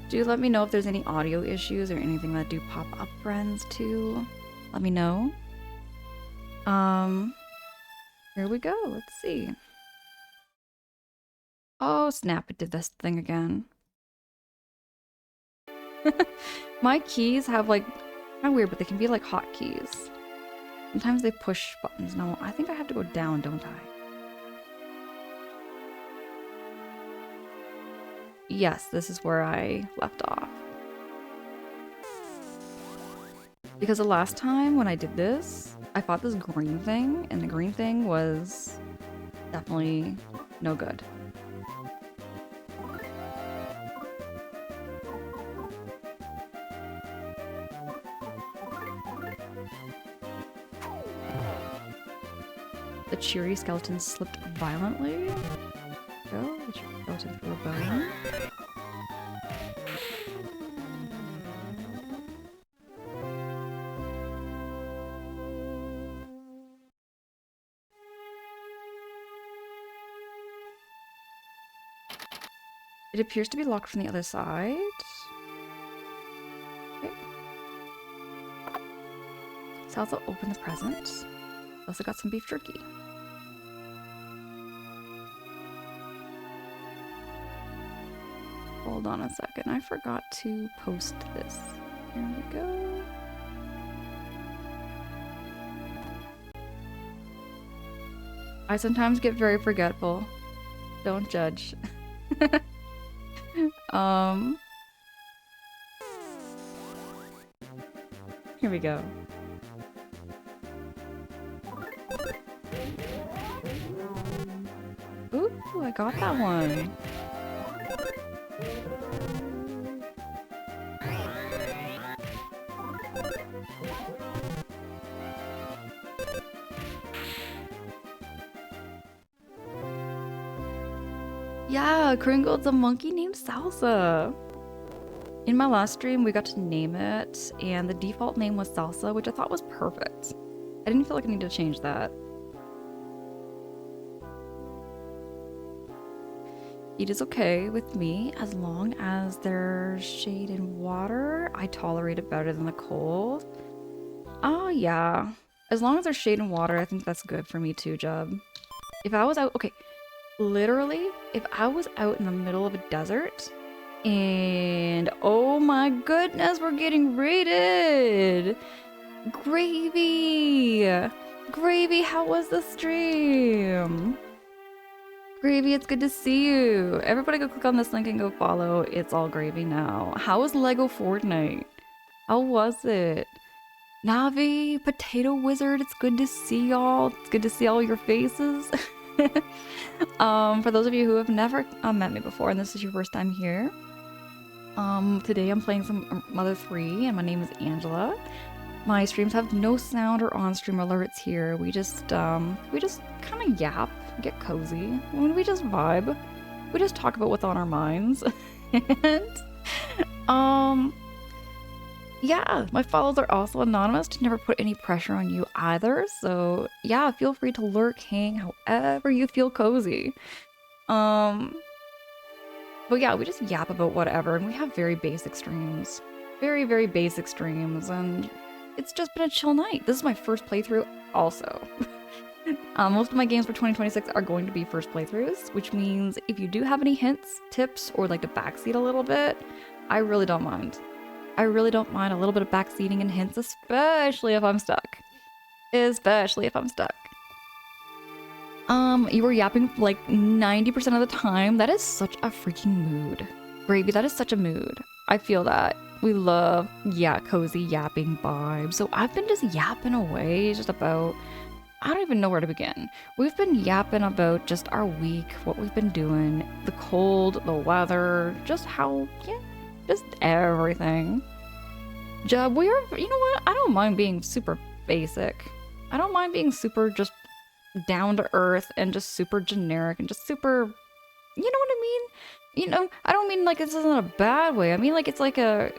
Do let me know if there's any audio issues or anything that do pop up, friends, too. Let me know. Here we go. Let's see. Oh, snap, it did this thing again. My keys have like, kind of weird, but they can be like hotkeys. Sometimes they push buttons. No, I think I have to go down, don't I? Yes, this is where I left off. Because the last time when I did this, I fought this green thing, and the green thing was definitely no good. The cheery skeleton slipped violently. Go, the cheery skeleton threw a bone. It appears to be locked from the other side. Okay. Salsa opened the present. Also got some beef jerky. Hold on a second, I forgot to post this. Here we go. I sometimes get very forgetful. Don't judge. Here we go. Ooh, I got that one. Yeah, Kringle's a monkey named Salsa. In my last stream, we got to name it, and the default name was Salsa, which I thought was perfect. I didn't feel like I needed to change that. It is okay with me as long as there's shade and water. I tolerate it better than the cold. Oh, yeah. As long as there's shade and water, I think that's good for me too, Jub. If I was out, okay, literally, if I was out in the middle of a desert and oh my goodness, we're getting raided! Gravy! Gravy, how was the stream? Gravy, it's good to see you. Everybody go click on this link and go follow. It's all Gravy now. How was Lego Fortnite? How was it? Navi, Potato Wizard, it's good to see y'all. It's good to see all your faces. For those of you who have never met me before and this is your first time here, today I'm playing some Mother 3 and my name is Angela. My streams have no sound or on-stream alerts here. We just kind of yap, get cozy, and we just vibe. We just talk about what's on our minds. And, yeah, my follows are also anonymous to never put any pressure on you either. So yeah, feel free to lurk, hang, however you feel cozy. But yeah, we just yap about whatever, and we have very basic streams. Very, very basic streams, and it's just been a chill night. This is my first playthrough also. Most of my games for 2026 are going to be first playthroughs, which means if you do have any hints, tips, or like to backseat a little bit, I really don't mind. I really don't mind a little bit of backseating and hints, especially if I'm stuck. Especially if I'm stuck. You were yapping like 90% of the time. That is such a freaking mood. Gravy, that is such a mood. I feel that. We love, yeah, cozy yapping vibes. So I've been just yapping away just about, I don't even know where to begin. We've been yapping about just our week, what we've been doing, the cold, the weather, just how, yeah, just everything. Jub, we are, you know what? I don't mind being super basic. I don't mind being super just down to earth and just super generic and just super, you know what I mean? You know, I don't mean like this isn't a bad way. I mean like it's like I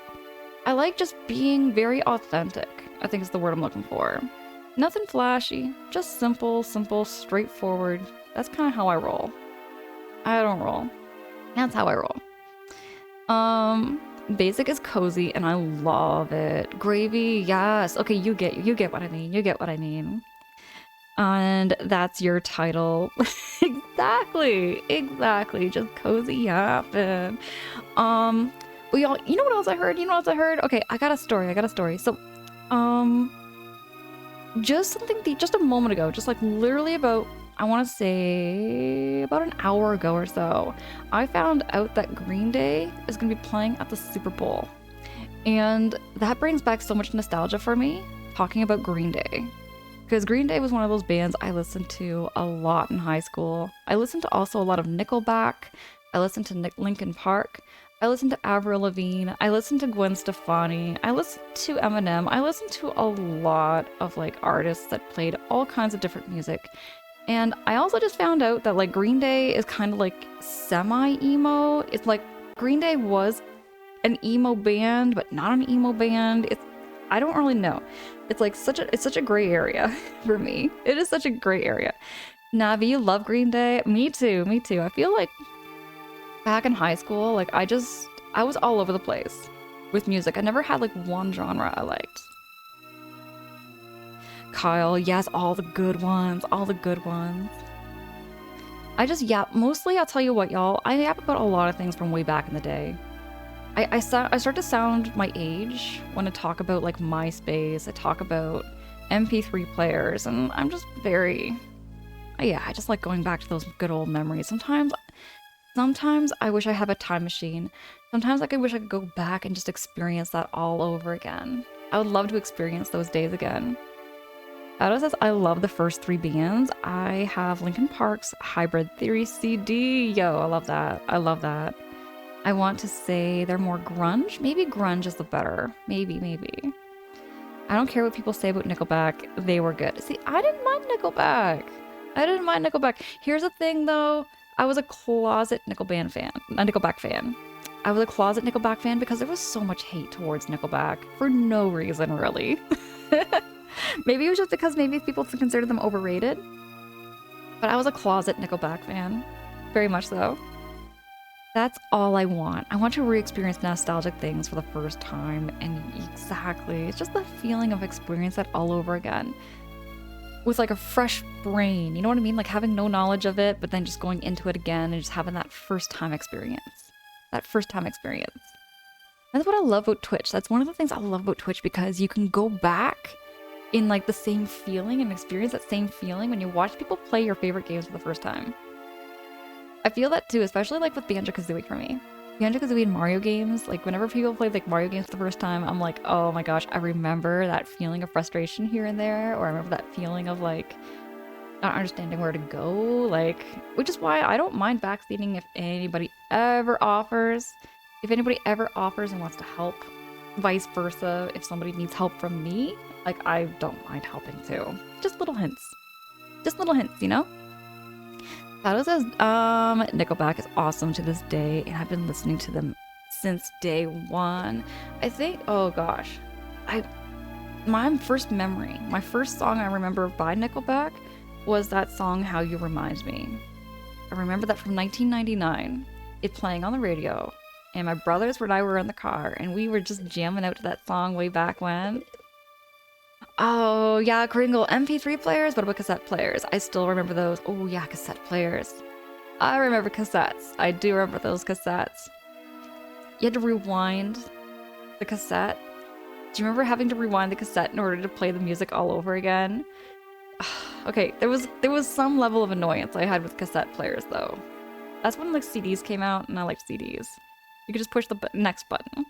like just being very authentic, I think is the word I'm looking for. Nothing flashy, just simple, straightforward. That's kind of how I roll. I don't roll. That's how I roll. Basic is cozy, and I love it. Gravy, yes. Okay, you get what I mean. You get what I mean. And that's your title. Exactly. Just cozy yapping. Well, y'all, you know what else I heard? Okay, I got a story. So, um, just a moment ago, just like literally about, I want to say about an hour ago or so, I found out that Green Day is going to be playing at the Super Bowl. And that brings back so much nostalgia for me, talking about Green Day. Because Green Day was one of those bands I listened to a lot in high school. I listened to also a lot of Nickelback. I listened to Linkin Park. I listened to Avril Lavigne. I listened to Gwen Stefani. I listened to Eminem. I listened to a lot of like artists that played all kinds of different music. And I also just found out that like Green Day is kind of like semi-emo. It's like Green Day was an emo band, but not an emo band. I don't really know. It's like such a gray area for me. It is such a gray area. Navi, you love Green Day? Me too. I feel like back in high school, like I was all over the place with music. I never had like one genre I liked. Kyle, yes, all the good ones. I just yap. Mostly, I'll tell you what, y'all. I yap about a lot of things from way back in the day. I start to sound my age when I talk about like MySpace. I talk about MP3 players, and I'm just I just like going back to those good old memories. Sometimes I wish I had a time machine. Sometimes I wish I could go back and just experience that all over again. I would love to experience those days again. Ada says, I love the first 3 bands. I have Linkin Park's Hybrid Theory CD. Yo, I love that. I want to say they're more grunge. Maybe grunge is the better. Maybe. I don't care what people say about Nickelback. They were good. See, I didn't mind Nickelback. Here's the thing, though. I was a closet Nickelback fan. I was a closet Nickelback fan because there was so much hate towards Nickelback for no reason, really. Maybe it was just because maybe people considered them overrated. But I was a closet Nickelback fan. Very much so. That's all I want. I want to re-experience nostalgic things for the first time, and exactly, it's just the feeling of experience that all over again. With like a fresh brain, you know what I mean? Like having no knowledge of it, but then just going into it again and just having that first time experience. That's what I love about Twitch. That's one of the things I love about Twitch, because you can go back in like the same feeling and experience that same feeling when you watch people play your favorite games for the first time. I feel that too, especially like with Banjo-Kazooie for me. Banjo-Kazooie and Mario games, like whenever people play like Mario games for the first time, I'm like, oh my gosh, I remember that feeling of frustration here and there, or I remember that feeling of like not understanding where to go, like, which is why I don't mind backseating if anybody ever offers and wants to help. Vice versa, if somebody needs help from me, like I don't mind helping too. Just little hints, you know? Shadow says, Nickelback is awesome to this day, and I've been listening to them since day one. I think, oh gosh, my first song I remember by Nickelback was that song, How You Remind Me. I remember that from 1999, it playing on the radio, and my brothers and I were in the car, and we were just jamming out to that song way back when. Oh, yeah, Kringle. MP3 players? What about cassette players? I still remember those. Oh, yeah, cassette players. I remember cassettes. I do remember those cassettes. You had to rewind the cassette. Do you remember having to rewind the cassette in order to play the music all over again? Okay, there was some level of annoyance I had with cassette players, though. That's when, like, CDs came out, and I liked CDs. You could just push the next button.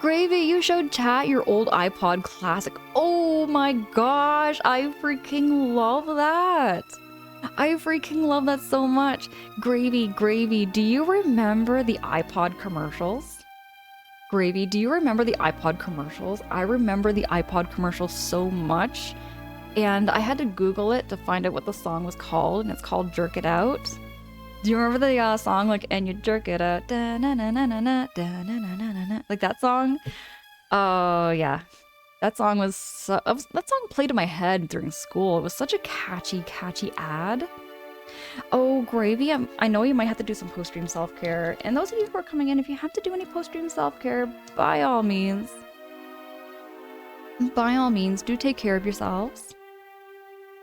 Gravy, you showed chat your old iPod Classic. Oh my gosh, I freaking love that. I freaking love that so much. Gravy, do you remember the iPod commercials? Gravy, do you remember the iPod commercials? I remember the iPod commercials so much, and I had to Google it to find out what the song was called, and it's called Jerk It Out. Do you remember the song, like, and you jerk it out, like that song? Oh, yeah. That song that song played in my head during school. It was such a catchy ad. Oh, Gravy, I know you might have to do some post-stream self-care. And those of you who are coming in, if you have to do any post-stream self-care, by all means, do take care of yourselves.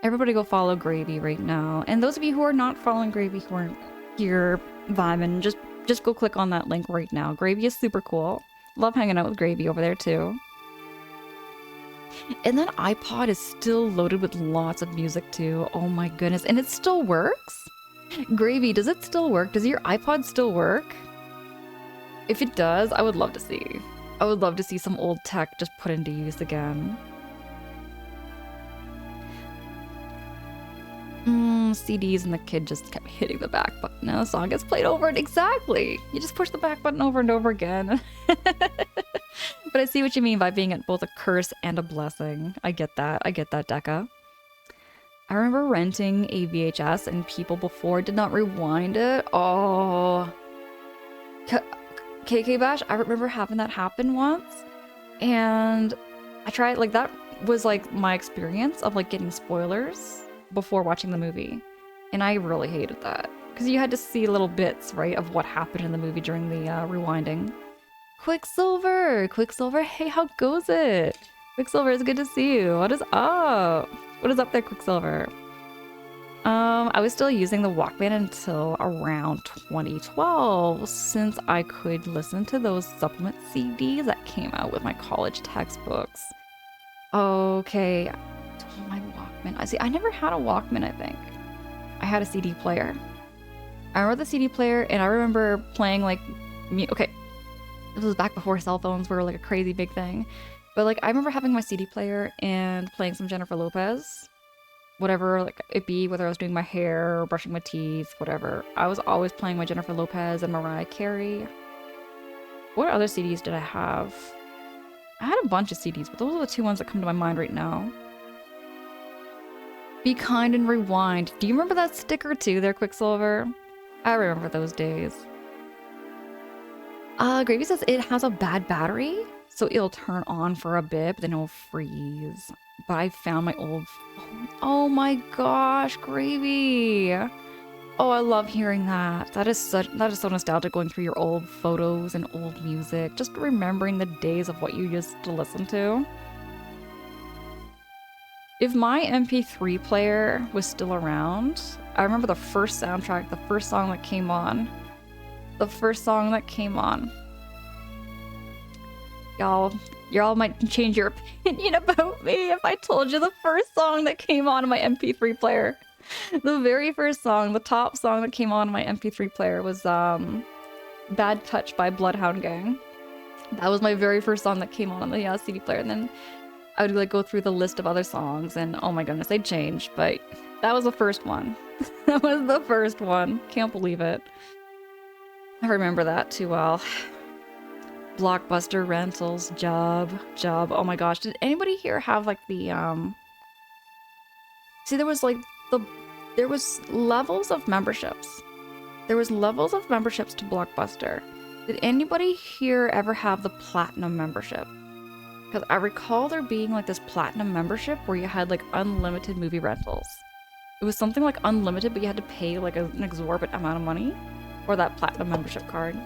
Everybody go follow Gravy right now. And those of you who are not following Gravy, who aren't here vibing, just go click on that link right now. Gravy is super cool. Love hanging out with Gravy over there too. And that iPod is still loaded with lots of music too. Oh my goodness. And it still works? Gravy, does it still work? Does your iPod still work? If it does, I would love to see. I would love to see some old tech just put into use again. CDs, and the kid just kept hitting the back button and the song gets played over and exactly. You just push the back button over and over again. But I see what you mean by being both a curse and a blessing. I get that, Deca. I remember renting a VHS and people before did not rewind it. Oh. KK Bash, I remember having that happen once. And I tried, like, that was like my experience of like getting spoilers before watching the movie. And I really hated that. Because you had to see little bits, right, of what happened in the movie during the rewinding. Quicksilver! Quicksilver, hey, how goes it? Quicksilver, it's good to see you. What is up? What is up there, Quicksilver? I was still using the Walkman until around 2012, since I could listen to those supplement CDs that came out with my college textbooks. Okay, my Walkman. I never had a Walkman, I think. I had a CD player. I remember the CD player, and I remember playing, like, okay, this was back before cell phones were, like, a crazy big thing. But, like, I remember having my CD player and playing some Jennifer Lopez. Whatever, like, it be, whether I was doing my hair or brushing my teeth, whatever. I was always playing my Jennifer Lopez and Mariah Carey. What other CDs did I have? I had a bunch of CDs, but those are the two ones that come to my mind right now. Be kind and rewind. Do you remember that sticker too there, Quicksilver? I remember those days. Gravy says it has a bad battery, so it'll turn on for a bit, but then it'll freeze. But I found my old... Oh my gosh, Gravy! Oh, I love hearing that. That is so nostalgic, going through your old photos and old music, just remembering the days of what you used to listen to. If my MP3 player was still around, I remember the first soundtrack, the first song that came on. The first song that came on. Y'all might change your opinion about me if I told you the first song that came on in my MP3 player. The very first song, the top song that came on in my MP3 player was Bad Touch by Bloodhound Gang. That was my very first song that came on the CD player, and then I would like go through the list of other songs, and oh my goodness, they'd change, but that was the first one. That was the first one. Can't believe it. I remember that too well. Blockbuster rentals, job. Oh my gosh, did anybody here have like the See, there was levels of memberships. There was levels of memberships to Blockbuster. Did anybody here ever have the platinum membership? Because I recall there being like this platinum membership where you had like unlimited movie rentals. It was something like unlimited, but you had to pay like an exorbitant amount of money for that platinum membership card.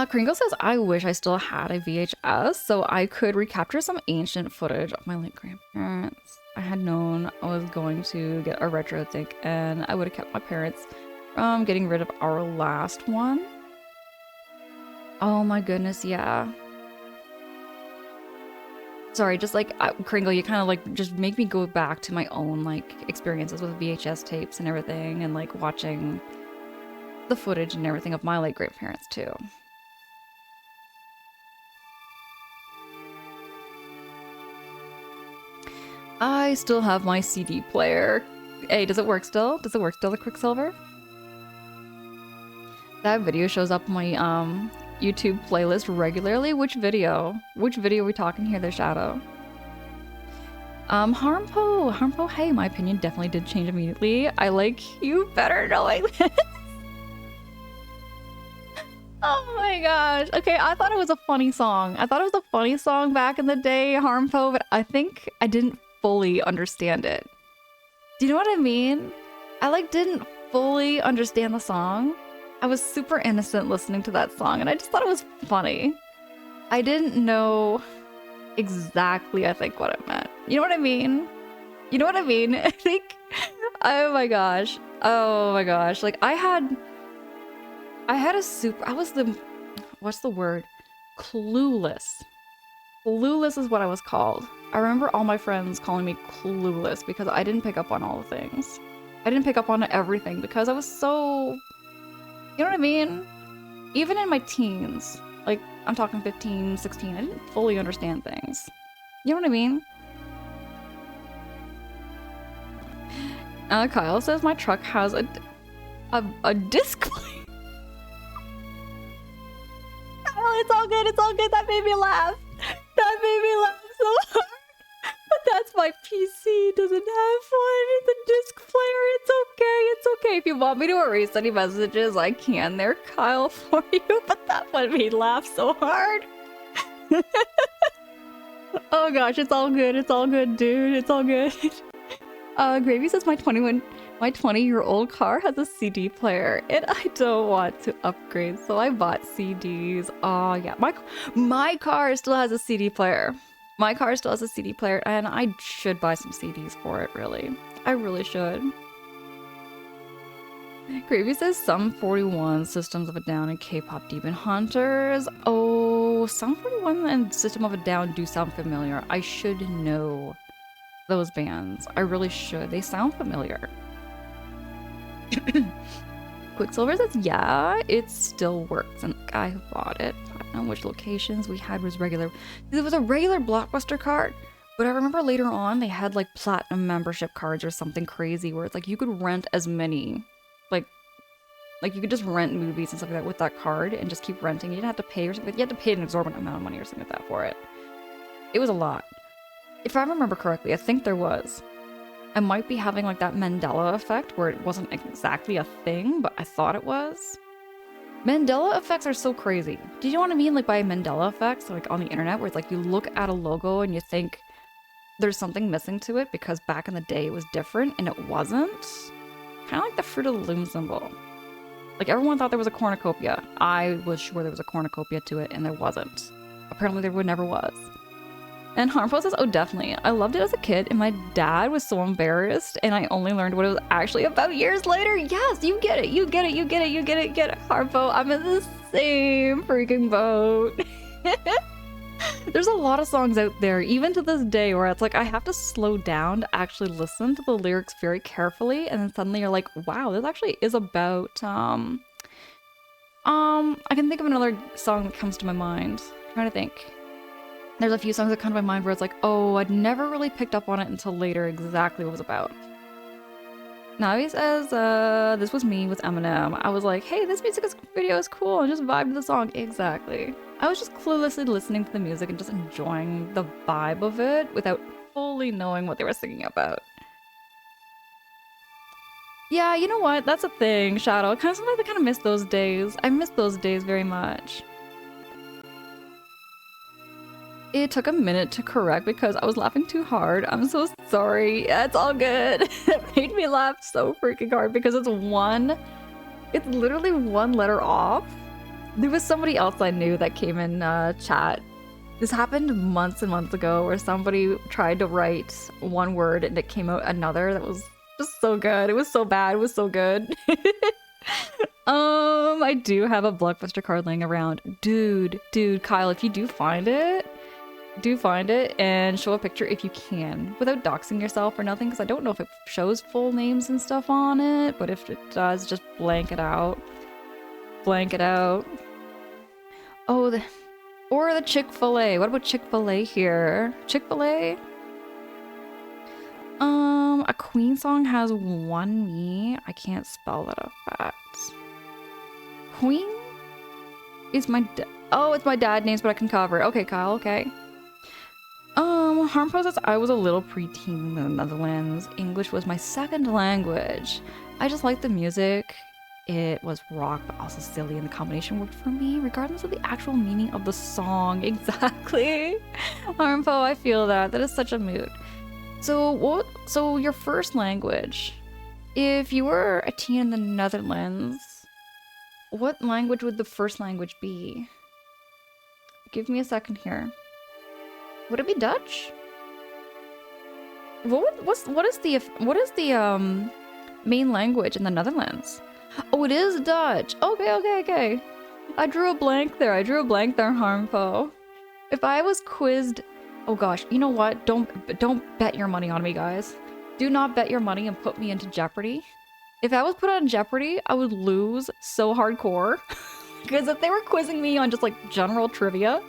Kringle says, I wish I still had a VHS so I could recapture some ancient footage of my late grandparents. I had known I was going to get a retro think, and I would have kept my parents from getting rid of our last one. Oh my goodness, yeah. Sorry, just like, Kringle, you kind of like just make me go back to my own like experiences with VHS tapes and everything, and like watching the footage and everything of my late grandparents too. I still have my CD player. Hey, does it work still? Does it work still, the Quicksilver? That video shows up on my YouTube playlist regularly. Which video? Which video are we talking here, there, Shadow? Harmpo, hey, my opinion definitely did change immediately. I like you better knowing this. Oh my gosh. Okay, I thought it was a funny song. I thought it was a funny song back in the day, Harmfo, but I think I didn't fully understand it. Do you know what I mean? I like didn't fully understand the song. I was super innocent listening to that song and I just thought it was funny. I didn't know exactly, I think, what it meant. You know what I mean? You know what I mean? I think, oh my gosh. Oh my gosh. Like I was the, what's the word? Clueless. Clueless is what I was called. I remember all my friends calling me clueless because I didn't pick up on all the things. I didn't pick up on everything because I was so, you know what I mean? Even in my teens, like I'm talking 15, 16, I didn't fully understand things. You know what I mean? Kyle says my truck has a disc player. Kyle, it's all good, it's all good. That made me laugh. That made me laugh so hard. But that's my PC. It doesn't have one. It's a disc player. It's okay. It's okay. If you want me to erase any messages, I can there, Kyle, for you. But that made me laugh so hard. Oh gosh, it's all good. It's all good, dude. It's all good. Gravy says my 20-year-old car has a CD player and I don't want to upgrade, so I bought CDs. Oh yeah, my car still has a CD player. My car still has a CD player and I should buy some CDs for it, really. I really should. Gravy says Sum 41, Systems of a Down, and K-pop Demon Hunters. Oh, Sum 41 and System of a Down do sound familiar. I should know those bands. I really should. They sound familiar. Quicksilver says, yeah, it still works. And the guy who bought it, I don't know which locations we had was regular. It was a regular Blockbuster card, but I remember later on they had like platinum membership cards or something crazy where it's like you could rent as many, like you could just rent movies and stuff like that with that card and just keep renting. You didn't have to pay or something. You had to pay an exorbitant amount of money or something like that for it. It was a lot. If I remember correctly, I think there was. I might be having like that Mandela effect where it wasn't exactly a thing, but I thought it was. Mandela effects are so crazy. Do you know what I mean? Like by Mandela effects, like on the internet, where it's like you look at a logo and you think there's something missing to it because back in the day it was different and it wasn't. Kind of like the Fruit of the Loom symbol. Like everyone thought there was a cornucopia. I was sure there was a cornucopia to it and there wasn't. Apparently there never was. And Harmful says, oh, definitely. I loved it as a kid, and my dad was so embarrassed, and I only learned what it was actually about years later. Yes, you get it, you get it, you get it, you get it, get it. Harmful, I'm in the same freaking boat. There's a lot of songs out there, even to this day, where it's like I have to slow down to actually listen to the lyrics very carefully, and then suddenly you're like, wow, this actually is about, I can think of another song that comes to my mind. I'm trying to think. There's a few songs that come to my mind where it's like, oh, I'd never really picked up on it until later exactly what it was about. Navi says, this was me with Eminem. I was like, hey, this music video is cool, and just vibe to the song. Exactly. I was just cluelessly listening to the music and just enjoying the vibe of it without fully knowing what they were singing about. Yeah, you know what? That's a thing, Shadow. Sometimes I kind of miss those days. I miss those days very much. It took a minute to correct because I was laughing too hard. I'm so sorry. Yeah, it's all good. It made me laugh so freaking hard because it's literally one letter off. There was somebody else I knew that came in chat. This happened months and months ago where somebody tried to write one word and it came out another that was just so good. It was so bad. It was so good. I do have a Blockbuster card laying around. Dude, Kyle, if you do find it and show a picture if you can without doxing yourself or nothing, because I don't know if it shows full names and stuff on it, but if it does, just blank it out. Oh, the Chick-fil-A. What about Chick-fil-A here? Chick-fil-A? A Queen song has one me. I can't spell that effect. Queen is my oh, it's my dad names, but I can cover it. Okay, Kyle, okay. Harmful says I was a little preteen in the Netherlands. English was my second language. I just liked the music it was rock, but also silly, and the combination worked for me, regardless of the actual meaning of the song. Exactly. Harmful, I feel that. That is such a mood. So your first language. If you were a teen in the Netherlands, what language would the first language be? Give me a second here. Would it be Dutch? What is the main language in the Netherlands? Oh, it is Dutch. Okay. I drew a blank there. Harmful. If I was quizzed, oh gosh, you know what? Don't bet your money on me, guys. Do not bet your money and put me into Jeopardy. If I was put on Jeopardy, I would lose so hardcore. Because if they were quizzing me on just like general trivia,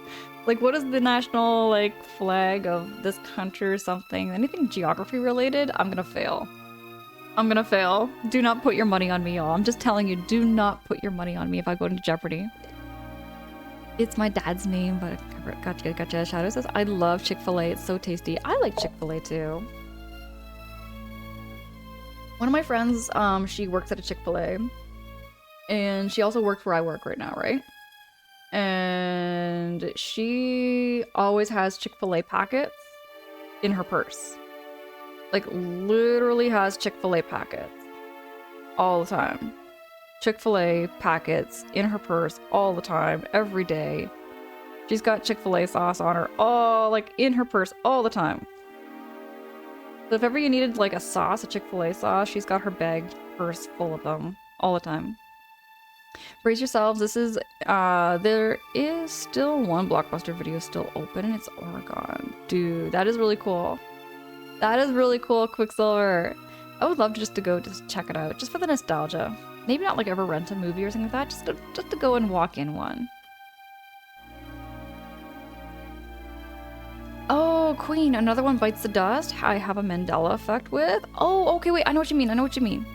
like what is the national like flag of this country or something, anything geography related, I'm gonna fail. Do not put your money on me, y'all. I'm just telling you, do not put your money on me if I go into Jeopardy. It's my dad's name, but gotcha. Shadow says, I love Chick-fil-A. It's so tasty. I like Chick-fil-A too. One of my friends, she works at a Chick-fil-A. And she also works where I work right now, right? And she always has Chick-fil-A packets in her purse. Like, literally has Chick-fil-A packets. All the time. Chick-fil-A packets in her purse all the time, every day. She's got Chick-fil-A sauce on her, all, like, in her purse all the time. So if ever you needed, like, a sauce, a Chick-fil-A sauce, she's got her bag, purse full of them all the time. Brace yourselves, this is, there is still one Blockbuster video still open, and it's Oregon. Dude, that is really cool. That is really cool, Quicksilver. I would love just to go just check it out, just for the nostalgia. Maybe not like ever rent a movie or something like that, just to go and walk in one. Oh, Queen, another one bites the dust. I have a Mandela effect with. Oh, okay, wait, I know what you mean.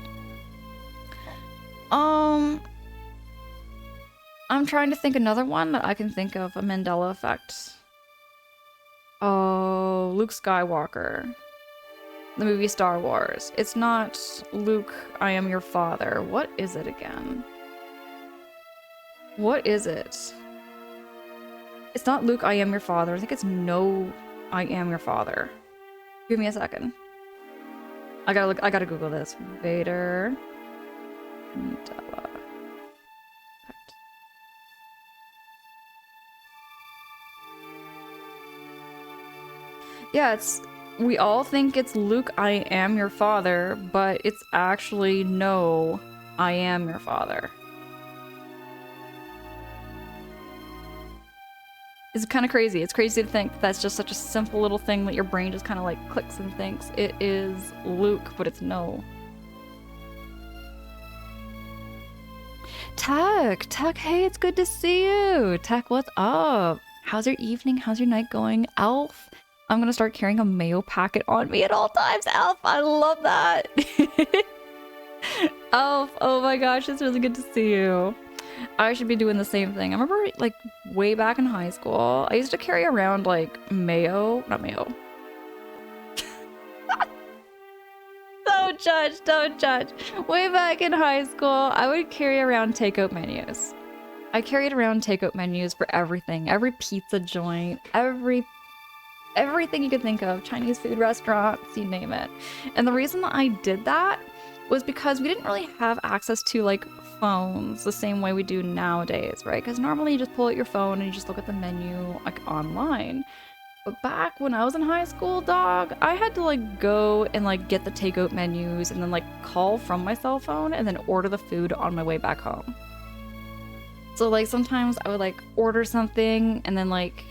I'm trying to think another one that I can think of, a Mandela effect. Oh, Luke Skywalker. The movie Star Wars. It's not Luke, I am your father. What is it again? What is it? It's not Luke, I am your father. I think it's No, I am your father. Give me a second. I gotta Google this. Vader. Mandela. Yeah, we all think it's Luke, I am your father, but it's actually No, I am your father. It's kind of crazy. It's crazy to think that's just such a simple little thing that your brain just kind of like clicks and thinks it is Luke, but it's No. Tech, hey, it's good to see you. Tech, what's up? How's your evening? How's your night going? Elf, I'm gonna start carrying a mayo packet on me at all times. Elf, I love that. Elf, oh my gosh, it's really good to see you. I should be doing the same thing. I remember like way back in high school, I used to carry around like not mayo. Don't judge. Way back in high school, I would carry around takeout menus. I carried around takeout menus for everything. Every pizza joint, everything you could think of, Chinese food restaurants, you name it. And the reason that I did that was because we didn't really have access to like phones the same way we do nowadays, right? Because normally you just pull out your phone and you just look at the menu like online. But back when I was in high school, dog, I had to like go and like get the takeout menus and then like call from my cell phone and then order the food on my way back home. So like sometimes I would like order something and then like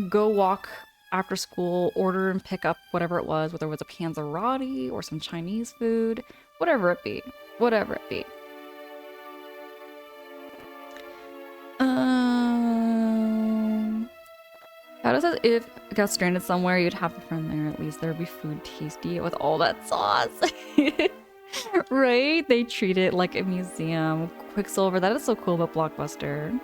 go walk after school, order and pick up whatever it was, whether it was a panzerotti or some Chinese food, whatever it be. Shadow says if it got stranded somewhere, you'd have a friend there. At least there'd be food tasty with all that sauce. Right? They treat it like a museum. Quicksilver, that is so cool about Blockbuster.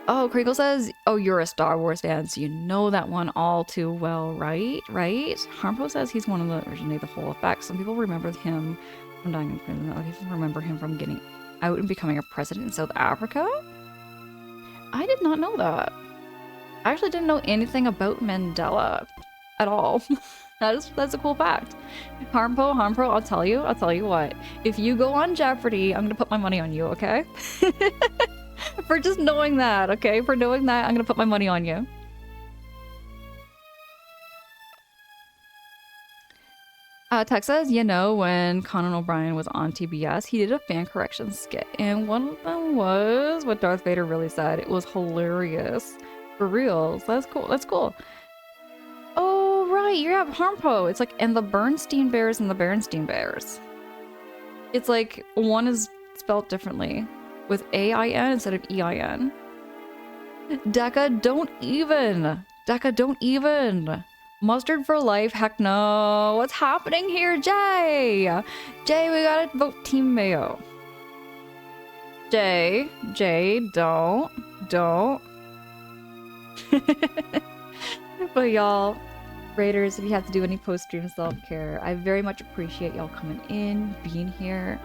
Oh, Kriegel says, oh, you're a Star Wars fan, so you know that one all too well, right? Harmpo says he's one of the originated the whole effect. Some people remember him I'm dying in prison. I even remember him from getting out and becoming a president in South Africa? I did not know that. I actually didn't know anything about Mandela at all. That's a cool fact. Harmpo, I'll tell you what. If you go on Jeopardy, I'm gonna put my money on you, okay? For just knowing that, okay? For knowing that, I'm gonna put my money on you. Tech says, you know, when Conan O'Brien was on TBS, he did a fan correction skit, and one of them was what Darth Vader really said. It was hilarious. For reals. That's cool. That's cool. Oh, right. You have Harmpo. It's like, and the Bernstein Bears and the Berenstein Bears. It's like, one is spelled differently with A-I-N instead of E-I-N. Deca, don't even. Deca, don't even. Mustard for life? Heck no. What's happening here, Jay? Jay, we gotta vote Team Mayo. Jay, don't. But y'all, Raiders, if you have to do any post-stream self-care, I very much appreciate y'all coming in, being here.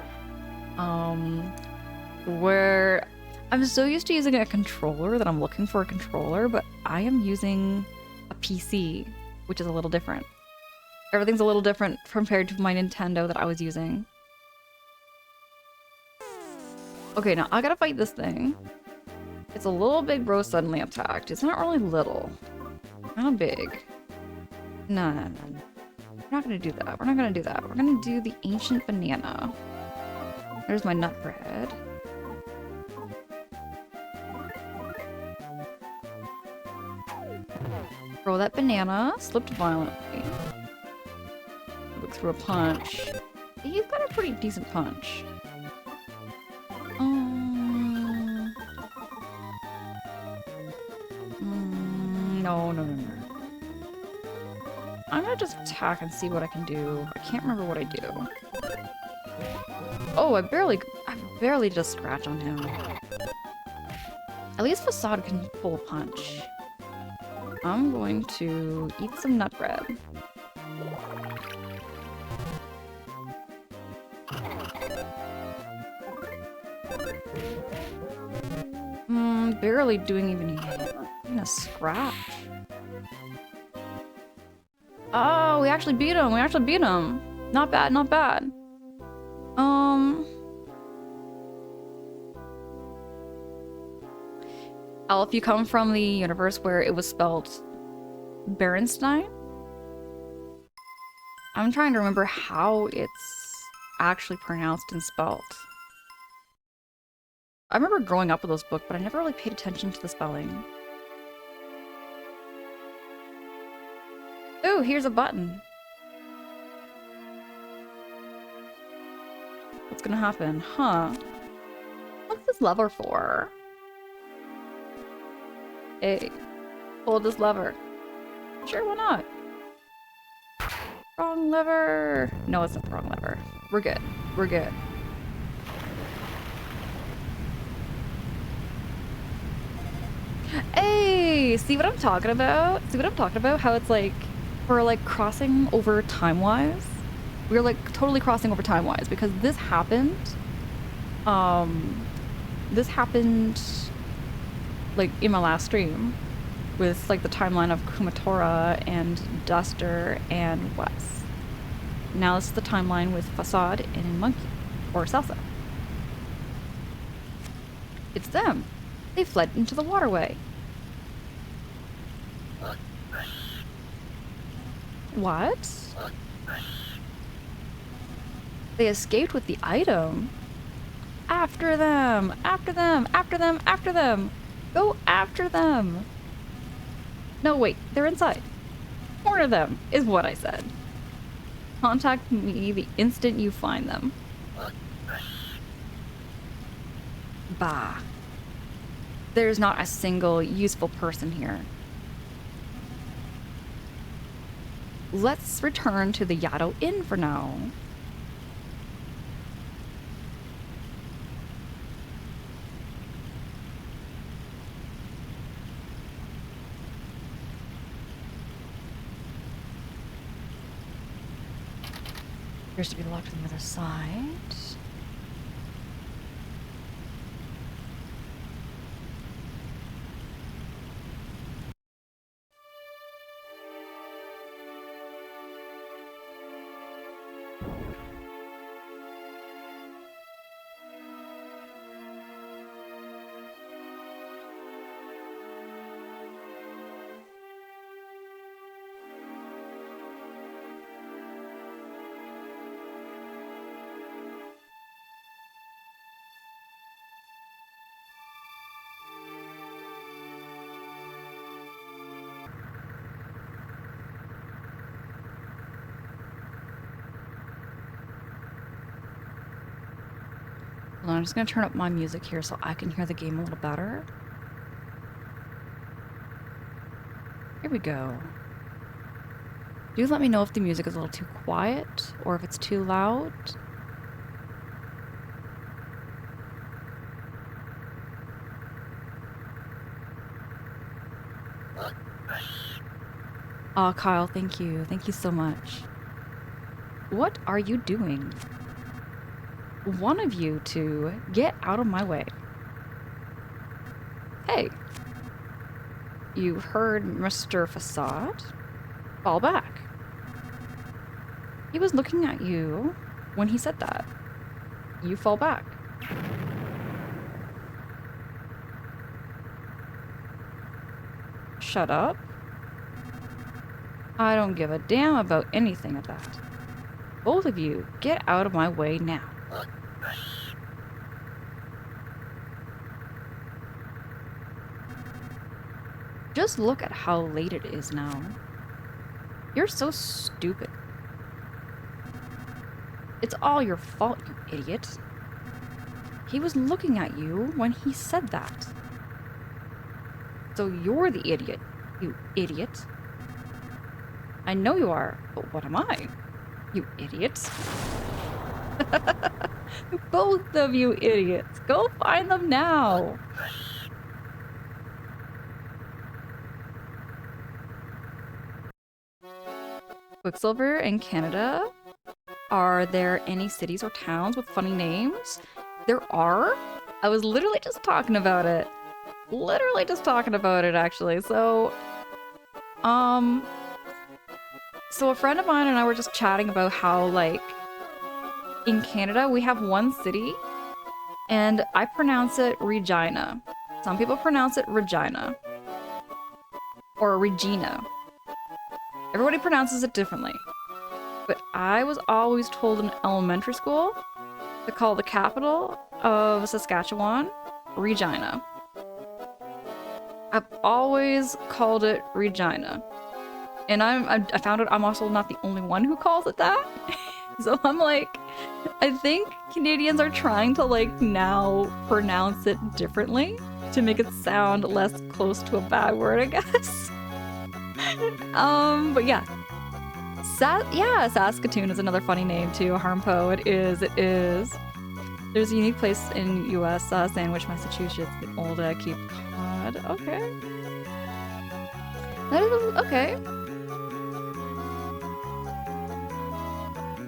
Where I'm so used to using a controller that I'm looking for a controller, but I am using a PC, which is a little different. Everything's a little different compared to my Nintendo that I was using. Okay, now I gotta fight this thing. It's a little big bro suddenly attacked. It's not really little. Kind of big. No. We're not gonna do that. We're not gonna do that. We're gonna do the ancient banana. There's my nut bread. Throw that banana. Slipped violently. Look through a punch. He's got a pretty decent punch. No. I'm gonna just attack and see what I can do. I can't remember what I do. Oh, I barely did a scratch on him. At least Facade can pull a punch. I'm going to eat some nut bread. Barely doing even a scratch. Oh, we actually beat him. Not bad, not bad. Al, if you come from the universe where it was spelled Berenstein, I'm trying to remember how it's actually pronounced and spelled. I remember growing up with those books, but I never really paid attention to the spelling. Ooh, here's a button. What's gonna happen? Huh? What's this lever for? Hey, pull this lever. Sure, why not? Wrong lever. No, it's not the wrong lever. We're good. We're good. Hey, see what I'm talking about? See what I'm talking about? How it's like, we're like crossing over time-wise. We're like totally crossing over time-wise because this happened. This happened like in my last stream with like the timeline of Kumatora and Duster and Wes. Now this is the timeline with Facade and Monkey, or Salsa. It's them. They fled into the waterway. What? They escaped with the item? After them! After them! After them! After them! Go after them! No, wait. They're inside. Corner them, is what I said. Contact me the instant you find them. Bah. There's not a single useful person here. Let's return to the Yado Inn for now. Appears to be locked on the other side. Hold on, I'm just gonna turn up my music here so I can hear the game a little better. Here we go. Do let me know if the music is a little too quiet or if it's too loud. Aw, Kyle, thank you. Thank you so much. What are you doing? One of you two, get out of my way. Hey. You heard Mr. Facade? Fall back. He was looking at you when he said that. You fall back. Shut up. I don't give a damn about anything of that. Both of you, get out of my way now. Just look at how late it is now. You're so stupid. It's all your fault, you idiot. He was looking at you when he said that. So you're the idiot, you idiot. I know you are, but what am I? You idiots. Both of you idiots. Go find them now. Quicksilver in Canada? Are there any cities or towns with funny names? There are? I was literally just talking about it. Literally just talking about it, actually. So a friend of mine and I were just chatting about how, like, in Canada, we have one city, and I pronounce it Regina. Some people pronounce it Regina. Or Regina. Everybody pronounces it differently. But I was always told in elementary school to call the capital of Saskatchewan Regina. I've always called it Regina. And I found out I'm also not the only one who calls it that. So I'm like, I think Canadians are trying to, like, now pronounce it differently to make it sound less close to a bad word, I guess. But yeah. Saskatoon is another funny name too. Harmpo, it is. There's a unique place in U.S., Sandwich, Massachusetts, the old Cape Cod. Okay. That is, okay.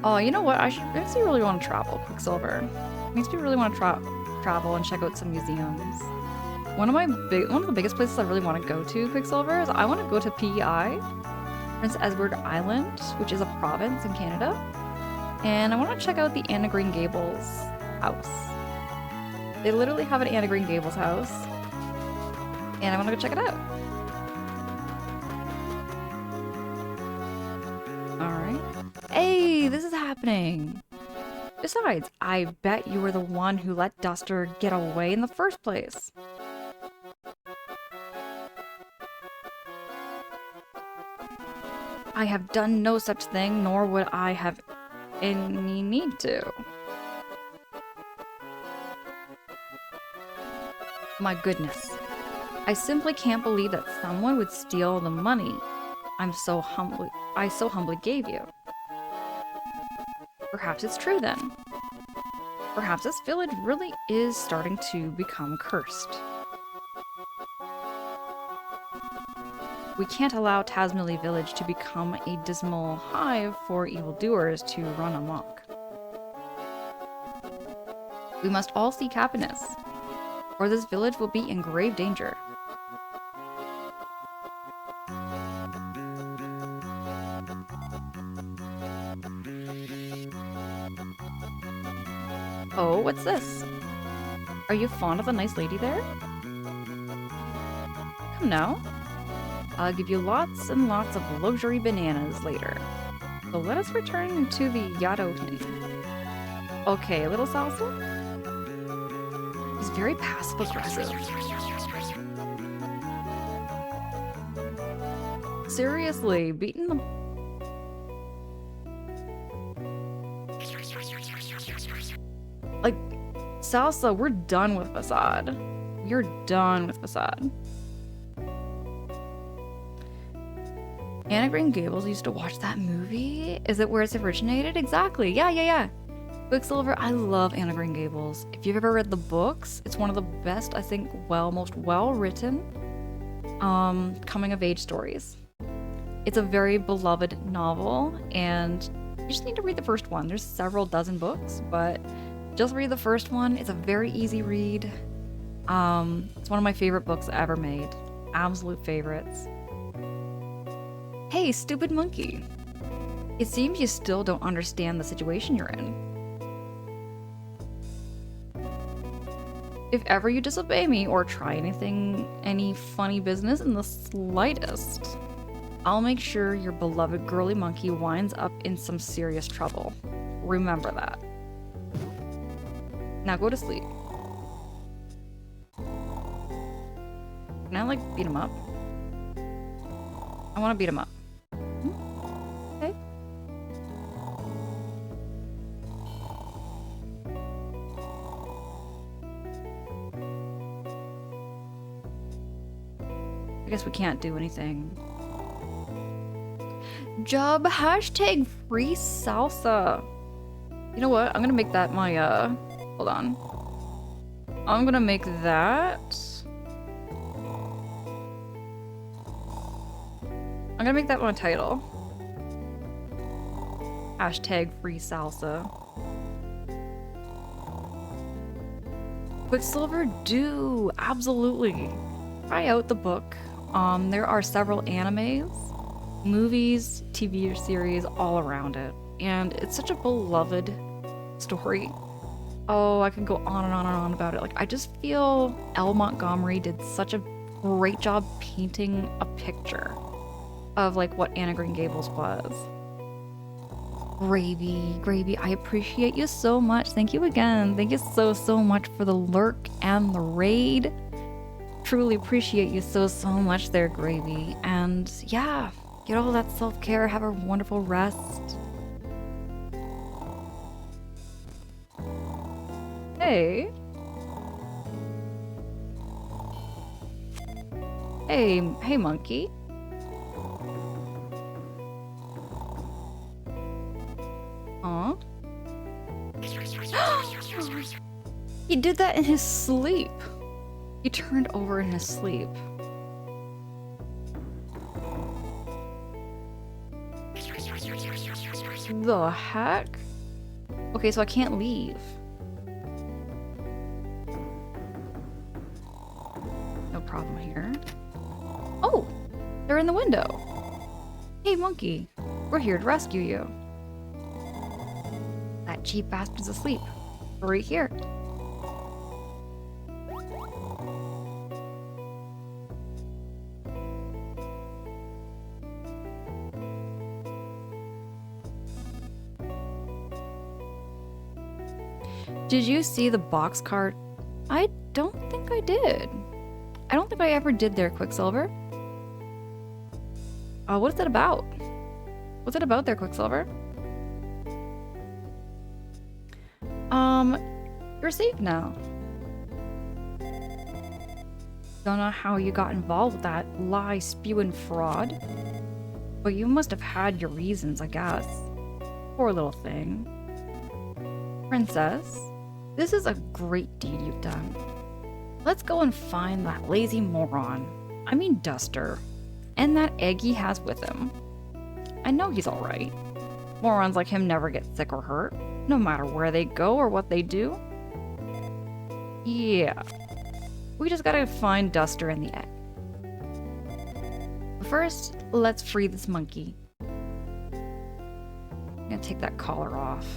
Oh, you know what? Makes me really want to travel, Quicksilver. Makes me really want to travel and check out some museums. One of the biggest places I really want to go to, Quicksilver, is I want to go to PEI, Prince Edward Island, which is a province in Canada. And I want to check out the Anne of Green Gables house. They literally have an Anne of Green Gables house. And I want to go check it out. Alright. Hey, this is happening. Besides, I bet you were the one who let Duster get away in the first place. I have done no such thing, nor would I have any need to. My goodness. I simply can't believe that someone would steal the money I so humbly gave you. Perhaps it's true then. Perhaps this village really is starting to become cursed. We can't allow Tasmily Village to become a dismal hive for evildoers to run amok. We must all seek happiness, or this village will be in grave danger. Oh, what's this? Are you fond of the nice lady there? Come now. I'll give you lots and lots of luxury bananas later. So let us return to the Yadohin. Okay, little Salsa? He's very passive-aggressive. Seriously, beating the... Like, Salsa, we're done with Facade. You're done with Facade. Anna Green Gables used to watch that movie? Is it where it's originated? Exactly. Yeah. Quicksilver, I love Anna Green Gables. If you've ever read the books, it's one of the best, I think, most well-written coming-of-age stories. It's a very beloved novel, and you just need to read the first one. There's several dozen books, but just read the first one. It's a very easy read. It's one of my favorite books ever made. Absolute favorites. Hey, stupid monkey. It seems you still don't understand the situation you're in. If ever you disobey me or try any funny business in the slightest, I'll make sure your beloved girly monkey winds up in some serious trouble. Remember that. Now go to sleep. Can I, like, beat him up? I want to beat him up. Okay. I guess we can't do anything. Job hashtag free salsa. You know what? I'm gonna make that my, hold on. I'm gonna make that... I'm gonna make that my title. Hashtag free salsa. Quicksilver, do! Absolutely! Try out the book. There are several animes, movies, TV series all around it. And it's such a beloved story. Oh, I can go on and on and on about it. Like, I just feel L. Montgomery did such a great job painting a picture of, like, what Anna Green Gables was. Gravy, I appreciate you so much. Thank you again. Thank you so much for the lurk and the raid. Truly appreciate you so much there, Gravy. And yeah, get all that self-care. Have a wonderful rest. Hey. Hey, monkey. Aw. He did that in his sleep. He turned over in his sleep. The heck? Okay, so I can't leave. No problem here. Oh! They're in the window! Hey, monkey. We're here to rescue you. That cheap bastard's asleep. Right here. Did you see the box cart? I don't think I did. I don't think I ever did there, Quicksilver. What is it about? What's it about there, Quicksilver? You're safe now. Don't know how you got involved with that lie-spewing fraud, but you must have had your reasons, I guess. Poor little thing. Princess, this is a great deed you've done. Let's go and find that lazy moron. I mean Duster. And that egg he has with him. I know he's alright. Morons like him never get sick or hurt, no matter where they go or what they do. Yeah. We just gotta find Duster and the egg. But first, let's free this monkey. I'm gonna take that collar off.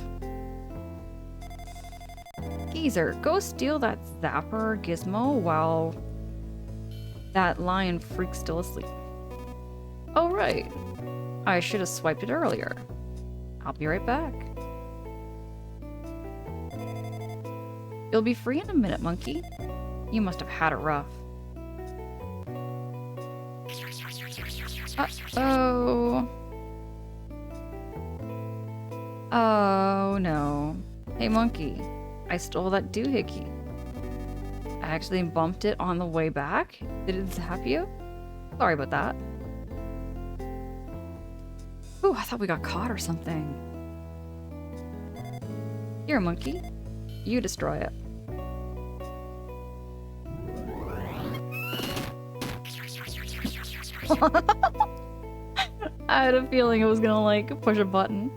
Geezer, go steal that zapper gizmo while that lion freak's still asleep. Oh, right. I should have swiped it earlier. I'll be right back. You'll be free in a minute, monkey. You must have had it rough. Uh-oh. Oh, no. Hey, monkey. I stole that doohickey. I actually bumped it on the way back. Did it zap you? Sorry about that. Ooh, I thought we got caught or something. Here, monkey. You destroy it. I had a feeling it was gonna, like, push a button.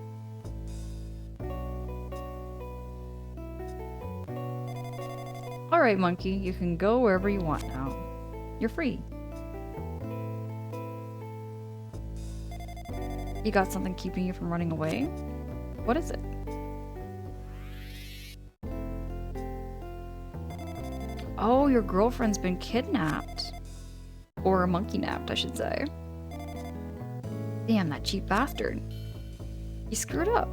Alright, monkey, you can go wherever you want now. You're free. You got something keeping you from running away? What is it? Oh, your girlfriend's been kidnapped. Or monkey napped, I should say. Damn, that cheap bastard. You screwed up.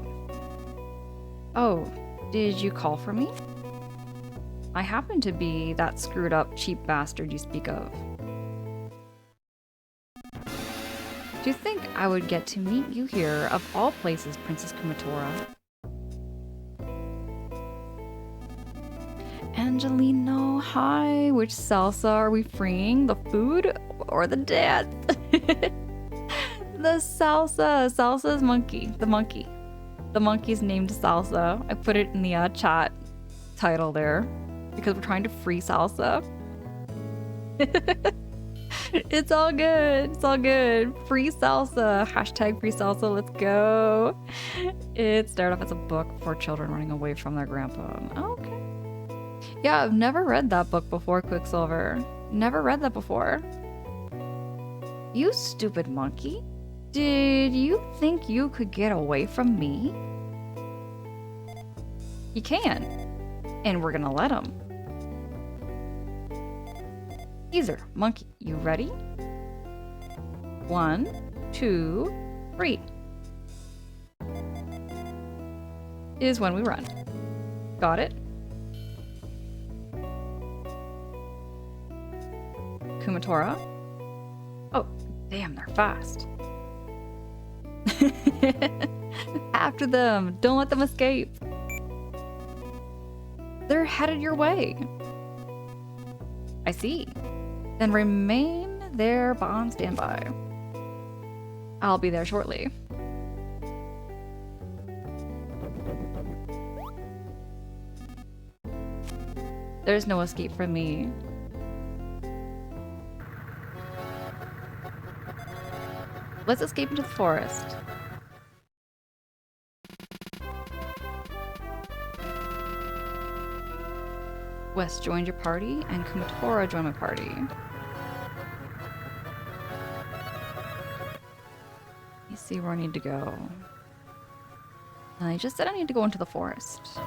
Oh, did you call for me? I happen to be that screwed up cheap bastard you speak of. Do you think I would get to meet you here, of all places, Princess Kumatora? Angelino, hi. Which salsa are we freeing? The food or the dance? The salsa. Salsa's monkey. The monkey. The monkey's named Salsa. I put it in the chat title there because we're trying to free Salsa. It's all good. It's all good. Free Salsa. Hashtag free Salsa. Let's go. It started off as a book for children running away from their grandpa. Okay. Yeah, I've never read that book before, Quicksilver. Never read that before. You stupid monkey. Did you think you could get away from me? You can. And we're gonna let him. Geezer, monkey, you ready? 1, 2, 3. Is when we run. Got it? Kumatora? Oh, damn, they're fast. After them. Don't let them escape. They're headed your way. I see. Then remain there on standby. I'll be there shortly. There's no escape from me. Let's escape into the forest. West joined your party, and Kumatora joined my party. Let me see where I need to go. I just said I need to go into the forest.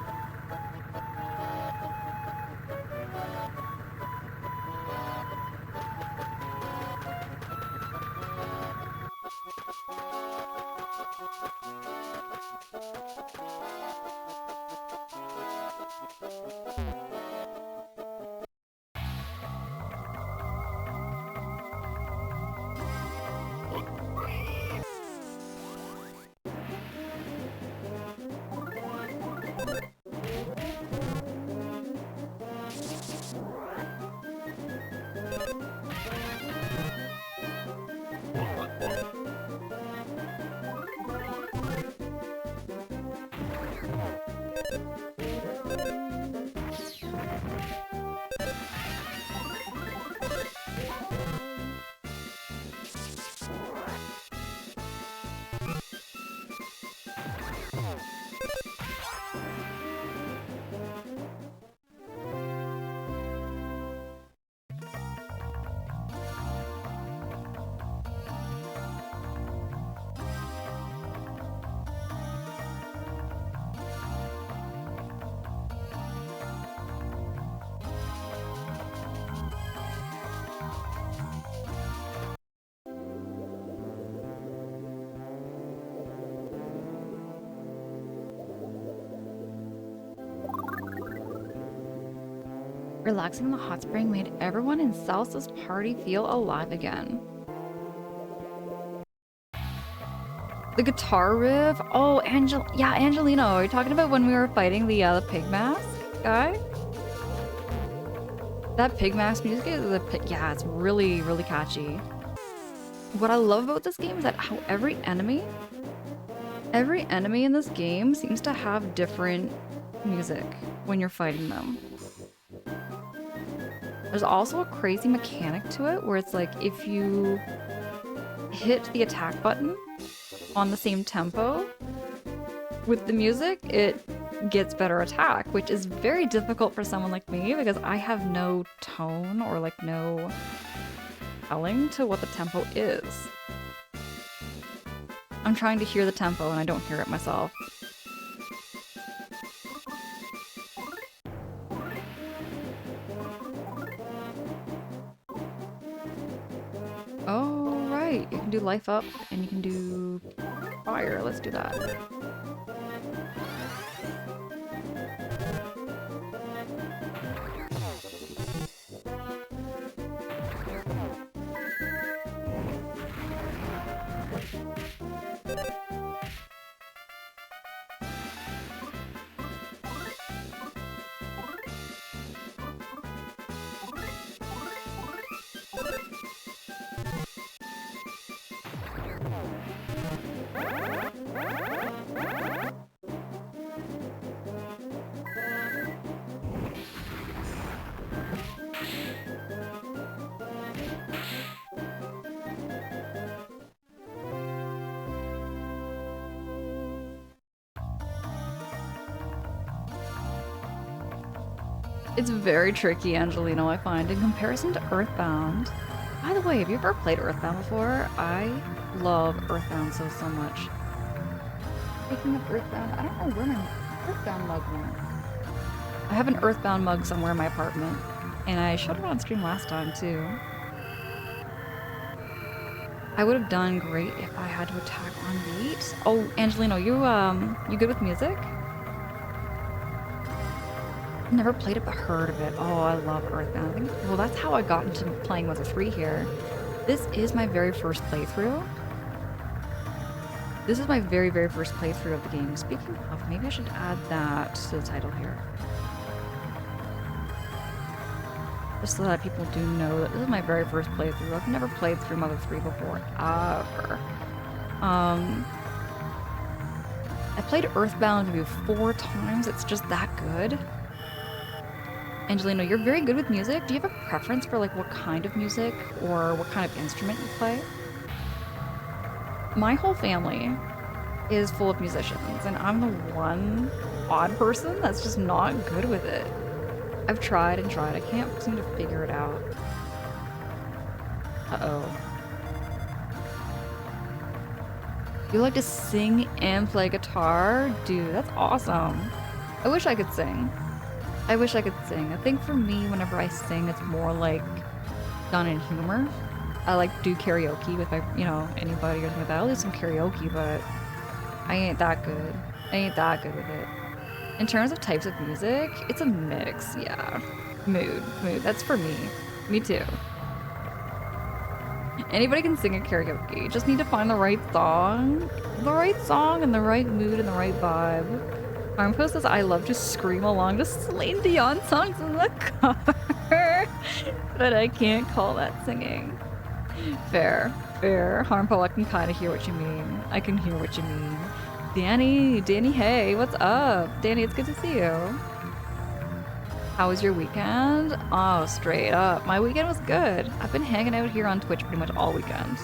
Relaxing in the hot spring made everyone in Salsa's party feel alive again. The guitar riff? Oh, yeah, Angelino. Are you talking about when we were fighting the pig mask guy? That pig mask music is yeah, it's really, really catchy. What I love about this game is that how every enemy in this game seems to have different music when you're fighting them. There's also a crazy mechanic to it where it's like if you hit the attack button on the same tempo with the music, it gets better attack, which is very difficult for someone like me because I have no tone or like no telling to what the tempo is. I'm trying to hear the tempo and I don't hear it myself. Oh, right. You can do life up and you can do fire. Let's do that. It's very tricky, Angelino, I find, in comparison to Earthbound. By the way, have you ever played Earthbound before? I love Earthbound so much. Speaking of Earthbound, I don't know where my Earthbound mug went. I have an Earthbound mug somewhere in my apartment, and I showed it on stream last time, too. I would have done great if I had to attack on beat. Oh, Angelino, you good with music? Never played it but heard of it. Oh, I love Earthbound. I think, well, that's how I got into playing Mother 3 here. This is my very first playthrough. This is my very first playthrough of the game. Speaking of, maybe I should add that to the title here. Just so that people do know that this is my very first playthrough. I've never played through Mother 3 before, ever. I played Earthbound maybe 4 times. It's just that good. Angelino, you're very good with music. Do you have a preference for like what kind of music or what kind of instrument you play? My whole family is full of musicians and I'm the one odd person that's just not good with it. I've tried and tried. I can't seem to figure it out. Uh-oh. You like to sing and play guitar? Dude, that's awesome. I wish I could sing. I wish I could sing. I think for me, whenever I sing, it's more like done in humor. I like do karaoke with my, anybody or something like that. I'll do some karaoke, but I ain't that good. I ain't that good with it. In terms of types of music, it's a mix, yeah. Mood. That's for me. Me too. Anybody can sing a karaoke. You just need to find the right song. The right song and the right mood and the right vibe. Armco says, I love to scream along to Celine Dion songs in the car. But I can't call that singing. Fair. Harmpo, I can kind of hear what you mean. I can hear what you mean. Danny, hey, what's up? Danny, it's good to see you. How was your weekend? Oh, straight up. My weekend was good. I've been hanging out here on Twitch pretty much all weekend.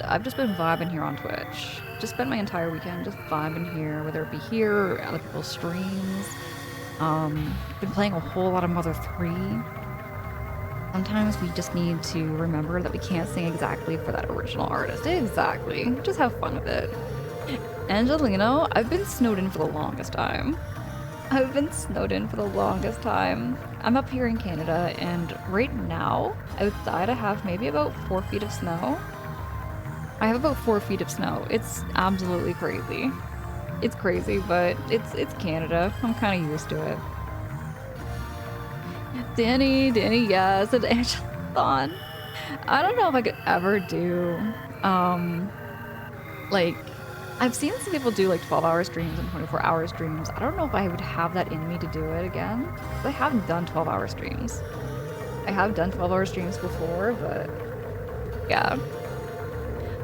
I've just been vibing here on Twitch. Just spent my entire weekend just vibing here, whether it be here or other people's streams. Been playing a whole lot of Mother 3. Sometimes we just need to remember that we can't sing exactly for that original artist. Exactly. Just have fun with it. Angelino, I've been snowed in for the longest time. I'm up here in Canada, and right now, outside I have maybe about 4 feet of snow. I have about 4 feet of snow. It's absolutely crazy. It's crazy, but it's Canada. I'm kind of used to it. Danny, yes, and Angelathon. I don't know if I could ever do, like, I've seen some people do like 12-hour streams and 24-hour streams. I don't know if I would have that in me to do it again. I haven't done 12-hour streams. I have done 12-hour streams before, but yeah.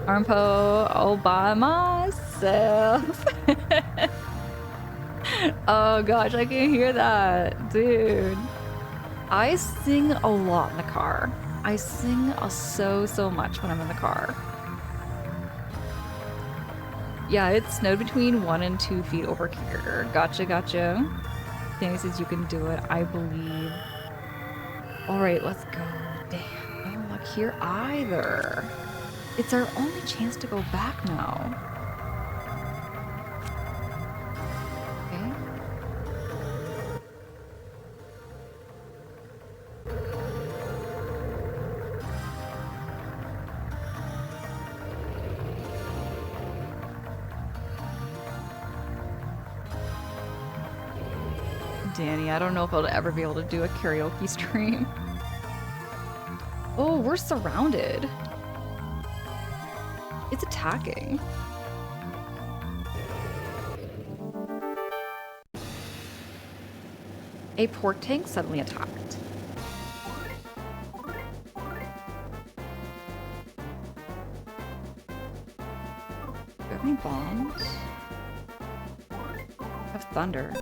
Armpo all by myself. Oh gosh, I can hear that, dude. I sing a lot in the car. I sing so much when I'm in the car. Yeah, it snowed between 1 and 2 feet over here. Gotcha. Danny says you can do it. I believe. All right, let's go. Damn, no luck here either. It's our only chance to go back now. Okay. Danny, I don't know if I'll ever be able to do a karaoke stream. Oh, we're surrounded. It's attacking. A pork tank suddenly attacked. Do you have any bombs? I have thunder.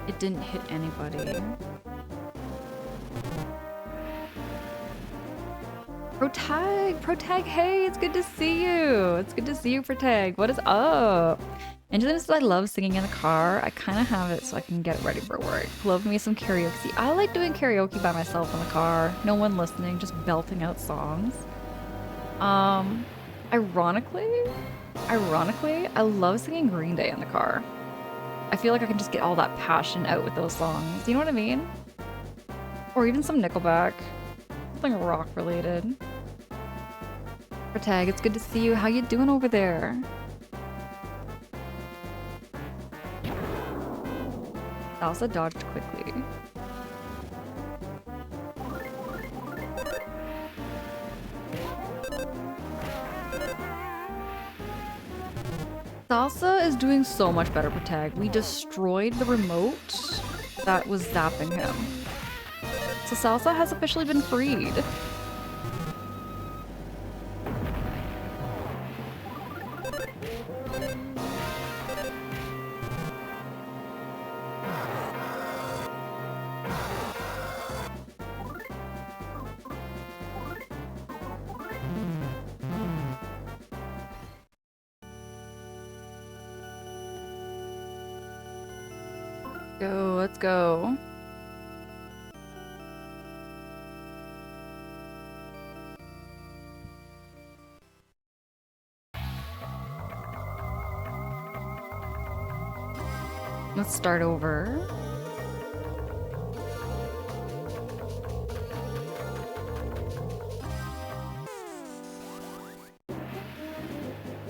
It didn't hit anybody. Protag, hey, it's good to see you. It's good to see you, Protag. What is up? And just I love singing in the car. I kind of have it so I can get ready for work. Love me some karaoke. I like doing karaoke by myself in the car. No one listening, just belting out songs. Ironically, I love singing Green Day in the car. I feel like I can just get all that passion out with those songs. You know what I mean? Or even some Nickelback. Something rock related. Protag, it's good to see you. How you doing over there? Salsa dodged quickly. Salsa is doing so much better, Protag. We destroyed the remote that was zapping him. So Salsa has officially been freed. Let's go. Let's start over.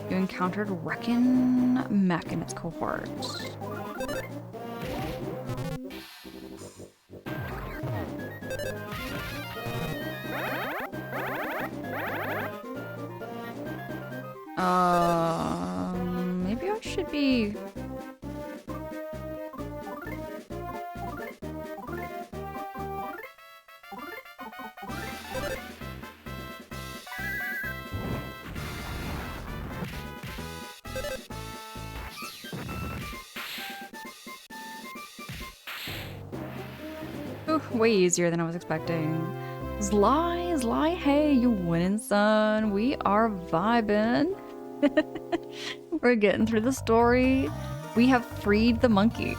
You encountered Wreckin' Mech in its cohort. Maybe I should be... Ooh, way easier than I was expecting. Zly, hey, you winning, son. We are vibing. We're getting through the story. We have freed the monkey.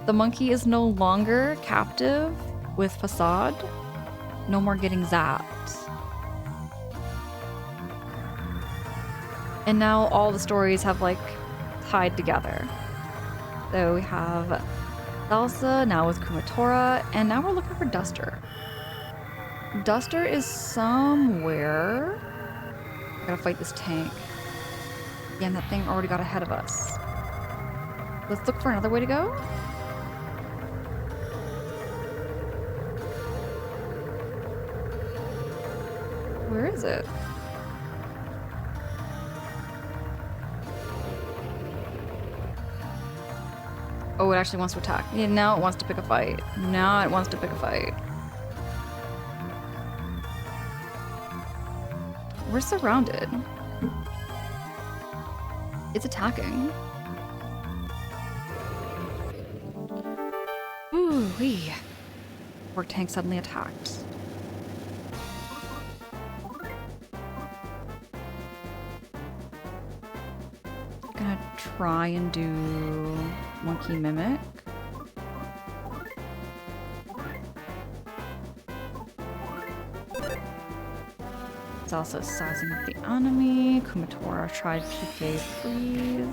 The monkey is no longer captive with Facade. No more getting zapped. And now all the stories have like tied together. So we have Salsa, now with Kumatora, and now we're looking for Duster. Duster is somewhere. I gotta fight this tank. Yeah, and that thing already got ahead of us. Let's look for another way to go. Where is it? Oh, it actually wants to attack. Yeah, now it wants to pick a fight. Now it wants to pick a fight. We're surrounded. It's attacking. Ooh-wee. Pork tank suddenly attacked. Gonna try and do monkey mimic. It's also sizing up the enemy. Kumatora tried PK freeze.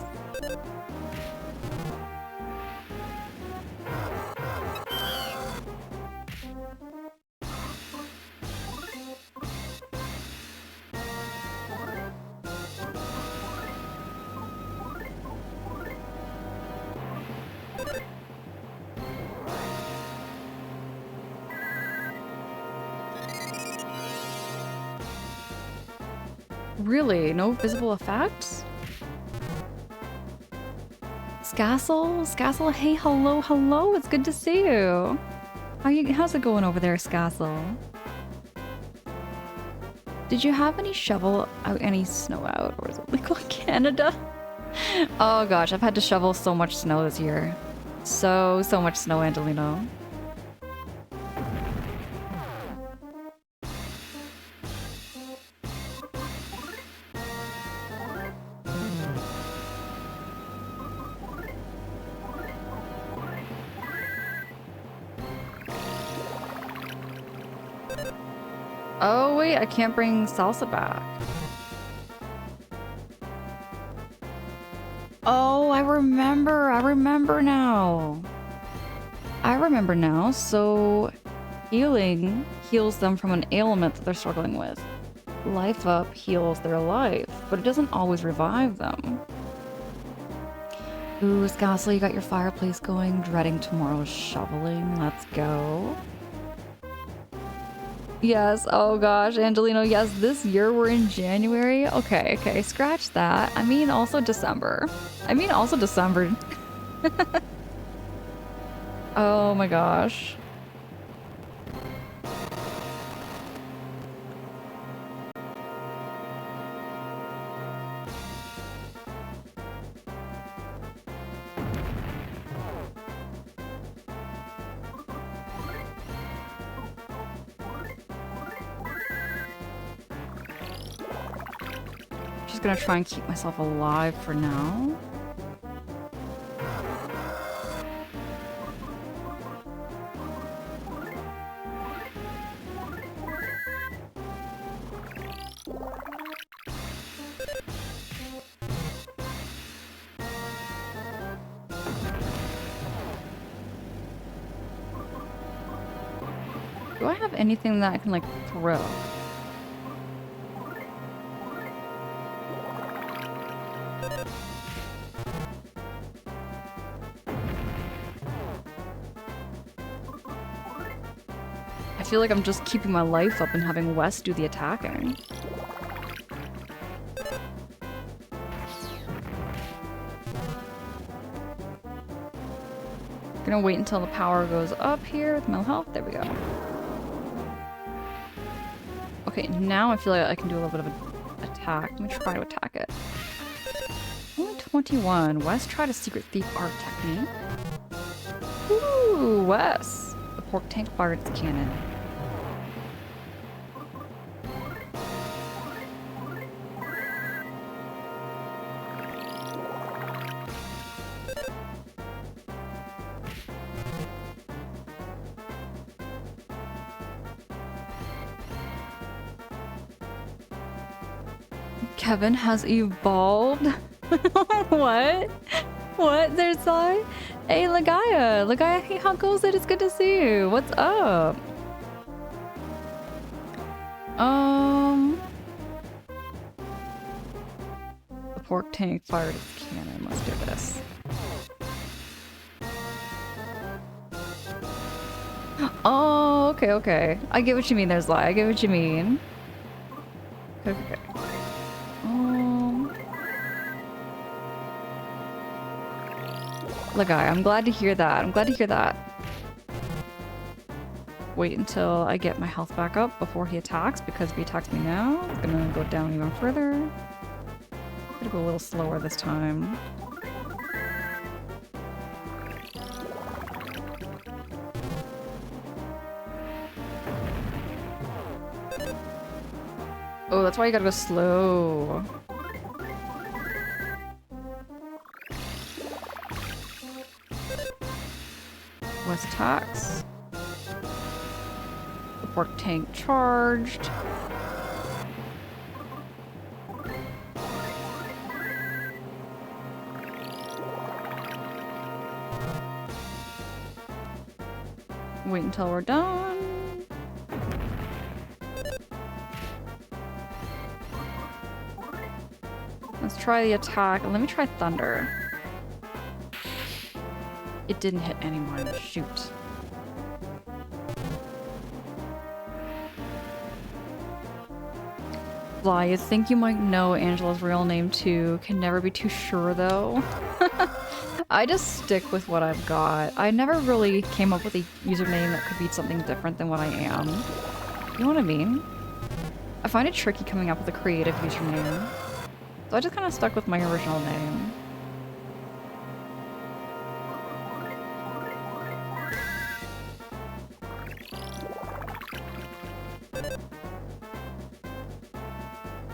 Really? No visible effects? Scassel? Scassel, hey, hello, hello. It's good to see you. How's it going over there, Scassel? Did you have any shovel out, any snow out, or is it legal in Canada? Oh gosh, I've had to shovel so much snow this year. So much snow, Angelino. Oh wait, I can't bring Salsa back. Oh, I remember now. I remember now, so healing heals them from an ailment that they're struggling with. Life Up heals their life, but it doesn't always revive them. Ooh, Scassel, you got your fireplace going, dreading tomorrow's shoveling. Let's go. Yes, oh gosh, Angelino, yes, this year we're in January. Okay, scratch that. I mean, also December. Oh my gosh. Just gonna try and keep myself alive for now. Do I have anything that I can like throw? I feel like I'm just keeping my life up and having Wes do the attacking. Gonna wait until the power goes up here with mental health. There we go. Okay, now I feel like I can do a little bit of an attack. Let me try to attack it. Only 21. Wes tried a secret thief art technique. Ooh, Wes. The pork tank fired its cannon. Kevin has evolved? What? What? There's like... Hey, Lagaya! Lagaya, hey, how goes it? It's good to see you. What's up? The pork tank fired its cannon. Let's do this. Oh, okay, okay. I get what you mean, there's lie. I get what you mean. Okay, okay. Lagai, I'm glad to hear that. I'm glad to hear that. Wait until I get my health back up before he attacks, because if he attacks me now, it's gonna go down even further. I'm gonna go a little slower this time. Oh, that's why you gotta go slow. West attacks. Support tank charged. Wait until we're done. Let's try the attack. Let me try Thunder. It didn't hit anyone. Shoot. Fly, you think you might know Angela's real name too. Can never be too sure though. I just stick with what I've got. I never really came up with a username that could be something different than what I am. You know what I mean? I find it tricky coming up with a creative username. So I just kind of stuck with my original name.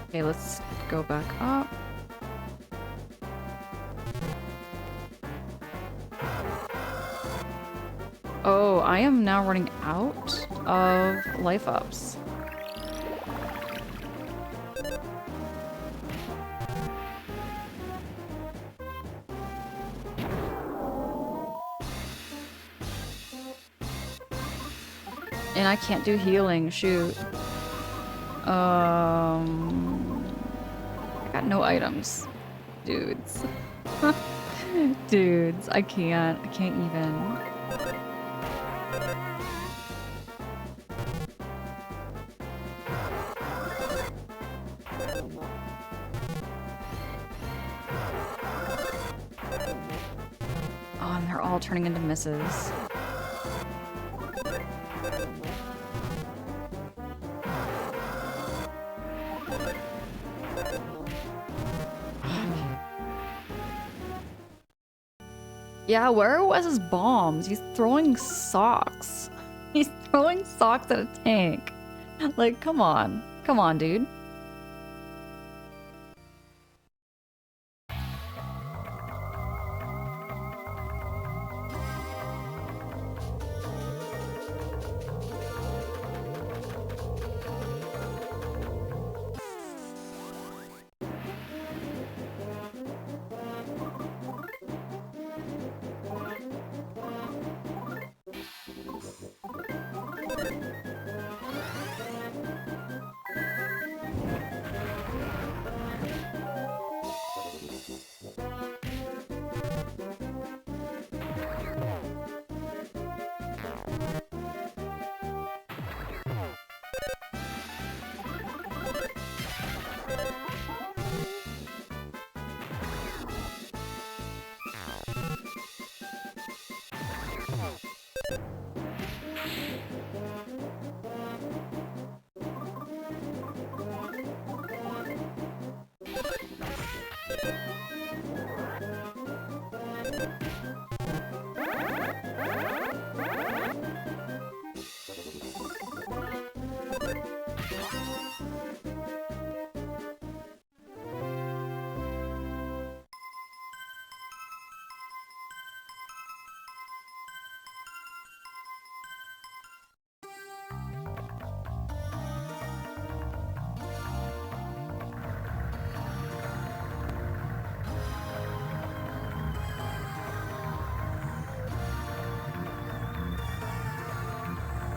Okay, let's go back up. Oh, I am now running out of life ups. And I can't do healing, shoot. I got no items. Dudes. Dudes, I can't even. Oh, and they're all turning into misses. Yeah, where was his bombs? He's throwing socks. He's throwing socks at a tank. Like, come on. Come on, dude.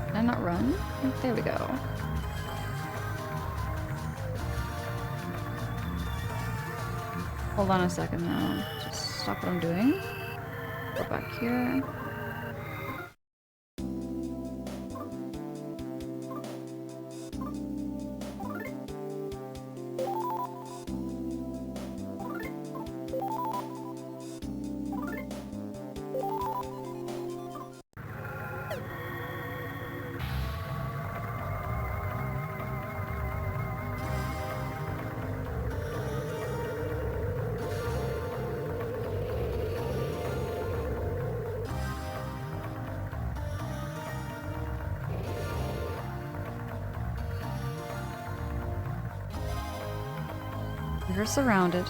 Can I not run? There we go. Hold on a second now. Just stop what I'm doing. Go back here. We're surrounded.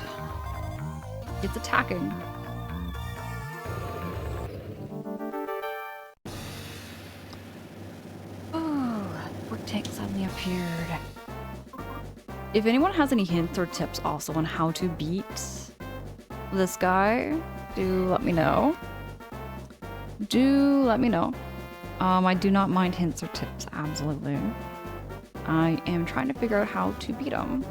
It's attacking. Oh, pork tank suddenly appeared. If anyone has any hints or tips also on how to beat this guy, do let me know. Do let me know. I do not mind hints or tips, absolutely. I am trying to figure out how to beat him.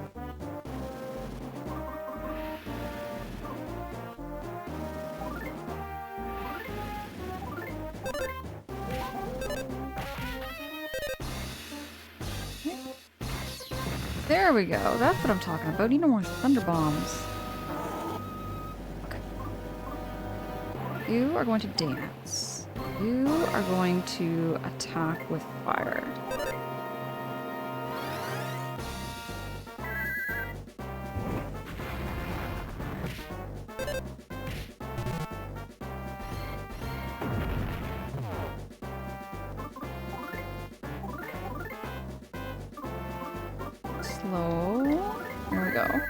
There we go. That's what I'm talking about. Need no more thunder bombs. Okay. You are going to dance. You are going to attack with fire. Slow. There we go.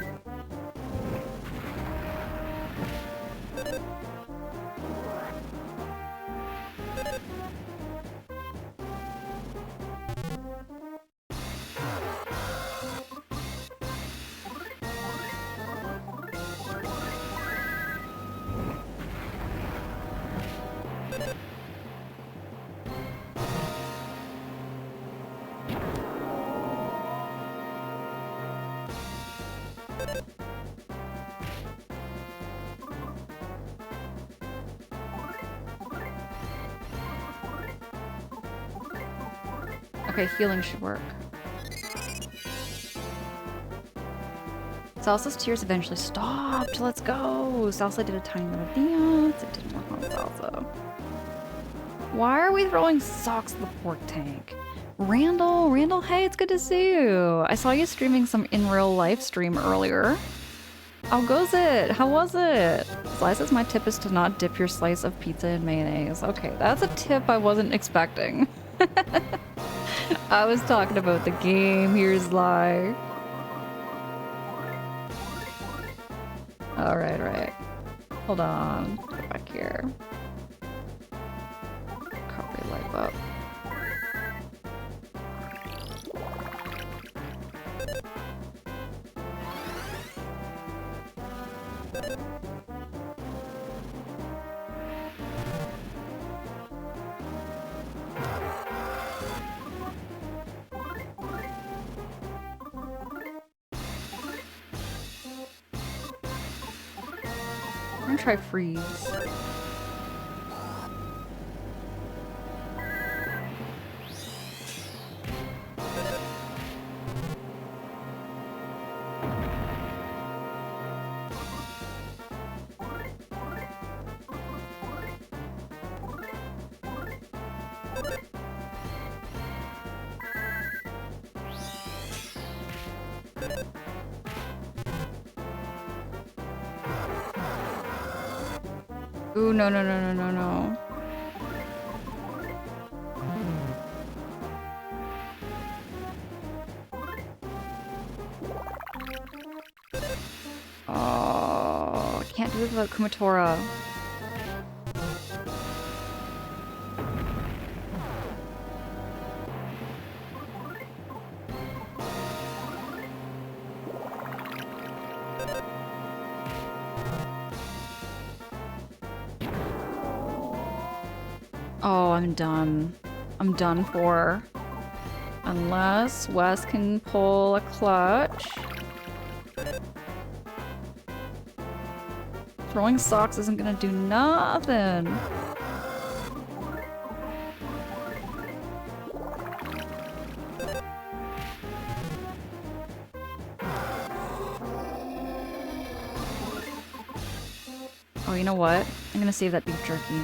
Okay, healing should work. Salsa's tears eventually stopped. Let's go. Salsa did a tiny little dance. It didn't work on Salsa. Why are we throwing socks at the pork tank? Randall, hey, it's good to see you. I saw you streaming some in real life stream earlier. How goes it? How was it? Slice says my tip is to not dip your slice of pizza in mayonnaise. Okay, that's a tip I wasn't expecting. I was talking about the game. Here's Sly. Alright, right. Hold on. Get back here. Copy life up. I'm gonna try freeze. Ooh, no. Oh, I can't do this without Kumatora. Oh, I'm done. I'm done for. Unless Wes can pull a clutch. Throwing socks isn't gonna do nothing. Oh, you know what? I'm gonna save that beef jerky.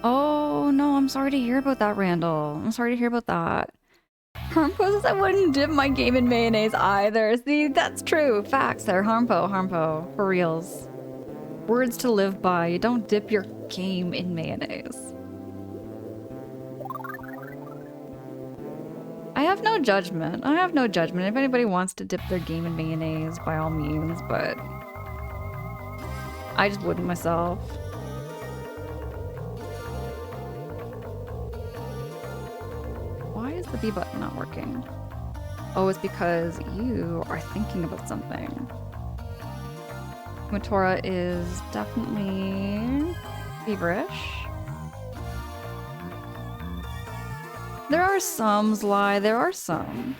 Oh, no, I'm sorry to hear about that, Randall. I'm sorry to hear about that. Harmpo says I wouldn't dip my game in mayonnaise either. See, that's true. Facts there. Harmpo. For reals. Words to live by. You don't dip your game in mayonnaise. I have no judgment. I have no judgment. If anybody wants to dip their game in mayonnaise, by all means, but I just wouldn't myself. Why is the B button not working? Oh, it's because you are thinking about something. Motora is definitely feverish. There are some, Zly, there are some.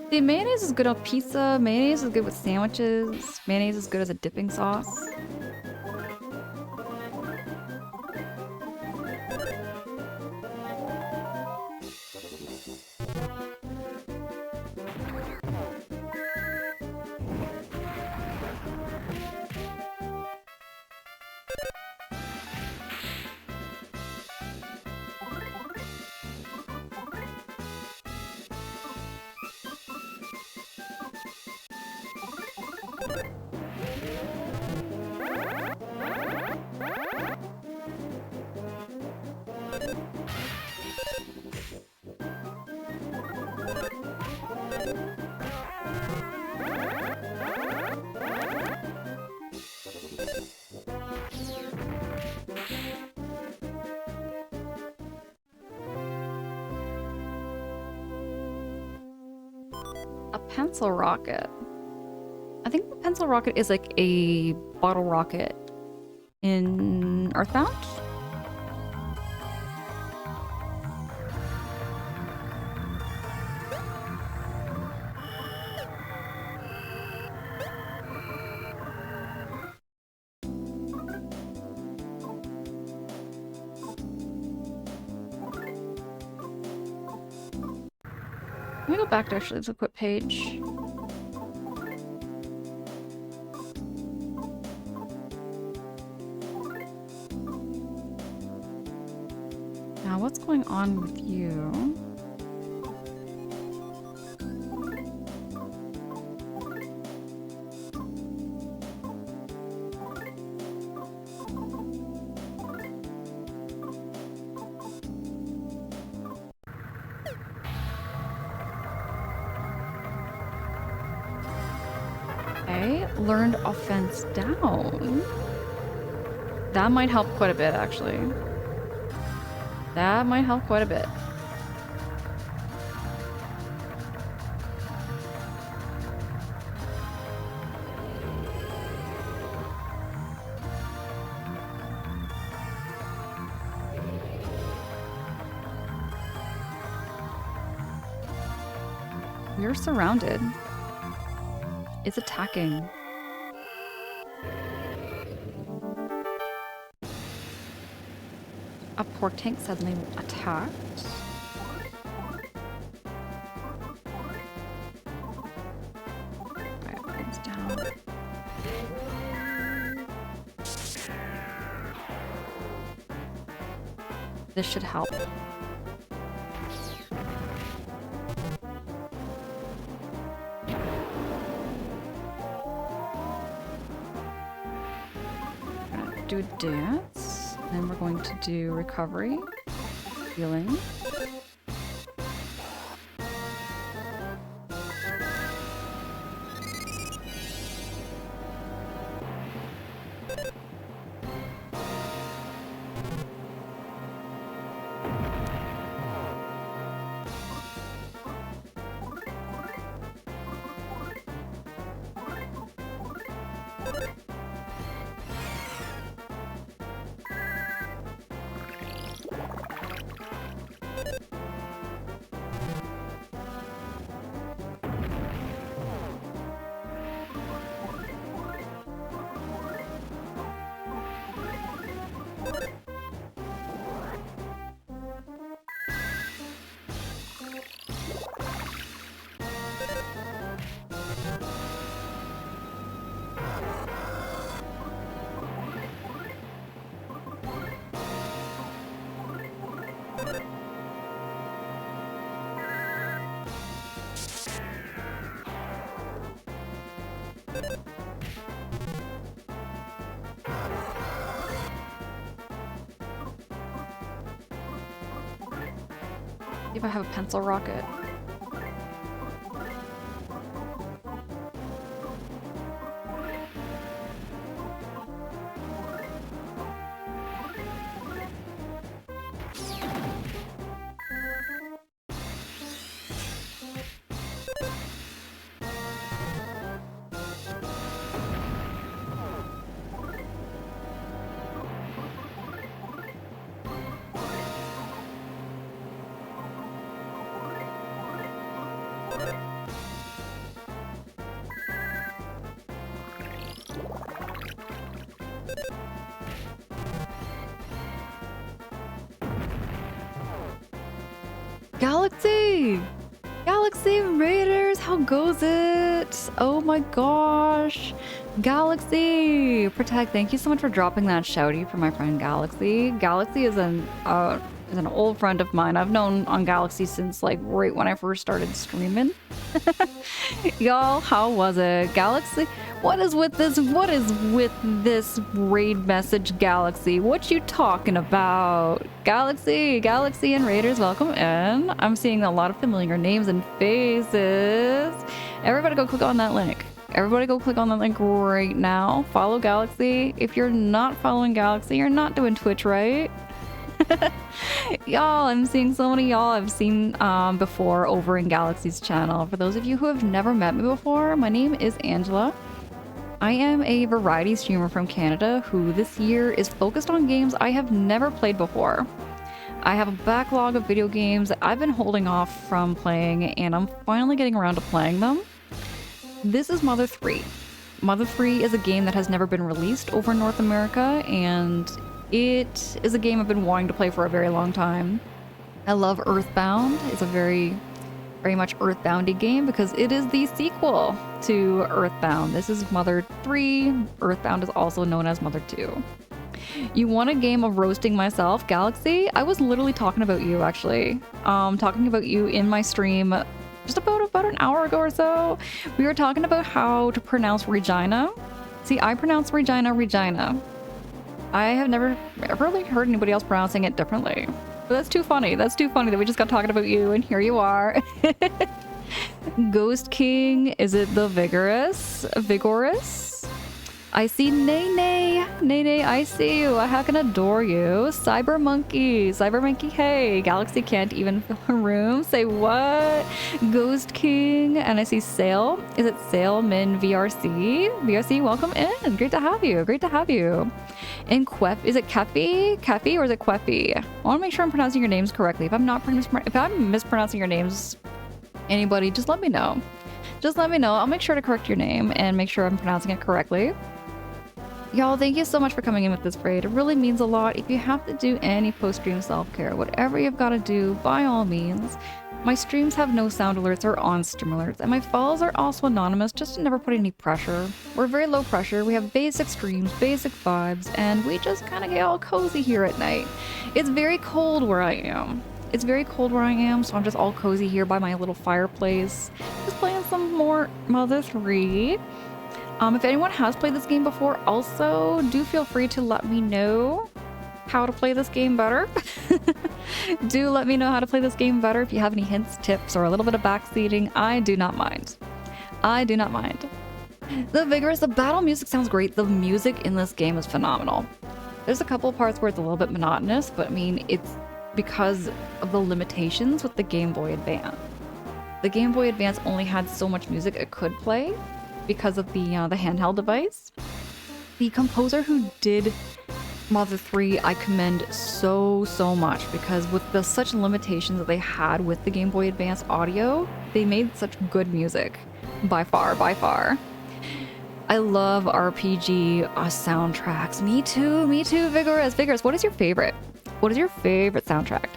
See, mayonnaise is good on pizza, mayonnaise is good with sandwiches, mayonnaise is good as a dipping sauce. A pencil rocket. I think the pencil rocket is like a bottle rocket in Earthbound. Let me go back to actually the equip page. Now, what's going on with you? Okay, learned offense down. That might help quite a bit, actually. That might help quite a bit. You're surrounded. It's attacking. A pork tank suddenly attacked. Alright, brings down. This should help. Do a dance, then we're going to do recovery, healing. See if I have a pencil rocket. Galaxy! Galaxy Raiders, how goes it? Oh my gosh. Galaxy! Protect, thank you so much for dropping that shouty for my friend Galaxy. Galaxy is an old friend of mine. I've known on Galaxy since like right when I first started streaming. Y'all, how was it? Galaxy? What is with this? What is with this raid message, Galaxy? What you talking about? Galaxy, Galaxy and Raiders, welcome in. I'm seeing a lot of familiar names and faces. Everybody go click on that link. Everybody go click on that link right now. Follow Galaxy. If you're not following Galaxy, you're not doing Twitch right. Y'all, I'm seeing so many y'all I've seen before over in Galaxy's channel. For those of you who have never met me before, my name is Angela. I am a variety streamer from Canada who this year is focused on games I have never played before. I have a backlog of video games that I've been holding off from playing, and I'm finally getting around to playing them. This is Mother 3. Mother 3 is a game that has never been released over in North America, and it is a game I've been wanting to play for a very long time. I love Earthbound. It's a very much Earthbound-y game because it is the sequel to Earthbound. This is Mother 3. Earthbound is also known as Mother 2. You want a game of roasting myself, Galaxy? I was literally talking about you, actually. Talking about you in my stream just about an hour ago or so. We were talking about how to pronounce Regina. See, I pronounce Regina, Regina. I have never really heard anybody else pronouncing it differently. But that's too funny. That's too funny that we just got talking about you and here you are. Ghost King, is it the Vigorous? I see Nene. Nene, I see you. I can adore you. Cyber Monkey, hey. Galaxy can't even fill a room. Say what? Ghost King. And I see Sail. Is it Sail Min VRC? VRC, welcome in. Great to have you. Great to have you. And Quef, is it Kefi? Kefi or is it Queffy? I want to make sure I'm pronouncing your names correctly. If I'm mispronouncing your names, anybody, just let me know. Just let me know. I'll make sure to correct your name and make sure I'm pronouncing it correctly. Y'all, thank you so much for coming in with this raid. It really means a lot. If you have to do any post-stream self-care, whatever you've got to do, by all means. My streams have no sound alerts or on-stream alerts, and my follows are also anonymous just to never put any pressure. We're very low pressure, we have basic streams, basic vibes, and we just kind of get all cozy here at night. It's very cold where I am. It's very cold where I am, so I'm just all cozy here by my little fireplace. Just playing some more Mother 3. If anyone has played this game before, also do feel free to let me know how to play this game better. Do let me know how to play this game better if you have any hints, tips, or a little bit of backseating. I do not mind. I do not mind. The Vigorous, the battle music sounds great. The music in this game is phenomenal. There's a couple of parts where it's a little bit monotonous, but I mean, it's because of the limitations with the Game Boy Advance. The Game Boy Advance only had so much music it could play because of the handheld device. The composer who did Mother 3, I commend so much, because with the such limitations that they had with the Game Boy Advance audio, they made such good music. By far. I love RPG soundtracks. Me too, Vigorous. What is your favorite? What is your favorite soundtrack?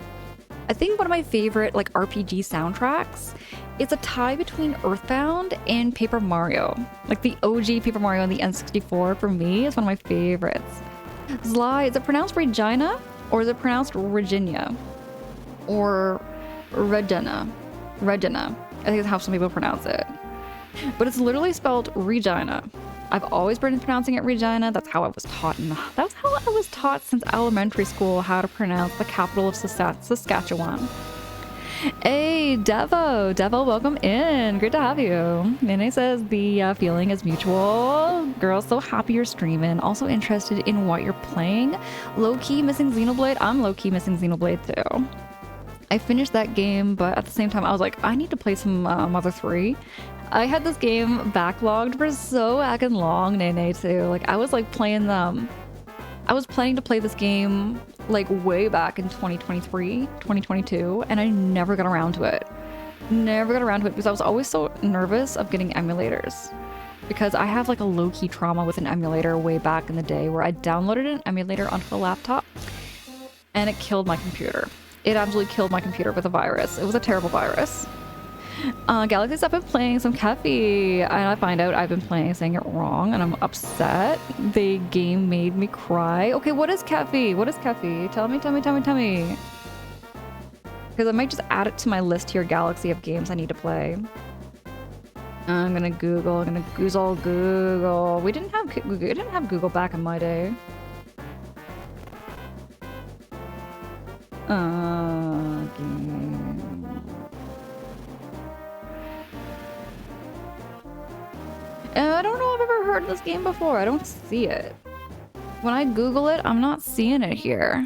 I think one of my favorite like RPG soundtracks is a tie between Earthbound and Paper Mario. Like the OG Paper Mario on the N64 for me is one of my favorites. Zly, is it pronounced Regina or is it pronounced Regina? Or Regina? Regina. I think that's how some people pronounce it. But it's literally spelled Regina. I've always been pronouncing it Regina. That's how I was taught. That's how I was taught since elementary school how to pronounce the capital of Saskatchewan. Hey, Devo, welcome in. Great to have you. Nene says the feeling is mutual. Girl, so happy you're streaming. Also interested in what you're playing. Low-key missing Xenoblade. I'm low-key missing Xenoblade too. I finished that game, but at the same time, I was like, I need to play some Mother 3. I had this game backlogged for so heckin' long, Nene too. Like, I was like playing them. I was planning to play this game like way back in 2023, 2022, and I never got around to it. Never got around to it because I was always so nervous of getting emulators. Because I have like a low-key trauma with an emulator way back in the day where I downloaded an emulator onto a laptop and it killed my computer. It absolutely killed my computer with a virus. It was a terrible virus. Galaxy's I've been playing some Keffi, and I find out I've been saying it wrong, and I'm upset. The game made me cry. Okay, what is Keffi? What is Keffi? Tell me. Because I might just add it to my list here, Galaxy of games I need to play. I'm gonna Google. Google. We didn't have Google back in my day. Game. I don't know if I've ever heard of this game before. I don't see it. When I Google it, I'm not seeing it here.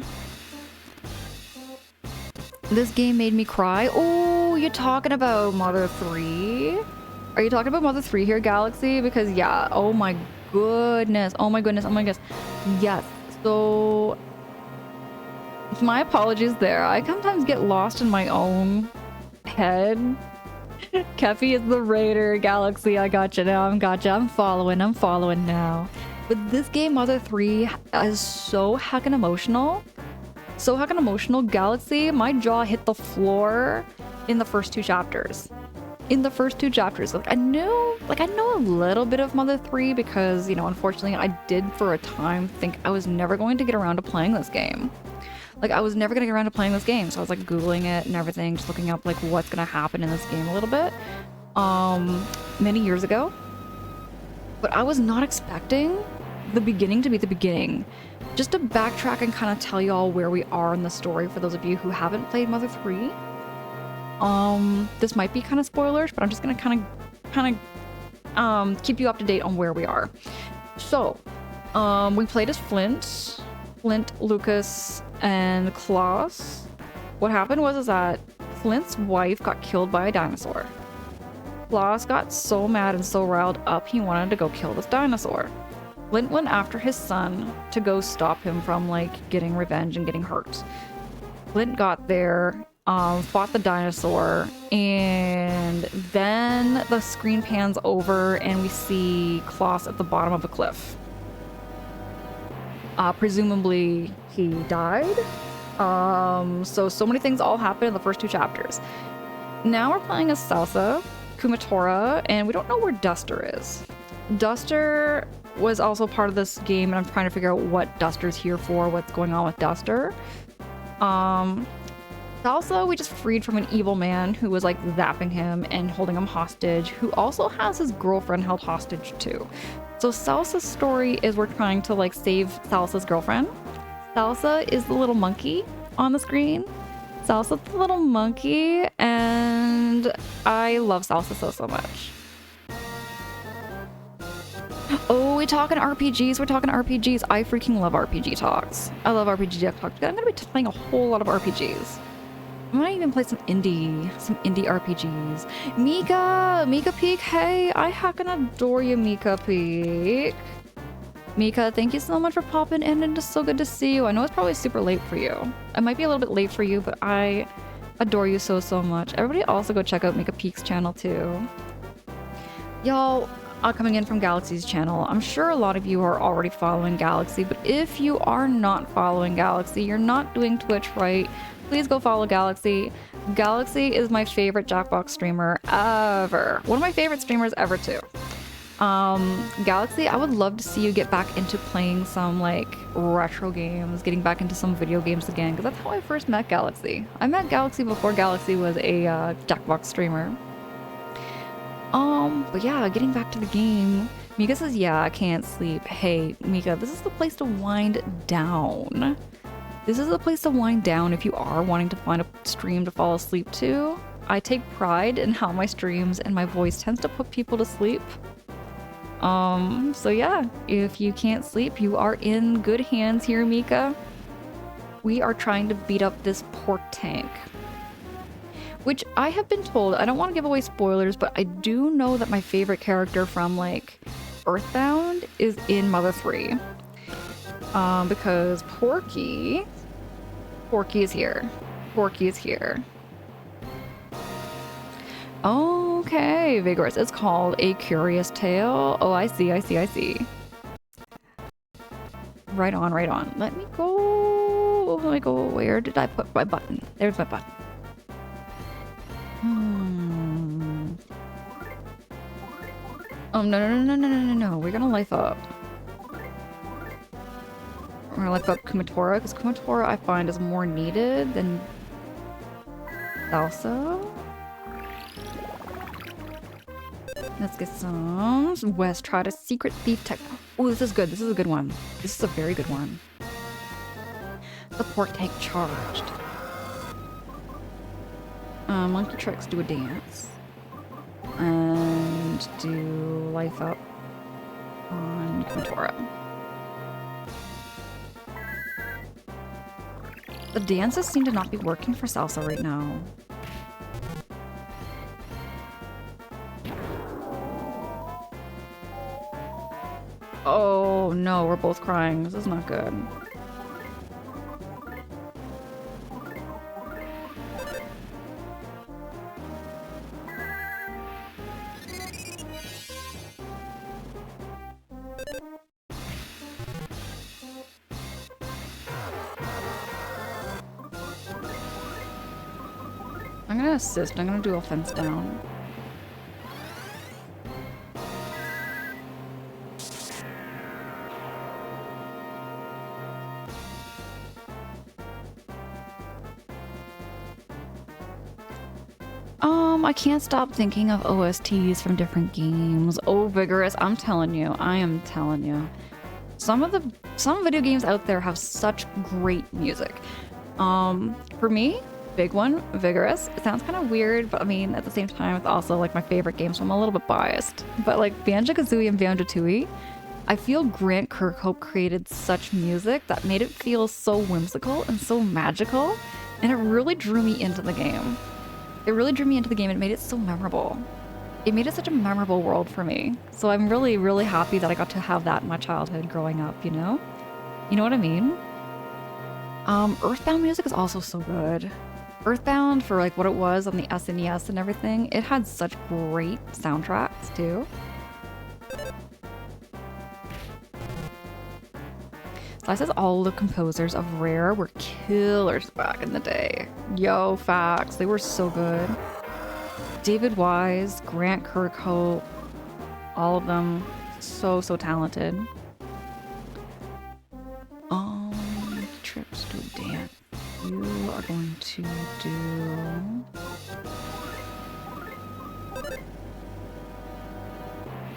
This game made me cry. Oh, you're talking about Mother 3? Are you talking about Mother 3 here, Galaxy? Because yeah, oh my goodness. Yes, so my apologies there. I sometimes get lost in my own head. Keffi is the raider, Galaxy. I gotcha now. I'm following now. But this game, Mother 3, is so heckin' emotional. Galaxy. My jaw hit the floor in the first two chapters. Like I know a little bit of Mother 3 because, you know, unfortunately I did for a time think I was never going to get around to playing this game. So I was like Googling it and everything, just looking up like what's gonna happen in this game a little bit. Many years ago. But I was not expecting the beginning to be the beginning. Just to backtrack and kind of tell you all where we are in the story for those of you who haven't played Mother 3. This might be kind of spoilers, but I'm just gonna kind of keep you up to date on where we are. So, we played as Flint, Lucas, and Klaus. What happened was that Flint's wife got killed by a dinosaur. Klaus got so mad and so riled up he wanted to go kill this dinosaur. Flint went after his son to go stop him from like getting revenge and getting hurt. Flint got there, fought the dinosaur, and then the screen pans over and we see Klaus at the bottom of a cliff. Presumably he died. So many things all happened in the first two chapters. Now we're playing as Salsa, Kumatora, and we don't know where Duster is. Duster was also part of this game, and I'm trying to figure out what Duster's here for, what's going on with Duster. Salsa, we just freed from an evil man who was like zapping him and holding him hostage, who also has his girlfriend held hostage too. So Salsa's story is we're trying to like save Salsa's girlfriend. Salsa is the little monkey on the screen. Salsa's the little monkey, and I love Salsa so much. Oh, we're talking RPGs. I freaking love RPG talks. I love RPG talks. I'm gonna be playing a whole lot of RPGs. I might even play some indie RPGs. Mika Peak. Hey, I heckin' adore you, Mika Peak. Mika, thank you so much for popping in, and it's so good to see you. I know it's probably super late for you. It might be a little bit late for you, but I adore you so much. Everybody also go check out Mika Peak's channel too. Y'all, coming in from Galaxy's channel, I'm sure a lot of you are already following Galaxy, but if you are not following Galaxy, you're not doing Twitch right, please go follow Galaxy. Galaxy is my favorite Jackbox streamer ever. One of my favorite streamers ever too. Galaxy, I would love to see you get back into playing some like retro games, getting back into some video games again, because that's how I first met Galaxy. I met Galaxy before Galaxy was a Jackbox streamer. But yeah, getting back to the game. Mika says, yeah, I can't sleep. Hey, Mika, this is the place to wind down. This is a place to wind down if you are wanting to find a stream to fall asleep to. I take pride in how my streams and my voice tends to put people to sleep. So yeah, if you can't sleep, you are in good hands here, Mika. We are trying to beat up this pork tank. Which I have been told, I don't want to give away spoilers, but I do know that my favorite character from, like, Earthbound is in Mother 3. Because Porky is here. Porky is here. Okay, Vigorous. It's called A Curious Tale. Oh, I see. Right on. Let me go. Where did I put my button? There's my button. Oh, no. We're gonna life up. We're gonna life up Kumatora, because Kumatora I find is more needed than Salsa. Let's get some West. Try a secret thief tech. Oh, this is good. This is a good one. This is a very good one. The pork tank charged. Monkey tricks, do a dance. And do life up on Kumatora. The dances seem to not be working for Salsa right now. Oh no, we're both crying. This is not good. I'm gonna assist. I'm gonna do offense down. I can't stop thinking of OSTs from different games. Oh, Vigorous, I am telling you. Some video games out there have such great music. For me, big one, Vigorous. It sounds kind of weird, but I mean, at the same time, it's also like my favorite game, so I'm a little bit biased. But like Banjo-Kazooie and Banjo-Tooie, I feel Grant Kirkhope created such music that made it feel so whimsical and so magical, and it really drew me into the game. It made it so memorable. It made it such a memorable world for me. So I'm really, really happy that I got to have that in my childhood growing up, you know? You know what I mean? Earthbound music is also so good. Earthbound, for like what it was on the SNES and everything, it had such great soundtracks too. So I says all the composers of Rare were killers back in the day. Yo, facts. They were so good. David Wise, Grant Kirkhope, all of them so talented. Trips to a dance. You are going to do...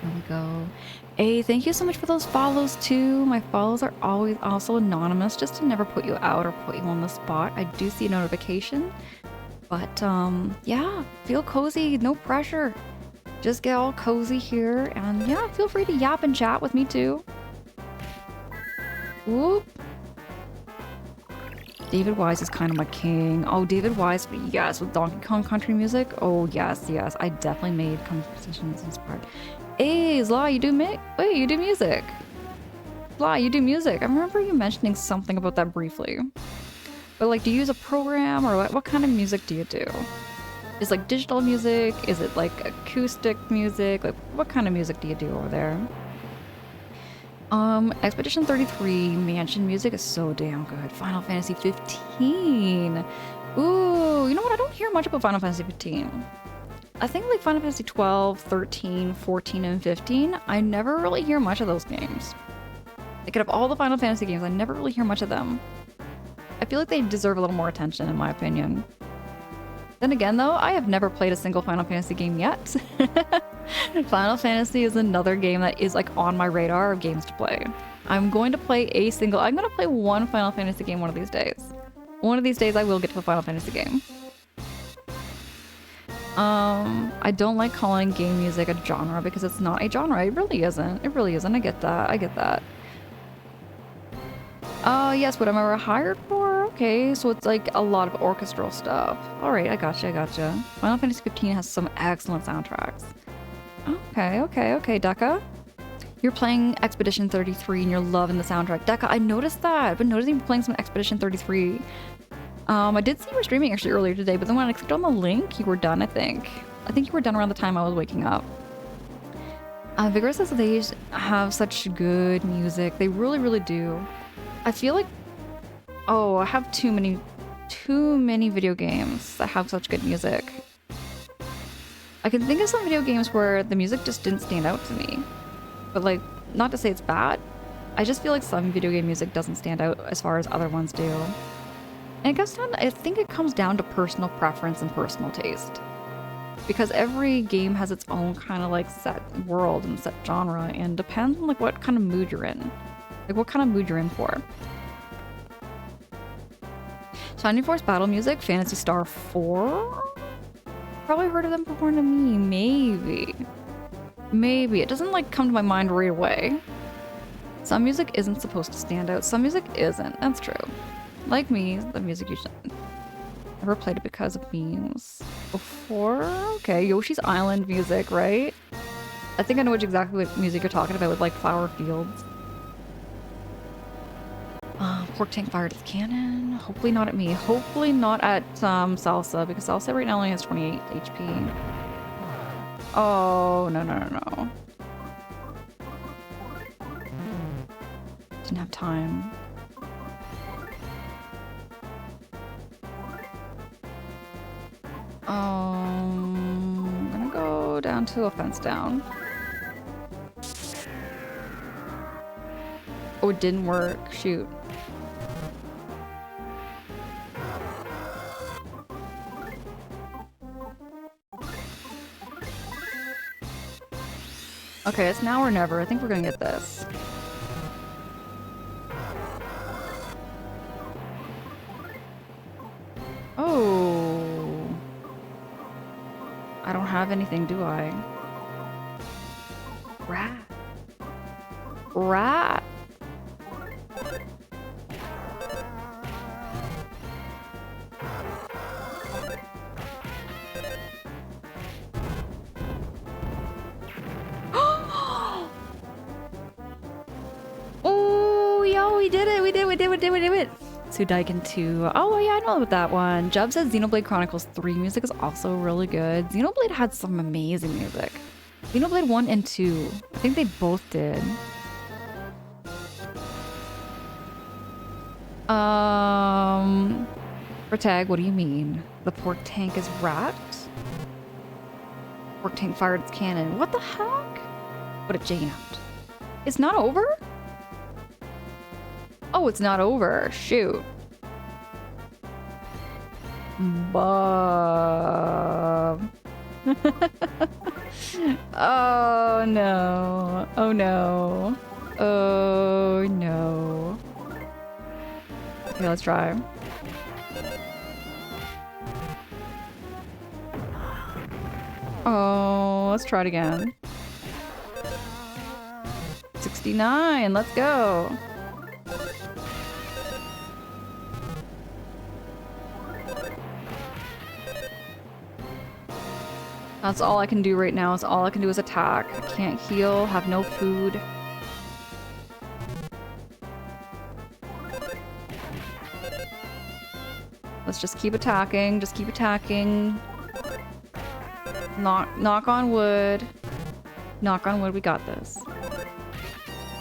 There we go. Hey, thank you so much for those follows too. My follows are always also anonymous, just to never put you out or put you on the spot. I do see a notification, but yeah, feel cozy, no pressure. Just get all cozy here, and yeah, feel free to yap and chat with me too. Whoop. David Wise is kind of my king. Oh, David Wise, yes, with Donkey Kong Country music. Oh, yes. I definitely made compositions inspired. Hey, Zla, you do music? Zla, you do music. I remember you mentioning something about that briefly. But like, do you use a program, or what kind of music do you do? Is like digital music? Is it like acoustic music? Like, what kind of music do you do over there? Expedition 33 Mansion music is so damn good. Final Fantasy 15. Ooh, you know what? I don't hear much about Final Fantasy 15. I think like Final Fantasy 12, 13, 14, and 15, I never really hear much of those games. Like, out of all the Final Fantasy games, I never really hear much of them. I feel like they deserve a little more attention, in my opinion. Then again, though, I have never played a single Final Fantasy game yet. Final Fantasy is another game that is like on my radar of games to play. I'm going to play a single. I'm going to play one Final Fantasy game one of these days. One of these days I will get to a Final Fantasy game. I don't like calling game music a genre because it's not a genre. It really isn't. It really isn't. I get that. I get that. Yes, what am I hired for? Okay, so it's like a lot of orchestral stuff. Alright, I gotcha, I gotcha. Final Fantasy 15 has some excellent soundtracks. Okay, Deka. You're playing Expedition 33 and you're loving the soundtrack. Deka, I noticed that. I've been noticing you playing some Expedition 33. I did see you were streaming actually earlier today, but then when I clicked on the link, you were done, I think. I think you were done around the time I was waking up. Vigor says that they have such good music. They really, really do. I feel like, oh, I have too many video games that have such good music. I can think of some video games where the music just didn't stand out to me. But like, not to say it's bad, I just feel like some video game music doesn't stand out as far as other ones do. And I think it comes down to personal preference and personal taste. Because every game has its own kind of like set world and set genre, and depends on like what kind of mood you're in. Like what kind of mood you're in for. Shining Force battle music, Phantasy Star 4? Probably heard of them before to me, maybe. Maybe. It doesn't like come to my mind right away. Some music isn't supposed to stand out, some music isn't, that's true. Like me, the music you should never played it because of memes. Before? Okay, Yoshi's Island music, right? I think I know exactly what music you're talking about with like Flower Fields. Pork Tank fired its cannon. Hopefully not at me. Hopefully not at Salsa, because Salsa right now only has 28 HP. Oh, no. Didn't have time. I'm gonna go down to a fence down. Oh, it didn't work. Shoot. Okay, it's now or never. I think we're gonna get this. Oh. I don't have anything, do I? Rat. Rat. Oh, yo, we did it. We did it. Suidaikon 2. Oh, yeah, I know about that one. Jub says Xenoblade Chronicles 3 music is also really good. Xenoblade had some amazing music. Xenoblade 1 and 2. I think they both did. Tag, what do you mean? The pork tank is wrapped? Pork tank fired its cannon. What the heck? But it jammed. It's not over? Oh, it's not over. Shoot. Bob. Oh no. Oh no. Oh no. Okay, let's try. Oh, let's try it again. 69, let's go. That's all I can do right now. Is all I can do is attack. I can't heal, have no food. Let's just keep attacking. Just keep attacking. Knock on wood. Knock on wood, we got this.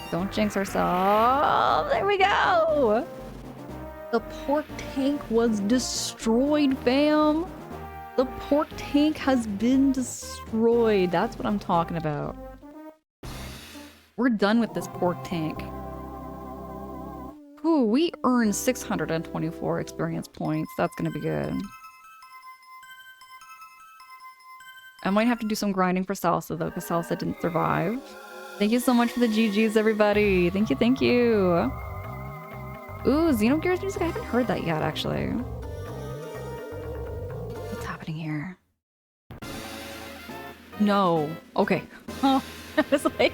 Don't jinx ourselves. There we go! The pork tank was destroyed, fam! The pork tank has been destroyed. That's what I'm talking about. We're done with this pork tank. Ooh, we earned 624 experience points. That's gonna be good. I might have to do some grinding for Salsa though, because Salsa didn't survive. Thank you so much for the GGs, everybody. Thank you, thank you. Ooh, Xenogears music. I haven't heard that yet, actually. What's happening here? No. Okay. Oh, I was like,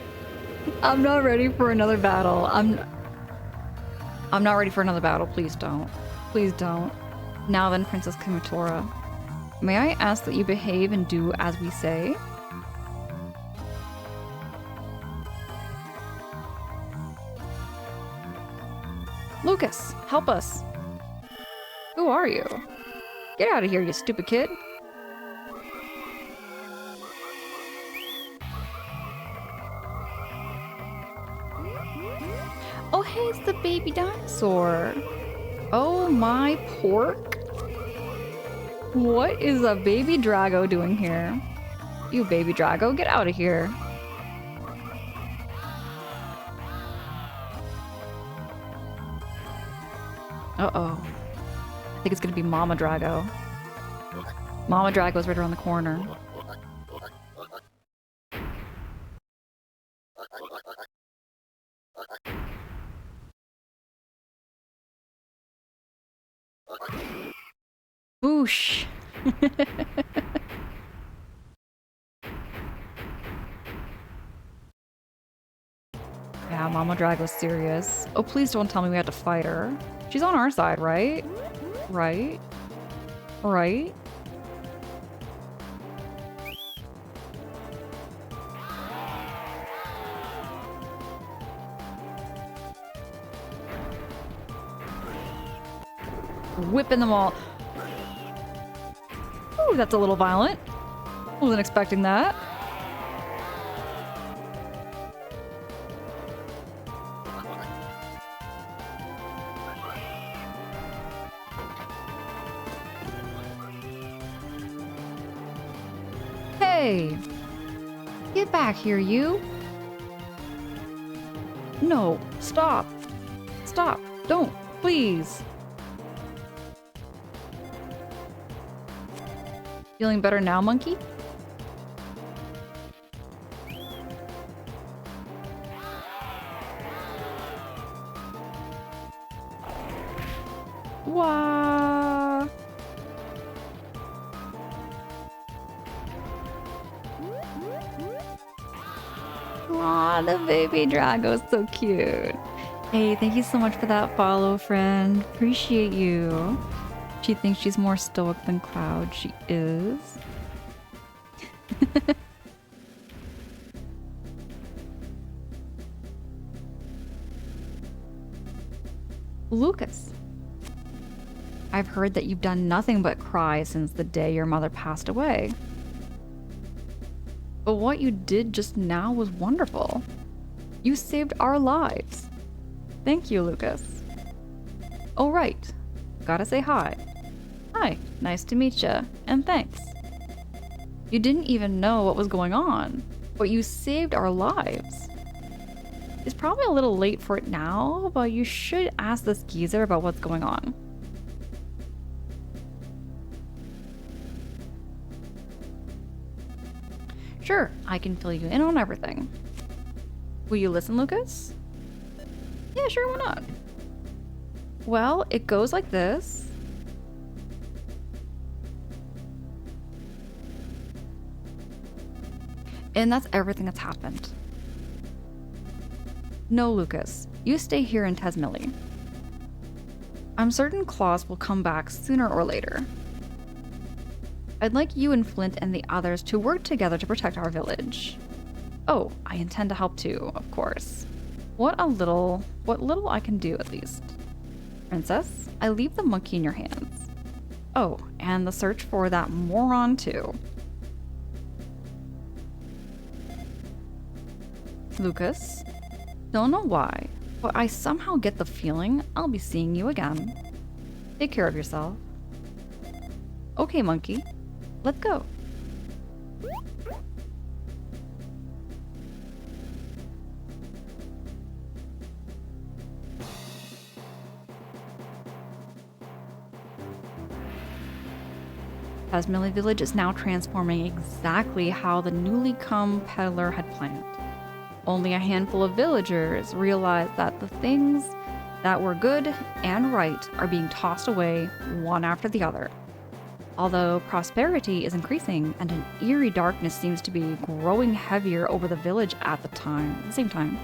I'm not ready for another battle. I'm not ready for another battle. Please don't. Please don't. Now then, Princess Kamitora. May I ask that you behave and do as we say? Lucas, help us. Who are you? Get out of here, you stupid kid. Oh, hey, it's the baby dinosaur. Oh, my pork. What is a baby Drago doing here? You baby Drago, get out of here. Uh-oh. I think it's gonna be Mama Drago. Mama Drago's right around the corner. Boosh. Yeah, Mama Drago's serious. Oh, please don't tell me we have to fight her. She's on our side, right? Right? Right? Whipping them all. Ooh, that's a little violent. Wasn't expecting that. Hey! Get back here, you! No, stop! Stop! Don't! Please! Feeling better now, monkey? Wah! Aw, the baby Drago's so cute. Hey, thank you so much for that follow, friend. Appreciate you. She thinks she's more stoic than Cloud. She is. Lucas. I've heard that you've done nothing but cry since the day your mother passed away. But what you did just now was wonderful. You saved our lives. Thank you, Lucas. Oh, right. Gotta say hi. Hi, nice to meet ya, and thanks. You didn't even know what was going on, but you saved our lives. It's probably a little late for it now, but you should ask this geezer about what's going on. Sure, I can fill you in on everything. Will you listen, Lucas? Yeah, sure, why not? Well, it goes like this. And that's everything that's happened. No, Lucas, you stay here in Tezmily. I'm certain Claus will come back sooner or later. I'd like you and Flint and the others to work together to protect our village. Oh, I intend to help too, of course. What little I can do at least. Princess, I leave the monkey in your hands. Oh, and the search for that moron too. Lucas, don't know why, but I somehow get the feeling I'll be seeing you again. Take care of yourself. Okay, monkey, let's go. Tezmily Village is now transforming exactly how the newly come peddler had planned. Only a handful of villagers realize that the things that were good and right are being tossed away one after the other. Although prosperity is increasing and an eerie darkness seems to be growing heavier over the village at the same time.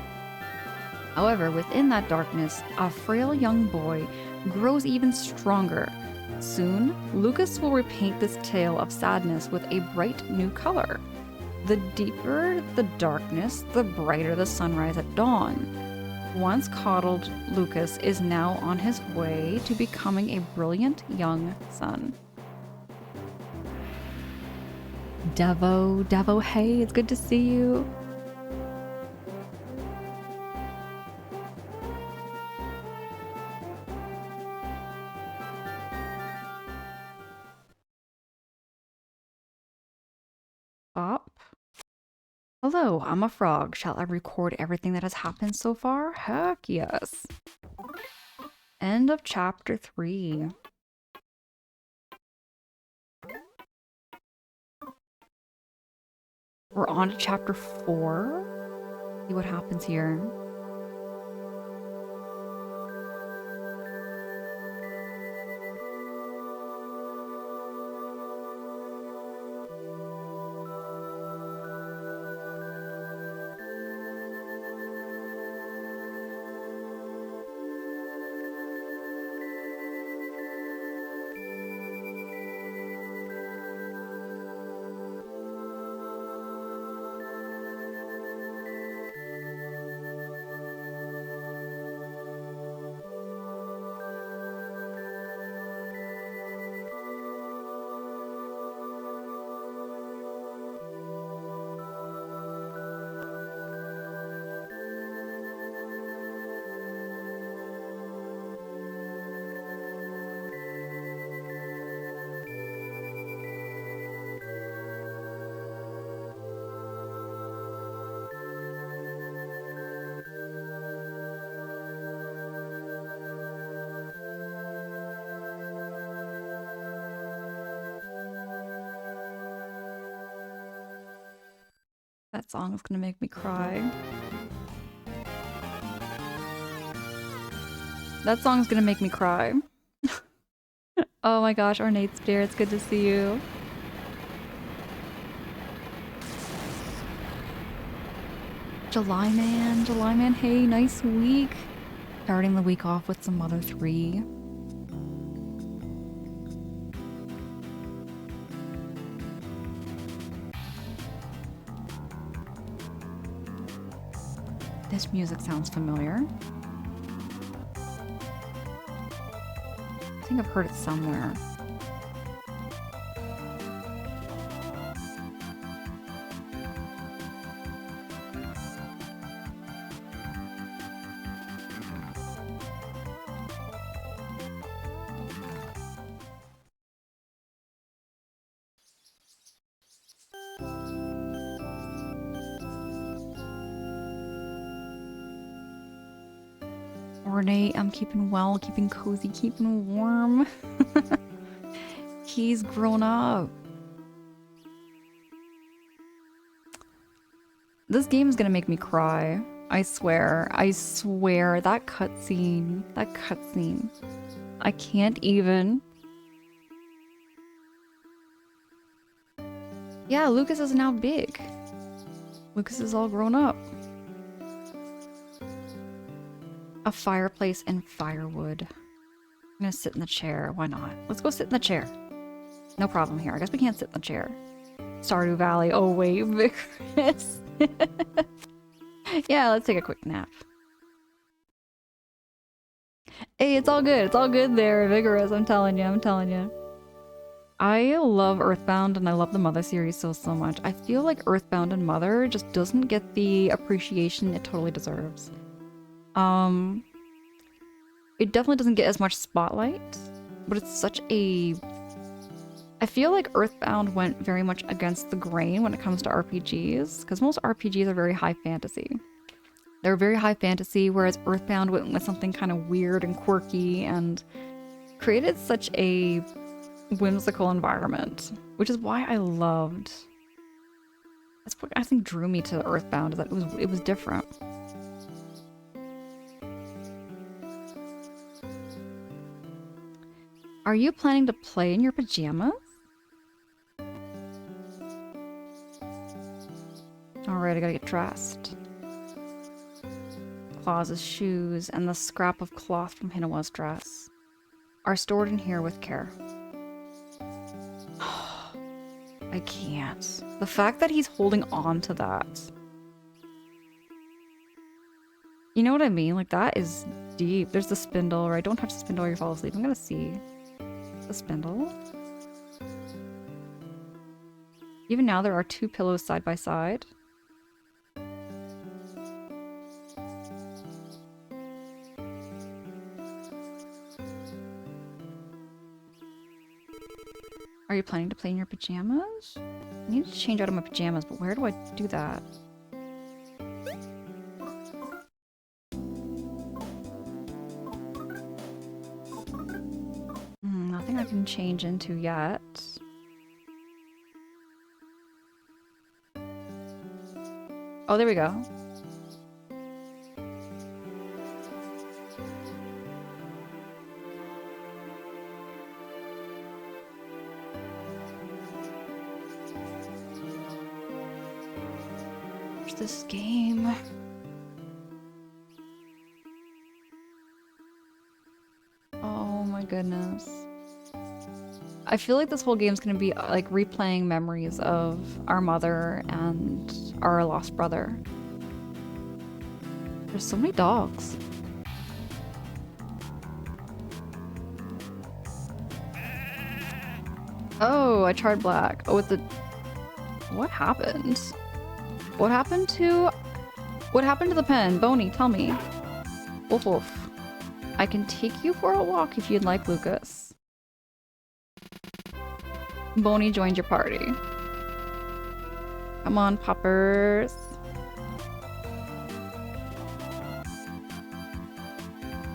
However, within that darkness, a frail young boy grows even stronger. Soon, Lucas will repaint this tale of sadness with a bright new color. The deeper the darkness, the brighter the sunrise at dawn. Once coddled, Lucas is now on his way to becoming a brilliant young son. Devo, hey, it's good to see you. Up. Hello, I'm a frog. Shall I record everything that has happened so far? Heck yes. End of chapter 3. We're on to chapter 4. See what happens here. That song is gonna make me cry. That song's gonna make me cry. Oh my gosh, Ornate's dear, it's good to see you. July man, hey, nice week. Starting the week off with some Mother 3. This music sounds familiar. I think I've heard it somewhere. Ornate, I'm keeping well, keeping cozy, keeping warm. He's grown up. This game is gonna make me cry. I swear. I swear. That cutscene. That cutscene. I can't even. Yeah, Lucas is now big. Lucas is all grown up. A fireplace and firewood. I'm gonna sit in the chair. Why not? Let's go sit in the chair. No problem here. I guess we can't sit in the chair. Stardew Valley. Oh, wait, Vigorous. Yeah, let's take a quick nap. Hey, it's all good. It's all good there, Vigorous. I'm telling you. I'm telling you. I love Earthbound and I love the Mother series so much. I feel like Earthbound and Mother just doesn't get the appreciation it totally deserves. It definitely doesn't get as much spotlight, but it's such a... I feel like Earthbound went very much against the grain when it comes to RPGs, because most RPGs are very high fantasy. They're very high fantasy, whereas Earthbound went with something kind of weird and quirky and created such a whimsical environment, which is why I loved That's what I think drew me to Earthbound, is that it was different. Are you planning to play in your pajamas? Alright, I gotta get dressed. Claus's shoes and the scrap of cloth from Hinawa's dress are stored in here with care. I can't. The fact that he's holding on to that. You know what I mean? Like, that is deep. There's the spindle, right? Don't touch the spindle or you fall asleep. I'm gonna see the spindle. Even now, there are 2 pillows side by side. Are you planning to play in your pajamas? I need to change out of my pajamas, but where do I do that? Nothing I can change into yet. Oh, there we go. This game. Oh my goodness. I feel like this whole game's gonna be like replaying memories of our mother and our lost brother. There's so many dogs. Oh, I tried black. Oh, with the... What happened? What happened to the pen? Boney, tell me. Woof woof. I can take you for a walk if you'd like, Lucas. Boney joined your party. Come on, poppers.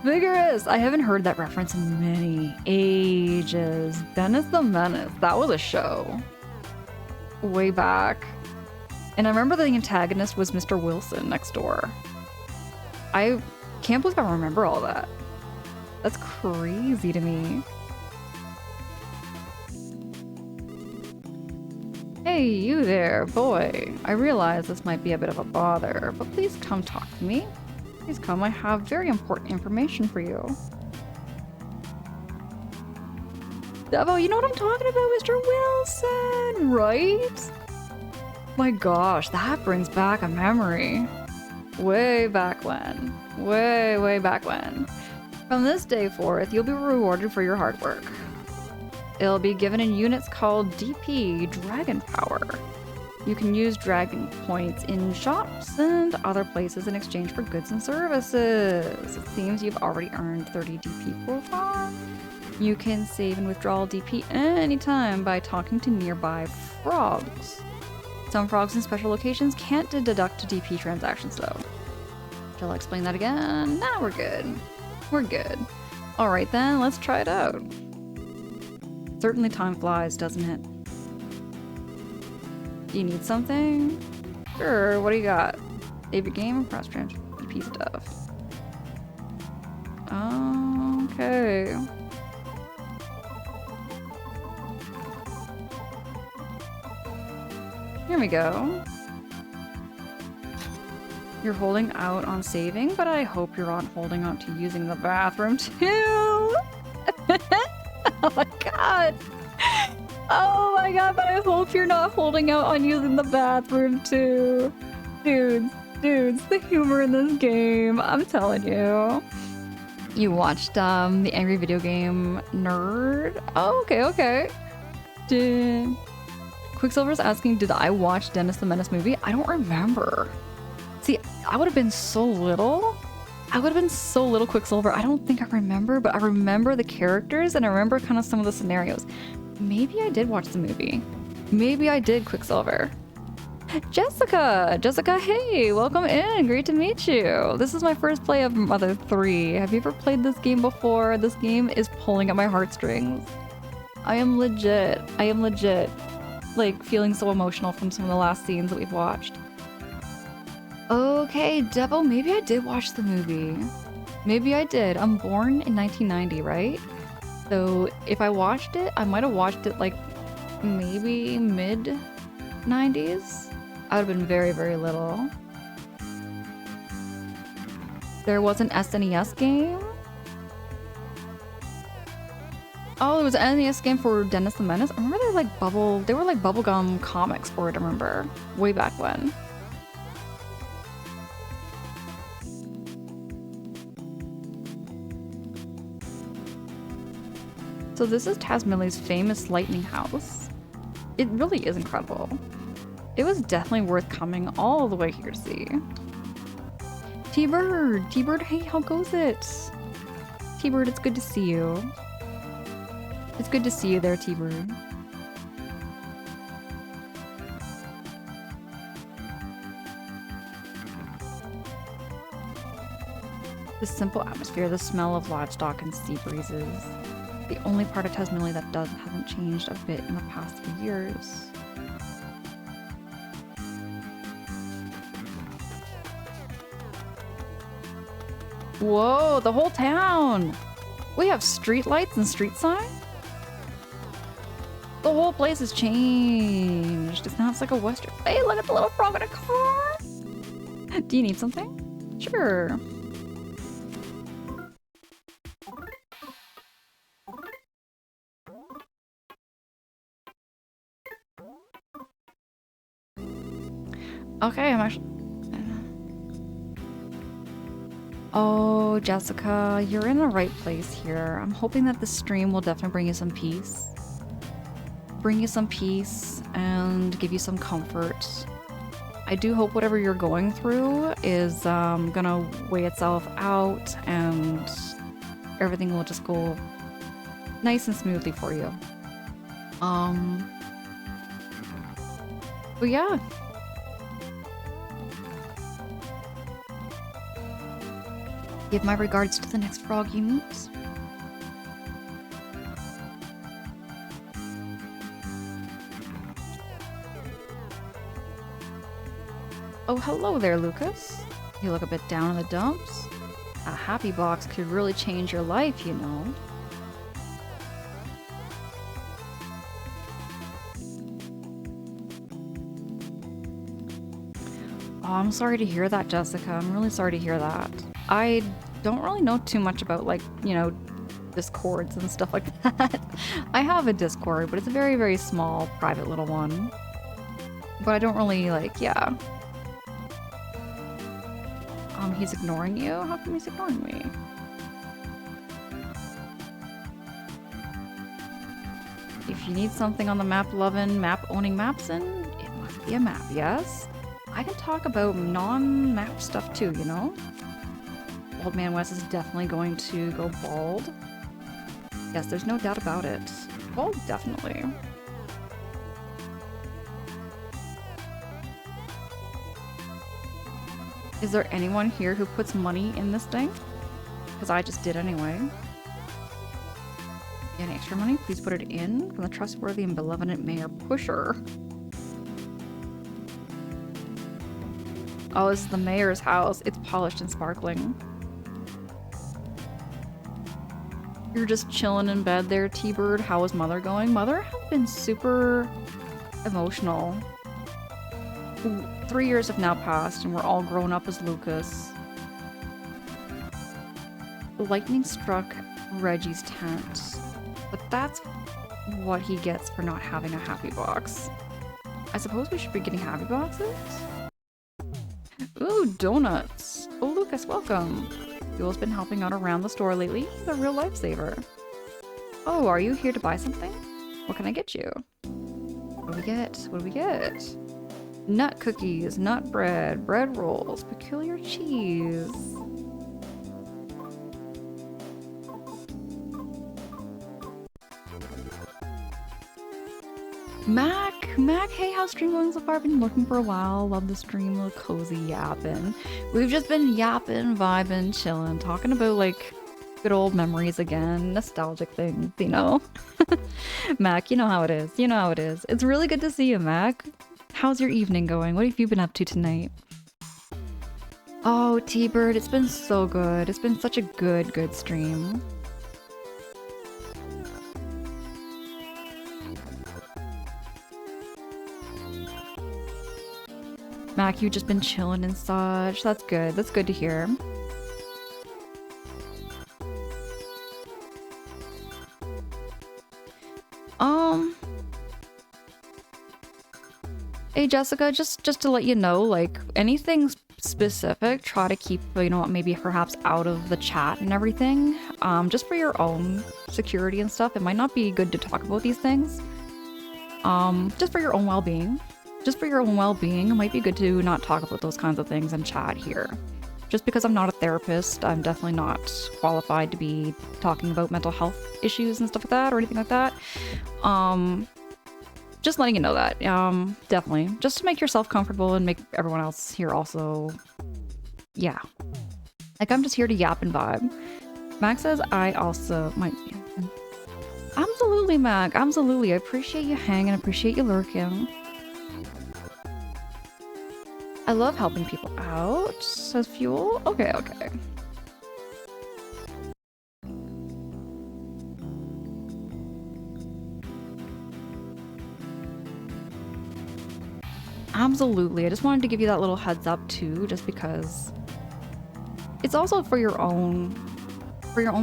Vigorous! I haven't heard that reference in many ages. Dennis the Menace. That was a show. Way back. And I remember the antagonist was Mr. Wilson next door. I can't believe I remember all that. That's crazy to me. Hey, you there, boy. I realize this might be a bit of a bother, but please come talk to me. Please come, I have very important information for you. Devo, you know what I'm talking about, Mr. Wilson, right? My gosh, that brings back a memory. Way back when. Way back when. From this day forth, you'll be rewarded for your hard work. It'll be given in units called DP, Dragon Power. You can use Dragon Points in shops and other places in exchange for goods and services. It seems you've already earned 30 DP so far. You can save and withdraw DP anytime by talking to nearby frogs. Some frogs in special locations can't deduct DP transactions though. Shall I explain that again? Nah, we're good. We're good. Alright then, let's try it out. Certainly time flies, doesn't it? Do you need something? Sure, what do you got? Save your game and press transfer DP stuff. Okay. Here we go. You're holding out on saving, but I hope you're on holding on to using the bathroom too. Oh my god. Oh my god, but I hope you're not holding out on using the bathroom too. Dudes, the humor in this game, I'm telling you. You watched the Angry Video Game Nerd? Oh, okay. Quicksilver's asking, did I watch Dennis the Menace movie? I don't remember. See, I would have been so little. Quicksilver. I don't think I remember, but I remember the characters and I remember kind of some of the scenarios. Maybe I did watch the movie. Maybe I did, Quicksilver. Jessica, hey, welcome in. Great to meet you. This is my first play of Mother 3. Have you ever played this game before? This game is pulling at my heartstrings. I am legit. like feeling so emotional from some of the last scenes that we've watched. Okay, Devil, maybe I did watch the movie. Maybe I did. I'm born in 1990, right? So if I watched it, I might have watched it like maybe mid 90s. I would have been very, very little. There was an SNES game. Oh, there was an NES game for Dennis the Menace. I remember they were like bubblegum comics for it, I remember. Way back when. So this is Tazmily famous lightning house. It really is incredible. It was definitely worth coming all the way here to see. T-Bird! T-Bird, hey, how goes it? T-Bird, it's good to see you. It's good to see you there, T-Bird. The simple atmosphere, the smell of livestock and sea breezes. The only part of Tazmily that hasn't changed a bit in the past few years. Whoa, the whole town! We have street lights and street sign? The whole place has changed. It's now it's like a western. Hey, look at the little frog in a car! Do you need something? Sure. Okay, I'm actually... Oh, Jessica, you're in the right place here. I'm hoping that the stream will definitely bring you some peace. Bring you some peace and give you some comfort. I do hope whatever you're going through is gonna weigh itself out and everything will just go nice and smoothly for you. But yeah. Give my regards to the next frog you meet. Oh, hello there, Lucas. You look a bit down in the dumps. A happy box could really change your life, you know. Oh, I'm sorry to hear that, Jessica. I'm really sorry to hear that. I don't really know too much about, like, you know, Discords and stuff like that. I have a Discord, but it's a very, very small, private little one. But I don't really, like, yeah. He's ignoring you? How come he's ignoring me? If you need something on the map lovin', map owning Mapson, it must be a map, yes? I can talk about non-map stuff too, you know? Old Man West is definitely going to go bald. Yes, there's no doubt about it. Bald, definitely. Is there anyone here who puts money in this thing? Because I just did anyway. Any extra money? Please put it in from the trustworthy and benevolent Mayor Pusher. Oh, this is the mayor's house. It's polished and sparkling. You're just chilling in bed there, T-Bird. How is Mother going? Mother has been super emotional. 3 years have now passed and we're all grown up as Lucas. Lightning struck Reggie's tent, but that's what he gets for not having a happy box. I suppose we should be getting happy boxes? Ooh, donuts! Oh, Lucas, welcome! Fuel's been helping out around the store lately. He's a real lifesaver. Oh, are you here to buy something? What can I get you? What do we get? What do we get? Nut cookies, nut bread, bread rolls, peculiar cheese. Mac, hey, how's stream going so far? Been looking for a while. Love the stream, little cozy yapping. We've just been yapping, vibing, chilling, talking about like Good old memories again, nostalgic things, you know? Mac, you know how it is. You know how it is. It's really good to see you, Mac. How's your evening going? What have you been up to tonight? Oh, T-Bird, it's been so good. It's been such a good stream. Mac, you've just been chilling and such. That's good. That's good to hear. Hey Jessica, just to let you know, like anything specific, try to keep, you know, maybe perhaps out of the chat and everything. Just for your own security and stuff. It might not be good to talk about these things. Just for your own well-being. Just for your own well-being, it might be good to not talk about those kinds of things in chat here. Just because I'm not a therapist, I'm definitely not qualified to be talking about mental health issues and stuff like that or anything like that. Just letting you know that, definitely. Just to make yourself comfortable and make everyone else here also, yeah. Like, I'm just here to yap and vibe. Mac says I also might... Absolutely, Mac, absolutely. I appreciate you hanging, appreciate you lurking. I love helping people out, says Fuel. Okay, okay. Absolutely. I just wanted to give you that little heads up too, just because it's also for your own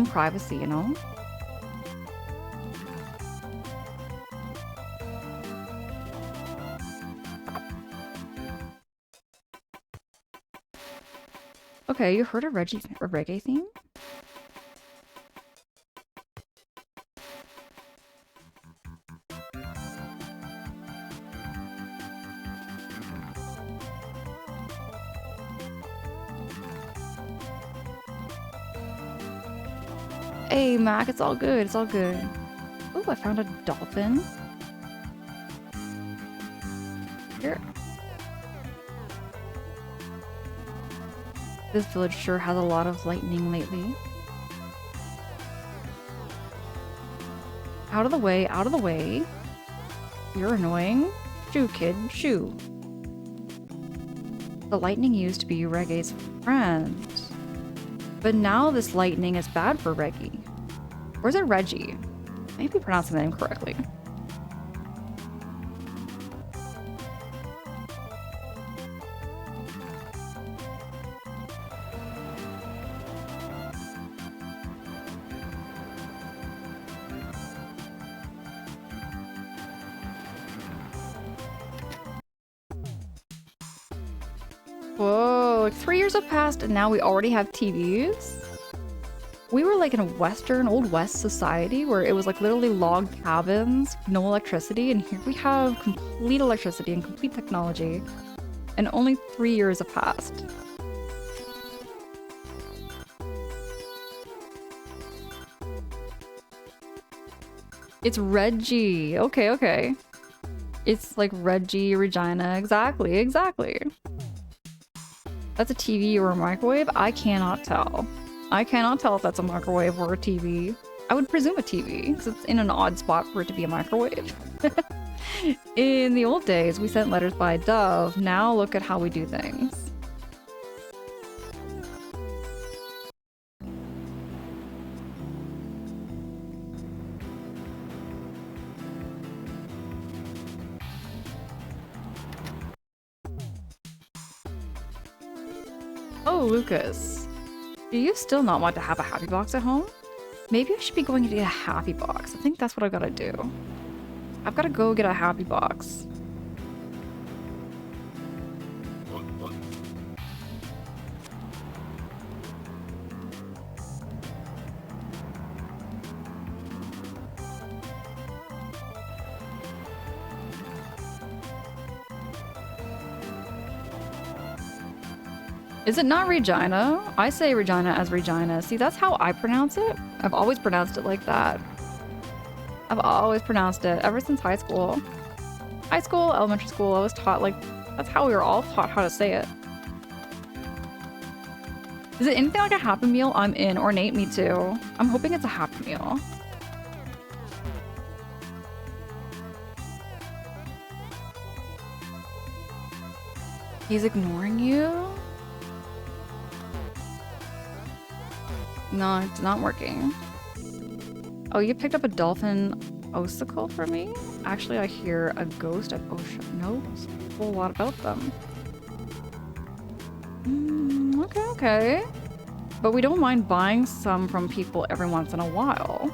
privacy, you know? Okay, you heard a reggae theme? Hey, Mac, it's all good. It's all good. Oh, I found a dolphin. Here. This village sure has a lot of lightning lately. Out of the way, out of the way. You're annoying. Shoo, kid, shoo. The lightning used to be Reggae's friend. But now this lightning is bad for Reggie. Or is it Reggie? I may be pronouncing the name correctly. Whoa, 3 years have passed and now we already have TVs? We were like in a old west society where it was like literally log cabins, no electricity, and here we have complete electricity and complete technology. And only 3 years have passed. It's Reggie. Okay, okay. It's like Reggie, Regina. Exactly, exactly. That's a TV or a microwave? I cannot tell. I cannot tell if that's a microwave or a TV. I would presume a TV, because it's in an odd spot for it to be a microwave. In the old days, we sent letters by dove. Now look at how we do things. Oh, Lucas. Do you still not want to have a happy box at home? Maybe I should be going to get a happy box. I think that's what I've got to do. I've got to go get a happy box. Is it not Regina? I say Regina as Regina. See, that's how I pronounce it. I've always pronounced it like that. I've always pronounced it ever since high school. High school, elementary school, I was taught like, that's how we were all taught how to say it. Is it anything like a Happy Meal? I'm in. Ornate, me too. I'm hoping it's a Happy Meal. He's ignoring you? No, it's not working. Oh, you picked up a dolphin icicle for me? Actually, I hear a ghost of ocean. Knows a whole lot about them. Okay, okay. But we don't mind buying some from people every once in a while.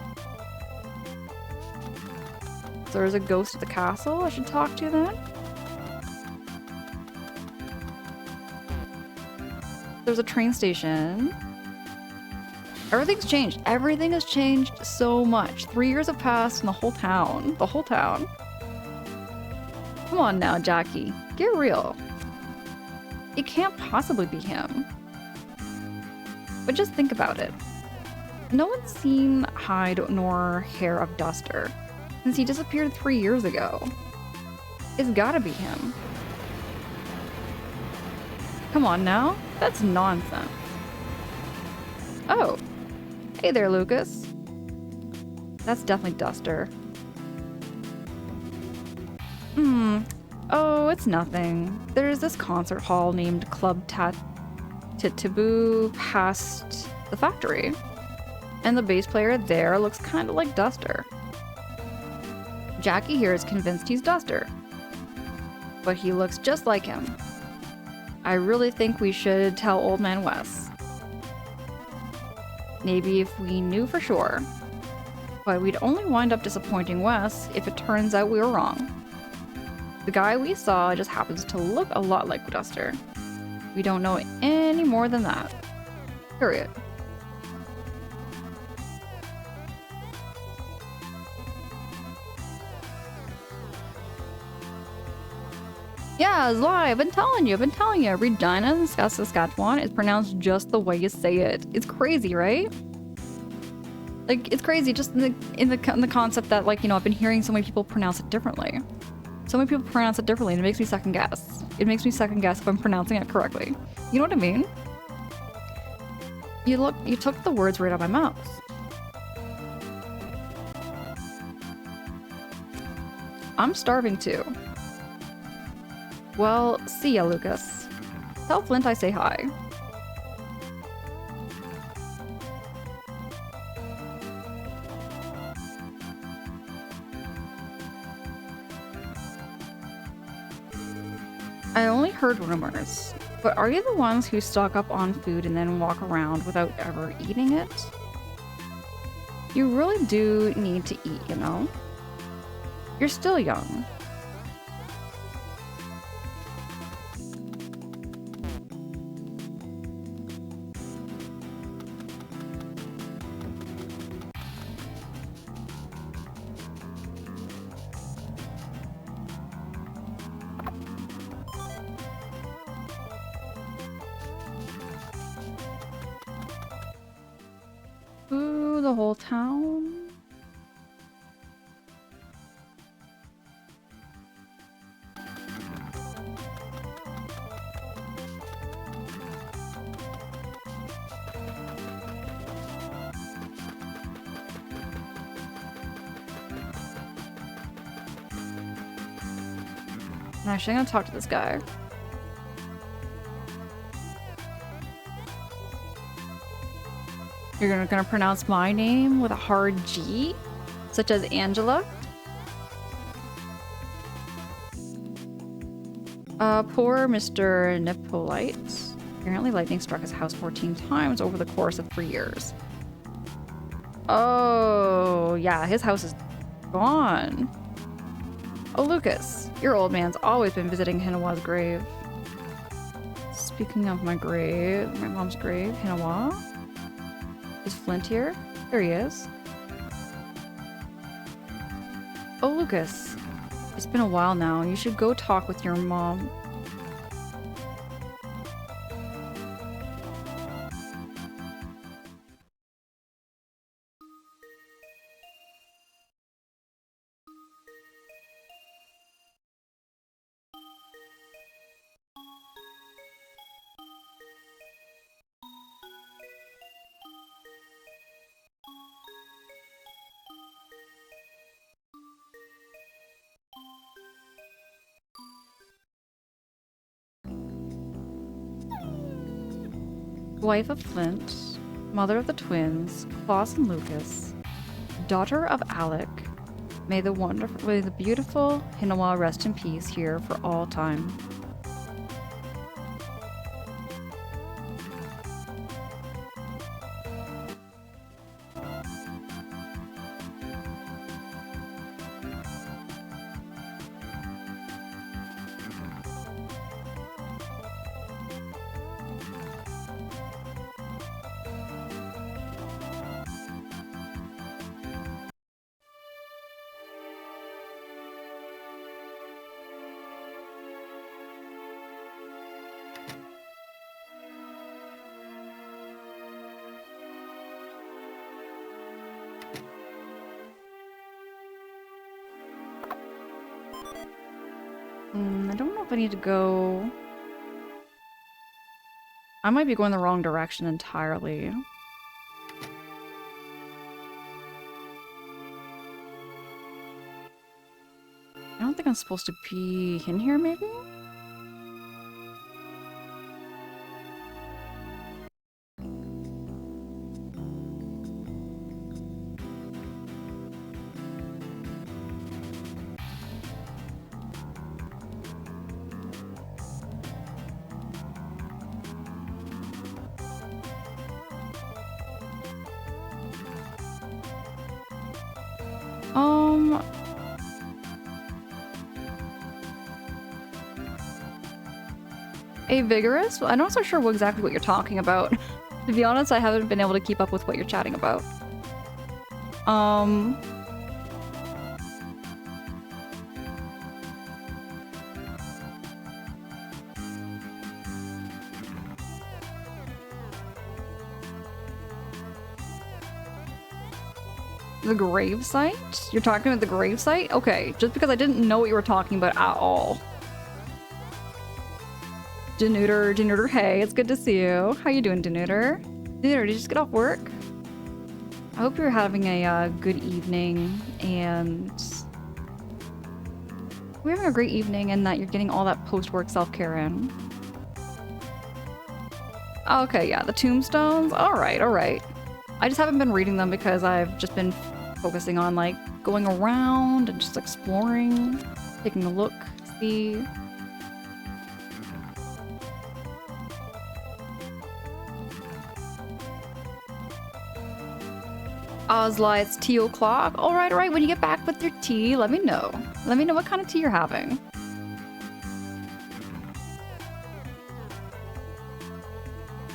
So there's a ghost at the castle I should talk to then? There's a train station. Everything's changed. Everything has changed so much. 3 years have passed in the whole town. The whole town. Come on now, Jackie. Get real. It can't possibly be him. But just think about it. No one's seen hide nor hair of Duster since he disappeared 3 years ago. It's gotta be him. Come on now. That's nonsense. Oh. Hey there, Lucas. That's definitely Duster. Oh, it's nothing. There's this concert hall named Club Taboo past the factory. And the bass player there looks kind of like Duster. Jackie here is convinced he's Duster. But he looks just like him. I really think we should tell Old Man Wes. Maybe if we knew for sure. But we'd only wind up disappointing Wes if it turns out we were wrong. The guy we saw just happens to look a lot like Duster. We don't know any more than that. Period. Yeah, Zly, I've been telling you. Regina in Saskatchewan is pronounced just the way you say it. It's crazy, right? Like, it's crazy just in the concept that, like, you know, I've been hearing so many people pronounce it differently. So many people pronounce it differently, and it makes me second guess. It makes me second guess if I'm pronouncing it correctly. You know what I mean? You took the words right out of my mouth. I'm starving too. Well, see ya, Lucas. Tell Flint I say hi. I only heard rumors, but are you the ones who stock up on food and then walk around without ever eating it? You really do need to eat, you know? You're still young. Ooh, the whole town. Actually, I'm gonna talk to this guy. You're gonna pronounce my name with a hard G, such as Angela? Poor Mr. Nipolite. Apparently lightning struck his house 14 times over the course of 3 years. Oh, yeah, his house is gone. Oh, Lucas, your old man's always been visiting Hinawa's grave. Speaking of my grave, my mom's grave, Hinawa? Is Flint here? There he is. Oh, Lucas. It's been a while now. You should go talk with your mom. Wife of Flint, mother of the twins, Klaus and Lucas, daughter of Alec. May the beautiful Hinawa rest in peace here for all time. I don't know if I need to go... I might be going the wrong direction entirely. I don't think I'm supposed to be in here, maybe? A vigorous? I'm not so sure exactly what you're talking about. To be honest, I haven't been able to keep up with what you're chatting about. The grave site? You're talking about the grave site? Okay, just because I didn't know what you were talking about at all. Denuder, hey, it's good to see you. How you doing, Denuder? Denuder, did you just get off work? I hope you're having a good evening, and we're having a great evening and that you're getting all that post-work self-care in. Okay, yeah, the tombstones. Alright, alright. I just haven't been reading them because I've just been focusing on, like, going around and just exploring, taking a look, see. Ozla, it's tea o'clock. Alright, alright, when you get back with your tea, let me know. Let me know what kind of tea you're having.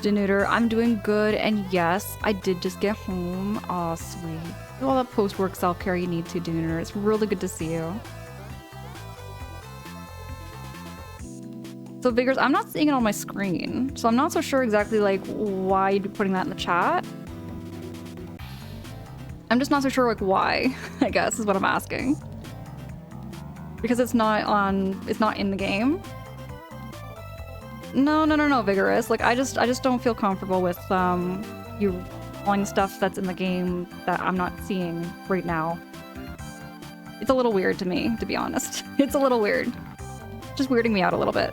Denuder, I'm doing good, and yes, I did just get home. Aw, sweet. Do all that post-work self-care you need to, Denuder. It's really good to see you. So, Vigors, I'm not seeing it on my screen, so I'm not so sure exactly, like, why you'd be putting that in the chat. I'm just not so sure, like, why, I guess, is what I'm asking. Because it's not in the game. No, Vigorous. Like, I just don't feel comfortable with, you calling stuff that's in the game that I'm not seeing right now. It's a little weird to me, to be honest. It's a little weird. Just weirding me out a little bit.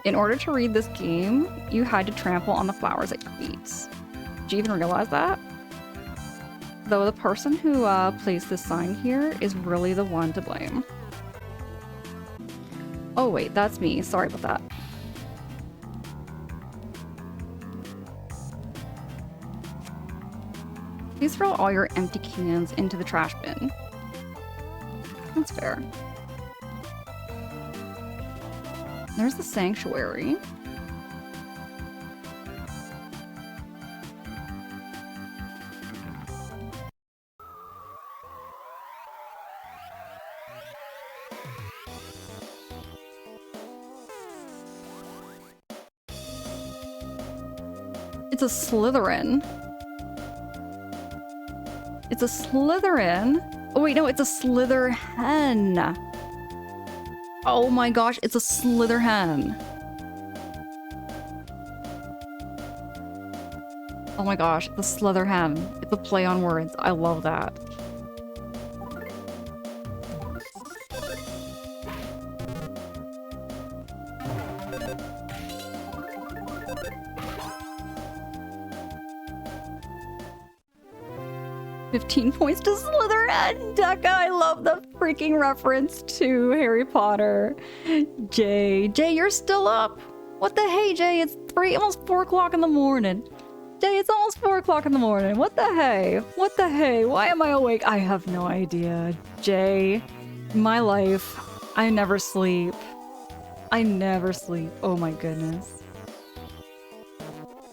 In order to read this game, you had to trample on the flowers at your feet. Did you even realize that? Though the person who placed this sign here is really the one to blame. Oh wait, that's me. Sorry about that. Please throw all your empty cans into the trash bin. That's fair. There's the sanctuary. It's a Slytherin. It's a Slytherin? Oh wait, no, it's a Slitherhen. Oh my gosh, it's a Slitherhen. Oh my gosh, the Slitherhen. It's a play on words. I love that. 15 points to Slytherin. Decca, I love the freaking reference to Harry Potter. Jay, you're still up. What the hey, Jay? It's almost 4 o'clock in the morning. Jay, it's almost 4 o'clock in the morning. What the hey? What the hey? Why am I awake? I have no idea. Jay, my life, I never sleep. I never sleep. Oh my goodness.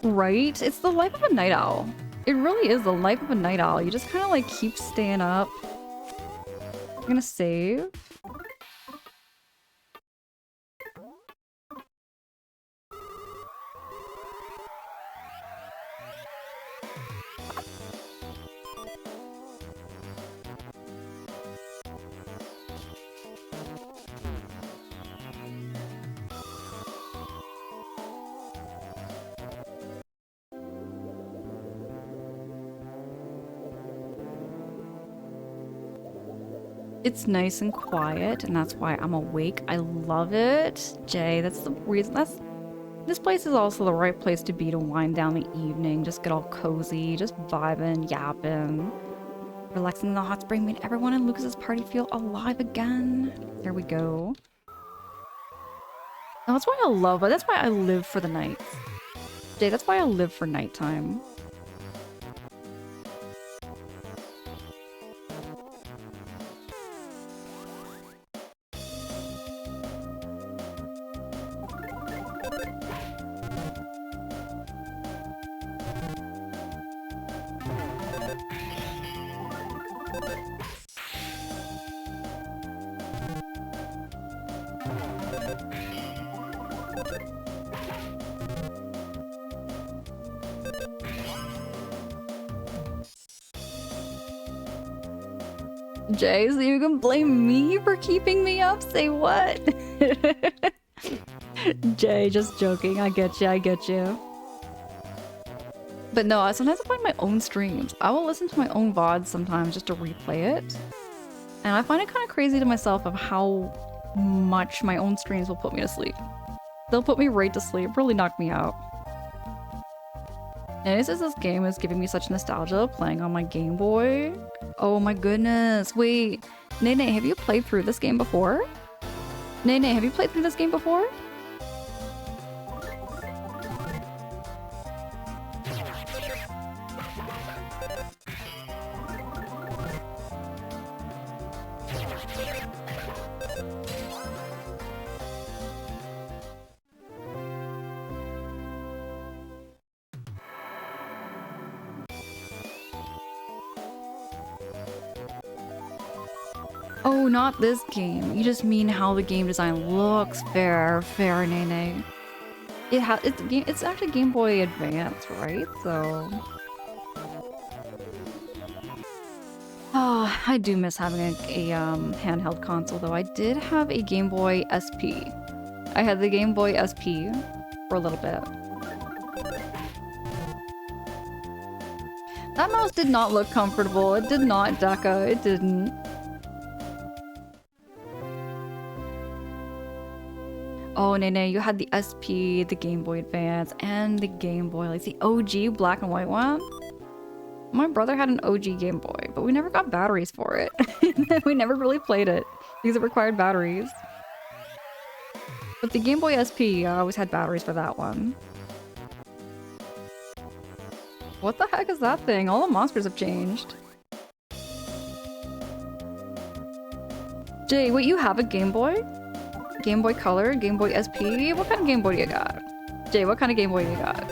Right? It's the life of a night owl. It really is the life of a night owl. You just kind of like keep staying up. I'm gonna save. It's nice and quiet, and that's why I'm awake. I love it. Jay, that's the reason. This place is also the right place to be to wind down the evening. Just get all cozy, just vibing, yapping. Relaxing in the hot spring made everyone in Lucas's party feel alive again. There we go. And that's why I love it. That's why I live for the night. Jay, that's why I live for nighttime. Jay, so you can blame me for keeping me up? Say what? Jay, just joking. I get you, I get you. But no, sometimes I find my own streams. I will listen to my own VODs sometimes just to replay it. And I find it kind of crazy to myself of how much my own streams will put me to sleep. They'll put me right to sleep, really knock me out. And this game is giving me such nostalgia playing on my Game Boy. Oh my goodness. Wait, Nene, have you played through this game before? Nene, have you played through this game before? Oh, not this game. You just mean how the game design looks. Fair, Nene. It's actually Game Boy Advance, right? So... Oh, I do miss having a handheld console, though. I did have a Game Boy SP. I had the Game Boy SP for a little bit. That mouse did not look comfortable. It did not, Decca. It didn't. Oh, Nene, you had the SP, the Game Boy Advance, and the Game Boy, like the OG black and white one. My brother had an OG Game Boy, but we never got batteries for it. We never really played it because it required batteries. But the Game Boy SP, I always had batteries for that one. What the heck is that thing? All the monsters have changed. Jay, wait, you have a Game Boy? Game Boy Color, Game Boy SP? What kind of Game Boy do you got? Jay, what kind of Game Boy do you got?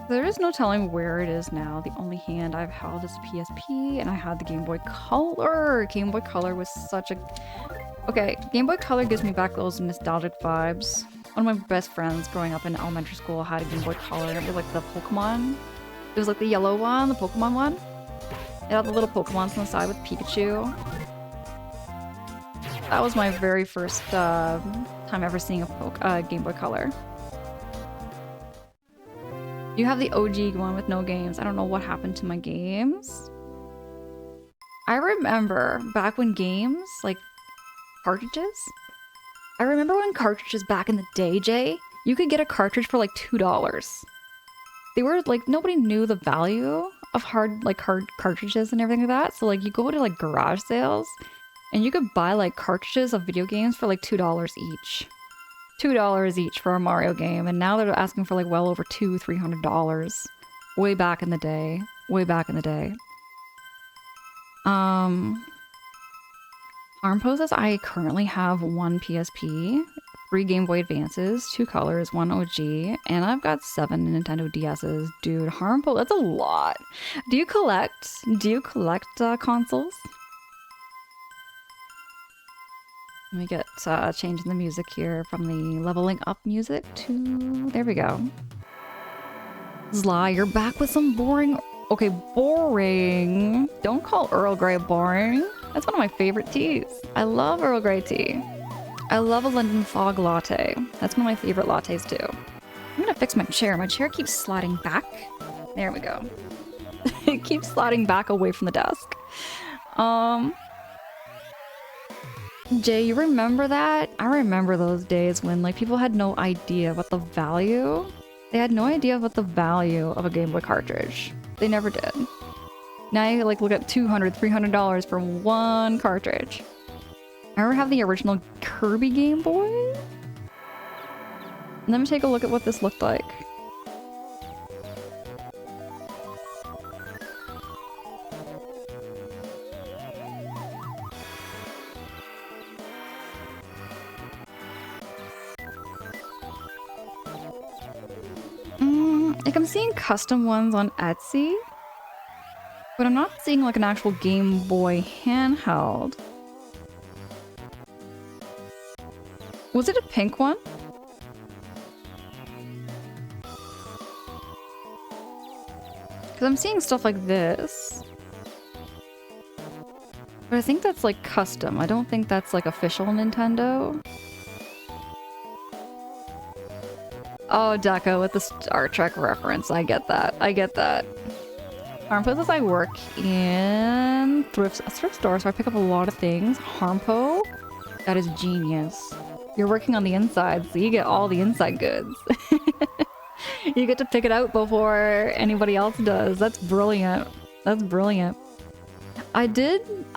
There is no telling where it is now. The only hand I've held is the PSP, and I had the Game Boy Color. Game Boy Color was such a... Okay, Game Boy Color gives me back those nostalgic vibes. One of my best friends growing up in elementary school had a Game Boy Color. It was like the Pokemon. It was like the yellow one, the Pokemon one. It had the little Pokemons on the side with Pikachu. That was my very first time ever seeing a Game Boy Color. You have the OG one with no games. I don't know what happened to my games. I remember back when games, like cartridges. I remember when cartridges back in the day, Jay, you could get a cartridge for like $2. They were like, nobody knew the value of hard cartridges and everything like that. So like you go to like garage sales and you could buy like cartridges of video games for like $2 each. $2 each for a Mario game, and now they're asking for like well over $300. Way back in the day. Way back in the day. Harm poses, I currently have 1 PSP, 3 Game Boy Advances, 2 colors, 1 OG, and I've got 7 Nintendo DS's. Dude, Harm pose, that's a lot. Do you collect consoles? Let me get changing the music here from the leveling up music to... There we go. Zly, you're back with some boring... Okay, boring. Don't call Earl Grey boring. That's one of my favorite teas. I love Earl Grey tea. I love a London Fog latte. That's one of my favorite lattes too. I'm gonna fix my chair. My chair keeps sliding back. There we go. It keeps sliding back away from the desk. Jay, you remember that? I remember those days when like people had no idea what the value. They had no idea what the value of a Game Boy cartridge. They never did. Now you like look at $200, $300 for 1 cartridge. I ever have the original Kirby Game Boy? Let me take a look at what this looked like. Like I'm seeing custom ones on Etsy, but I'm not seeing like an actual Game Boy handheld. Was it a pink one? Because I'm seeing stuff like this. But I think that's like custom. I don't think that's like official Nintendo. Oh, Deco with the Star Trek reference. I get that. I get that. Harmpo says I work in a thrift store, so I pick up a lot of things. Harmpo, that is genius. You're working on the inside, so you get all the inside goods. You get to pick it out before anybody else does. That's brilliant. That's brilliant. I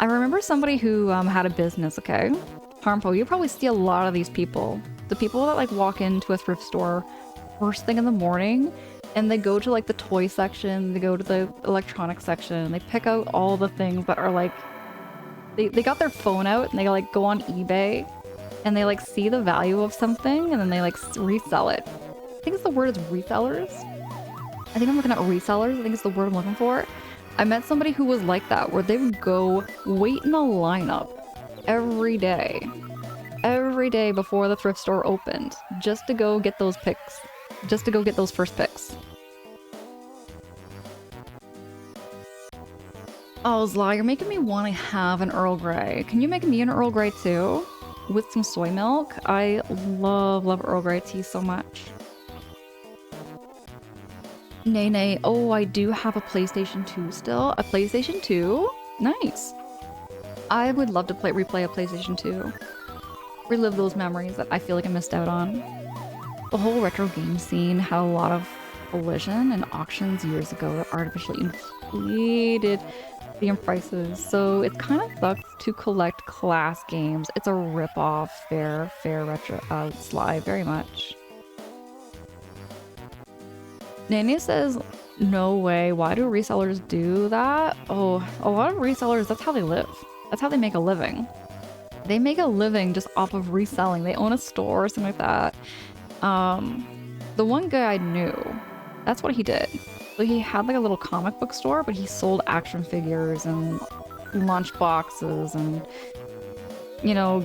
remember somebody who had a business, okay? Harmpo, you probably see a lot of these people. The people that like walk into a thrift store first thing in the morning and they go to like the toy section, they go to the electronics section, and they pick out all the things that are like, they got their phone out and they like go on eBay and they like see the value of something and then they like resell it. I think it's the word is resellers. I think I'm looking at resellers. I think it's the word I'm looking for. I met somebody who was like that, where they would go wait in a lineup every day before the thrift store opened, just to go get those picks, just to go get those first picks. Oh, Zla, you're making me want to have an Earl Grey. Can you make me an Earl Grey too? With some soy milk? I love Earl Grey tea so much. Nay. Oh, I do have a PlayStation 2 still. A PlayStation 2? Nice. I would love to replay a PlayStation 2. Relive those memories that I feel like I missed out on. The whole retro game scene had a lot of collision and auctions years ago that artificially inflated the prices, so it kind of sucks to collect class games. It's a rip-off, fair retro slide, very much. Nanny says, no way, why do resellers do that? Oh, a lot of resellers, that's how they live. That's how they make a living. They make a living just off of reselling. They own a store or something like that. The one guy I knew, that's what he did. So he had like a little comic book store, but he sold action figures and lunch boxes and, you know,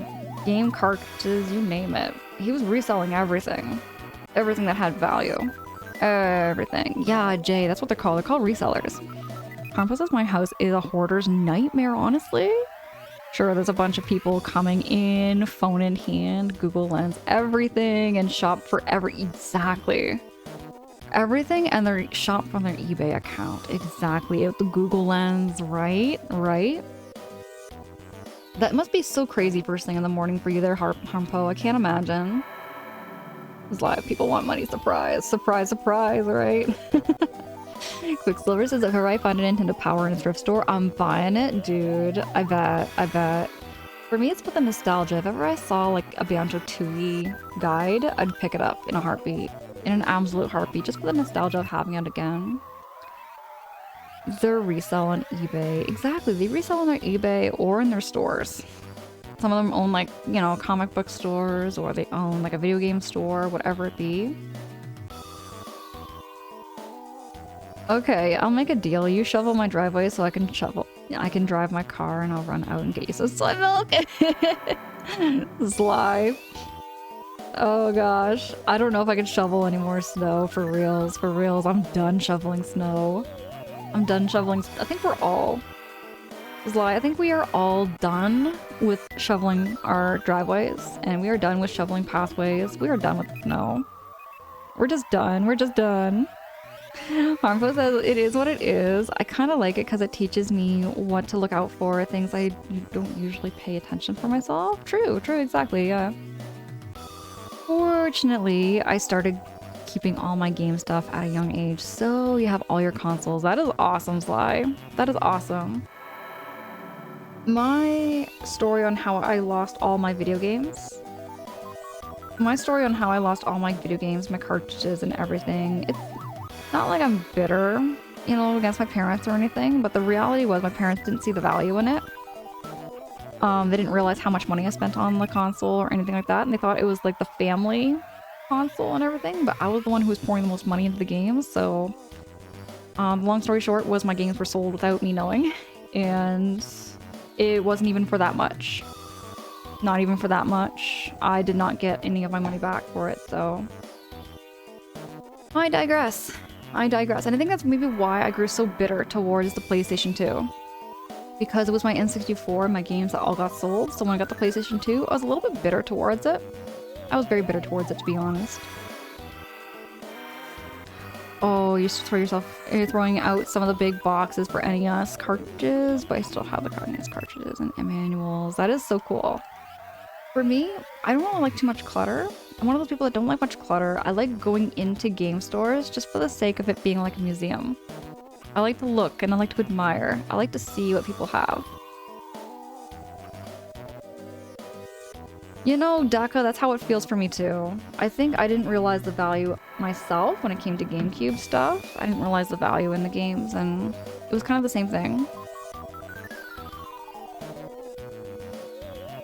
game cartridges, you name it. He was reselling everything. Everything that had value. Everything. Yeah, Jay, that's what they're called. They're called resellers. Harmpo says my house is a hoarder's nightmare, honestly. Sure, there's a bunch of people coming in, phone in hand, Google Lens, everything, and shop for exactly. everything and they shop from their eBay account. Exactly. With the Google Lens, right? Right? That must be so crazy first thing in the morning for you there, Harpo. I can't imagine. It's like people want money. Surprise. Surprise, surprise, right? Quicksilver says, if I find a Nintendo Power in a thrift store, I'm buying it, dude. I bet. I bet. For me, it's with the nostalgia. If ever I saw like a Banjo-Tooie guide, I'd pick it up in a heartbeat. In an absolute heartbeat, just for the nostalgia of having it again. They're resell on eBay. Exactly, they resell on their eBay or in their stores. Some of them own like, you know, comic book stores, or they own like a video game store, whatever it be. Okay, I'll make a deal. You shovel my driveway so I can drive my car and I'll run out and get you some soy milk. Sly. Oh gosh. I don't know if I can shovel any more snow for reals. For reals. I'm done shoveling snow. I'm done shoveling. I think we're all. Sly, I think we are all done with shoveling our driveways, and we are done with shoveling pathways. We are done with snow. We're just done. We're just done. Harmful says, it is what it is. I kind of like it because it teaches me what to look out for, things I don't usually pay attention for myself. True, exactly, yeah. Fortunately, I started keeping all my game stuff at a young age, so you have all your consoles. That is awesome, Sly. That is awesome. My story on how I lost all my video games. My cartridges and everything. It's not like I'm bitter, you know, against my parents or anything, but the reality was my parents didn't see the value in it. They didn't realize how much money I spent on the console or anything like that, and they thought it was like the family console and everything, but I was the one who was pouring the most money into the games, so long story short was my games were sold without me knowing, and it wasn't even for that much. Not even for that much. I did not get any of my money back for it, so I digress. And I think that's maybe why I grew so bitter towards the PlayStation 2. Because it was my N64 and my games that all got sold, so when I got the PlayStation 2, I was a little bit bitter towards it. I was very bitter towards it, to be honest. Oh, you throw yourself... You're throwing out some of the big boxes for NES cartridges, but I still have the NES cartridges and manuals. That is so cool. For me, I don't really like too much clutter. I'm one of those people that don't like much clutter. I like going into game stores just for the sake of it being like a museum. I like to look and I like to admire. I like to see what people have. You know, Daka, that's how it feels for me too. I think I didn't realize the value myself when it came to GameCube stuff. I didn't realize the value in the games, and it was kind of the same thing.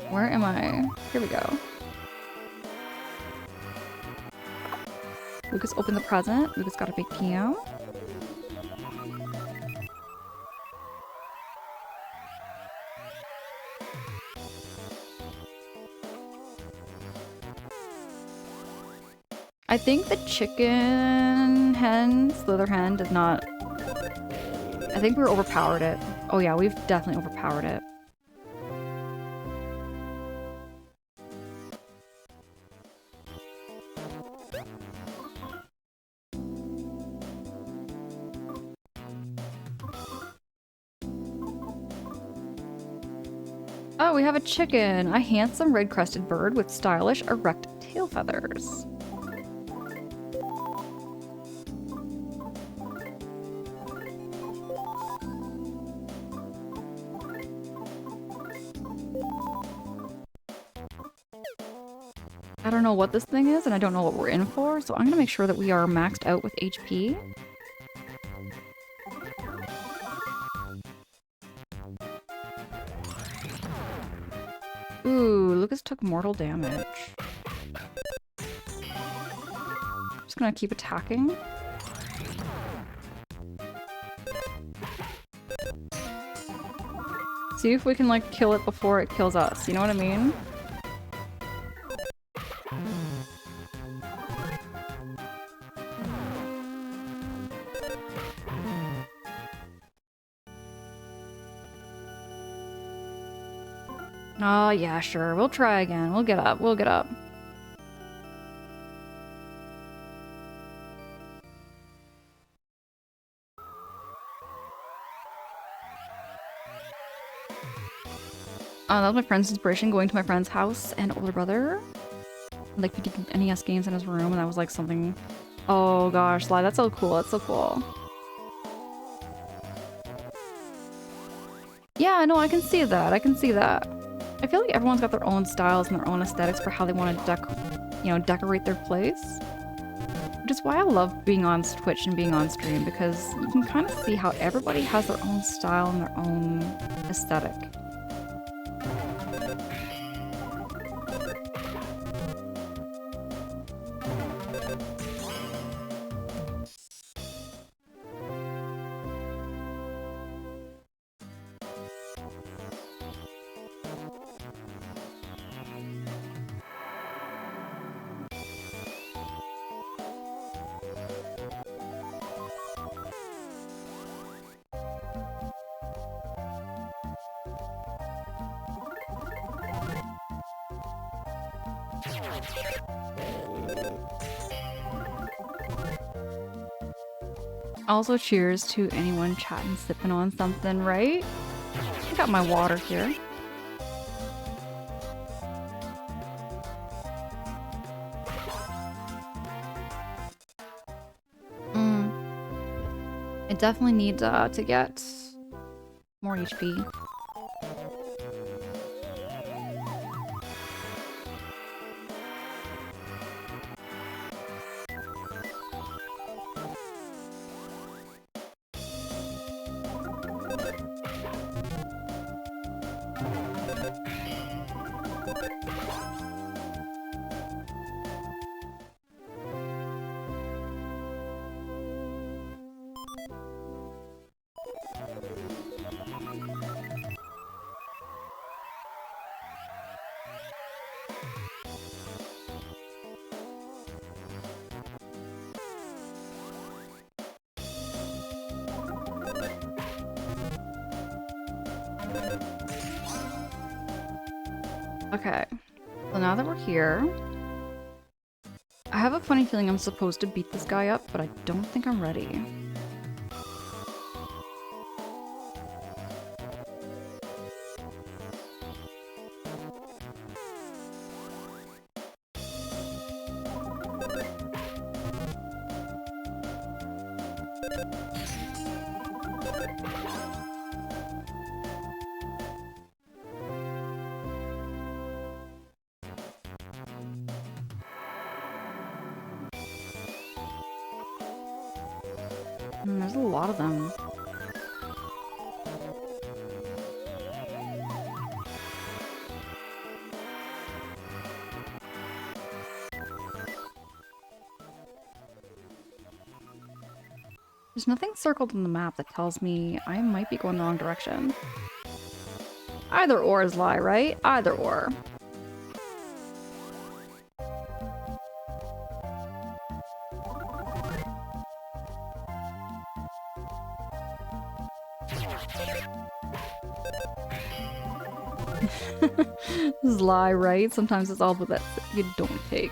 Where am I? Here we go. Lucas opened the present. Lucas got a big PM. I think the chicken hen, slither hen, does not... I think we're overpowered it. Oh yeah, we've definitely overpowered it. Oh, we have a chicken! A handsome red-crested bird with stylish erect tail feathers. I don't know what this thing is, and I don't know what we're in for, so I'm gonna make sure that we are maxed out with HP. Ooh, Lucas took mortal damage. Just gonna keep attacking. See if we can, like, kill it before it kills us, you know what I mean? Oh, yeah, sure. We'll try again. We'll get up. We'll get up. That was my friend's inspiration, going to my friend's house and older brother. Like, we did NES games in his room, and that was like something... Oh gosh, Sly, that's so cool, that's so cool. Yeah, no, I can see that, I can see that. I feel like everyone's got their own styles and their own aesthetics for how they want to decorate their place. Which is why I love being on Twitch and being on stream, because you can kind of see how everybody has their own style and their own aesthetic. Also, cheers to anyone chatting, sipping on something, right? I got my water here. I definitely need to get more HP. Okay, so now that we're here, I have a funny feeling I'm supposed to beat this guy up, but I don't think I'm ready. There's a lot of them. There's nothing circled on the map that tells me I might be going the wrong direction. Either or is lie, right? Either or. This is lie, right? Sometimes it's all the bets that you don't take.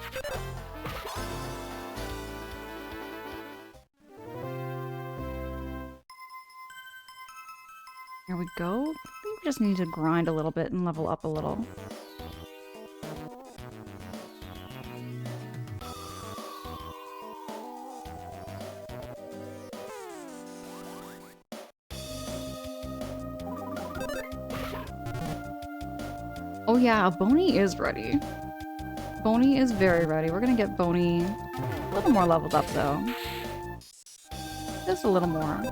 Here we go. I think we just need to grind a little bit and level up a little. Oh yeah, Boney is ready. Boney is very ready. We're gonna get Boney a little more leveled up though. Just a little more.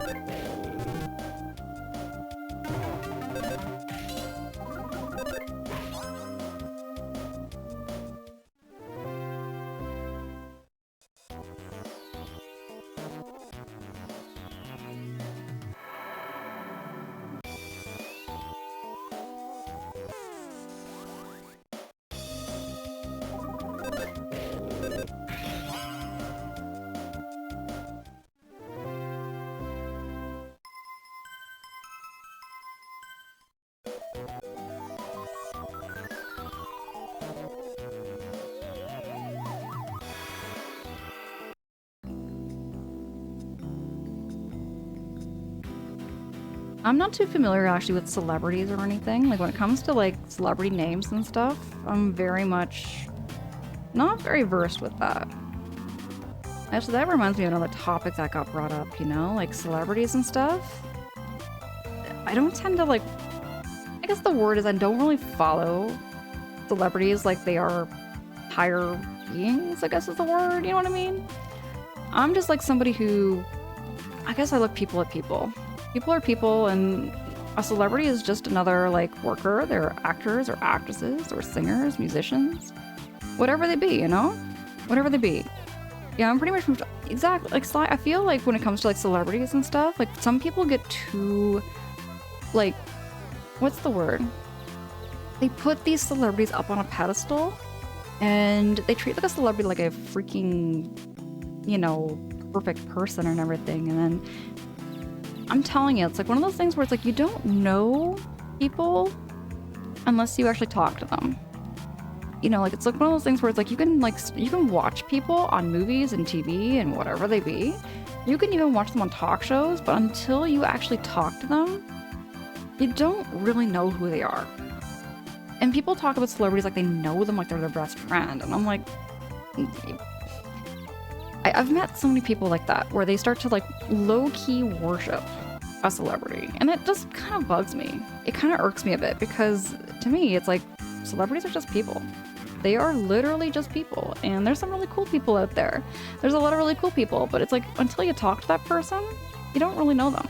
I'm not too familiar actually with celebrities or anything. Like when it comes to like celebrity names and stuff, I'm very much not very versed with that. Actually, that reminds me of another topic that got brought up, you know, like celebrities and stuff. I don't tend to like, I guess the word is I don't really follow celebrities like they are higher beings, I guess is the word, you know what I mean? I'm just like somebody who, I guess I look people at people. People are people, and a celebrity is just another like worker. They're actors or actresses or singers, musicians, whatever they be, you know? Whatever they be. Yeah, I'm pretty much exactly like I feel like when it comes to like celebrities and stuff, like some people get too like what's the word? They put these celebrities up on a pedestal and they treat like a celebrity like a freaking, you know, perfect person and everything. And then I'm telling you, it's like one of those things where it's like you don't know people unless you actually talk to them. You know, like it's like one of those things where it's like you can watch people on movies and TV and whatever they be. You can even watch them on talk shows, but until you actually talk to them, you don't really know who they are. And people talk about celebrities like they know them like they're their best friend, and I'm like, I've met so many people like that where they start to like low-key worship a celebrity, and it just kind of bugs me. It kind of irks me a bit because to me it's like celebrities are just people. They are literally just people, and there's some really cool people out there. There's a lot of really cool people, but it's like until you talk to that person, you don't really know them.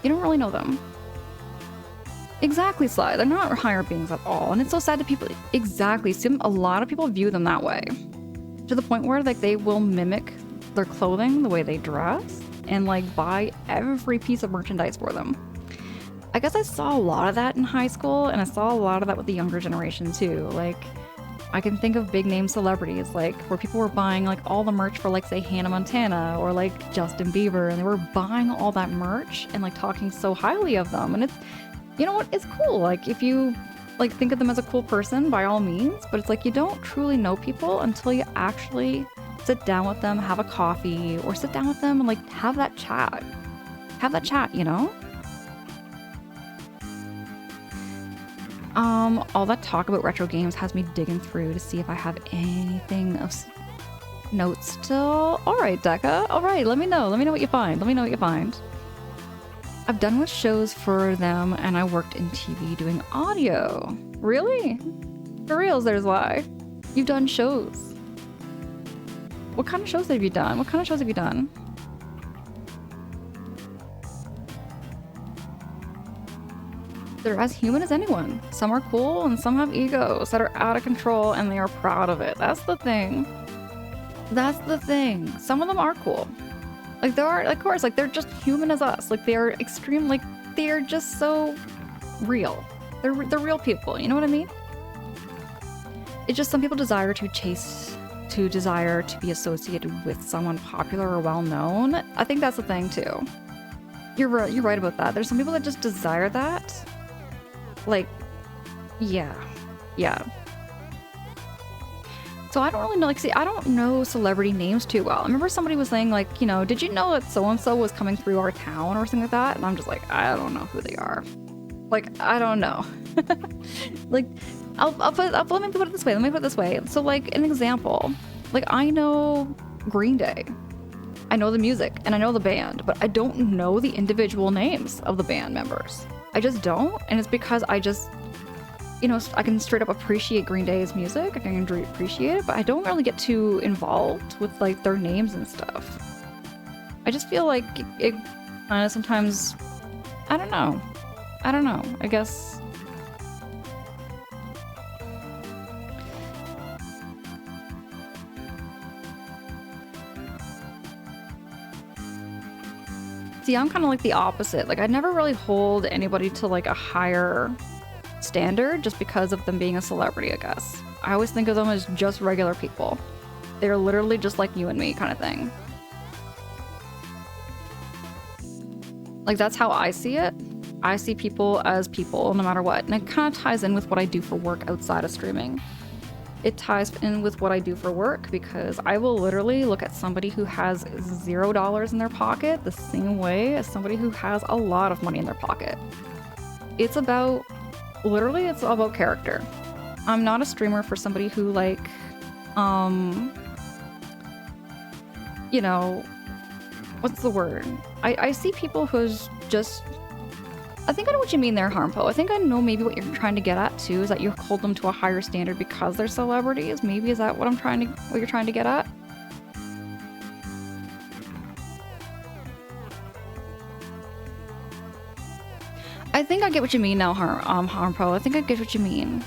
You don't really know them. Exactly, Sly. They're not higher beings at all, and it's so sad that people exactly. A lot of people view them that way, to the point where like they will mimic their clothing, the way they dress, and like buy every piece of merchandise for them. I guess I saw a lot of that in high school, and I saw a lot of that with the younger generation too. Like, I can think of big name celebrities, like where people were buying like all the merch for like say Hannah Montana or like Justin Bieber, and they were buying all that merch and like talking so highly of them. And it's, you know what, it's cool. Like if you like think of them as a cool person, by all means, but it's like you don't truly know people until you actually sit down with them, have a coffee, or sit down with them and like have that chat. Have that chat, you know? All that talk about retro games has me digging through to see if I have anything of notes still. All right, Deca. All right, let me know. Let me know what you find. Let me know what you find. I've done with shows for them, and I worked in TV doing audio. Really? For reals, there's why. You've done shows. What kind of shows have you done? What kind of shows have you done? They're as human as anyone. Some are cool and some have egos that are out of control and they are proud of it. That's the thing. That's the thing. Some of them are cool. Like there are, of course, like they're just human as us. Like they're extreme, like they're just so real. They're real people, you know what I mean? It's just some people desire to be associated with someone popular or well-known. I think that's the thing too. You're right about that. There's some people that just desire that. Like, yeah. So I don't really know, like, see, I don't know celebrity names too well. I remember somebody was saying, like, you know, did you know that so-and-so was coming through our town or something like that? And I'm just like, I don't know who they are. Like, I don't know. Like, let me put it this way. So, like, an example. Like, I know Green Day. I know the music and I know the band, but I don't know the individual names of the band members. I just don't, and it's because I just, you know, I can straight up appreciate Green Day's music, I can appreciate it, but I don't really get too involved with like their names and stuff. I just feel like it kind of sometimes, I don't know, I guess. See, I'm kind of like the opposite. Like, I never really hold anybody to like a higher standard just because of them being a celebrity, I guess. I always think of them as just regular people. They're literally just like you and me kind of thing. Like, that's how I see it. I see people as people no matter what. And it kind of ties in with what I do for work outside of streaming. it ties in with what I do for work because I will literally look at somebody who has $0 in their pocket the same way as somebody who has a lot of money in their pocket. It's about, literally, it's about character. I'm not a streamer for somebody who like, you know, what's the word? I see people who's just, I think I know what you mean there, Harmpo. I think I know maybe what you're trying to get at too, is that you hold them to a higher standard because they're celebrities. Maybe is that what what you're trying to get at? I think I get what you mean now, Harmpo. I think I get what you mean.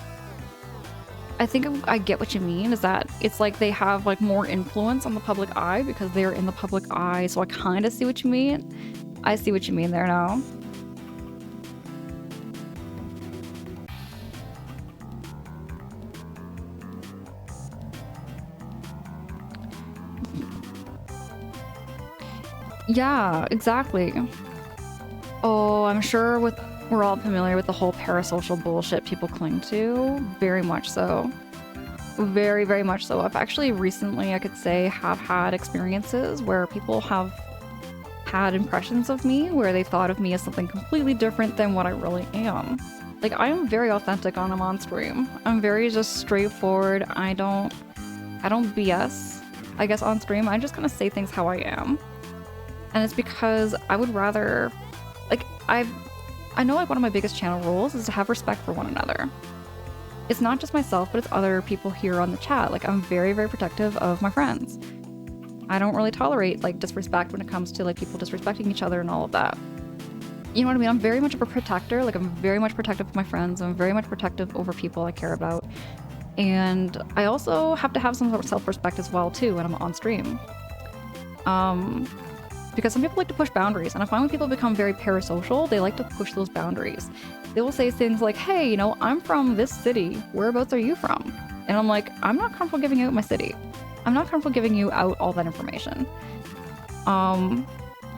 I think I get what you mean, is that it's like they have like more influence on the public eye because they're in the public eye. So I kind of see what you mean. I see what you mean there now. Yeah, exactly. Oh, I'm sure we're all familiar with the whole parasocial bullshit people cling to. Very much so. Very, very much so. I've actually recently, I could say, have had experiences where people have had impressions of me where they thought of me as something completely different than what I really am. Like, I am very authentic when I'm on stream. I'm very just straightforward. I don't BS, I guess, on stream. I'm just gonna say things how I am. And it's because I would rather, like, I know like one of my biggest channel rules is to have respect for one another. It's not just myself, but it's other people here on the chat. Like, I'm very, very protective of my friends. I don't really tolerate like disrespect when it comes to like people disrespecting each other and all of that. You know what I mean? I'm very much of a protector. Like, I'm very much protective of my friends. I'm very much protective over people I care about. And I also have to have some sort of self-respect as well too when I'm on stream. Because some people like to push boundaries, and I find when people become very parasocial, they like to push those boundaries. They will say things like, hey, you know, I'm from this city. Whereabouts are you from? And I'm like, I'm not comfortable giving out my city. I'm not comfortable giving you out all that information.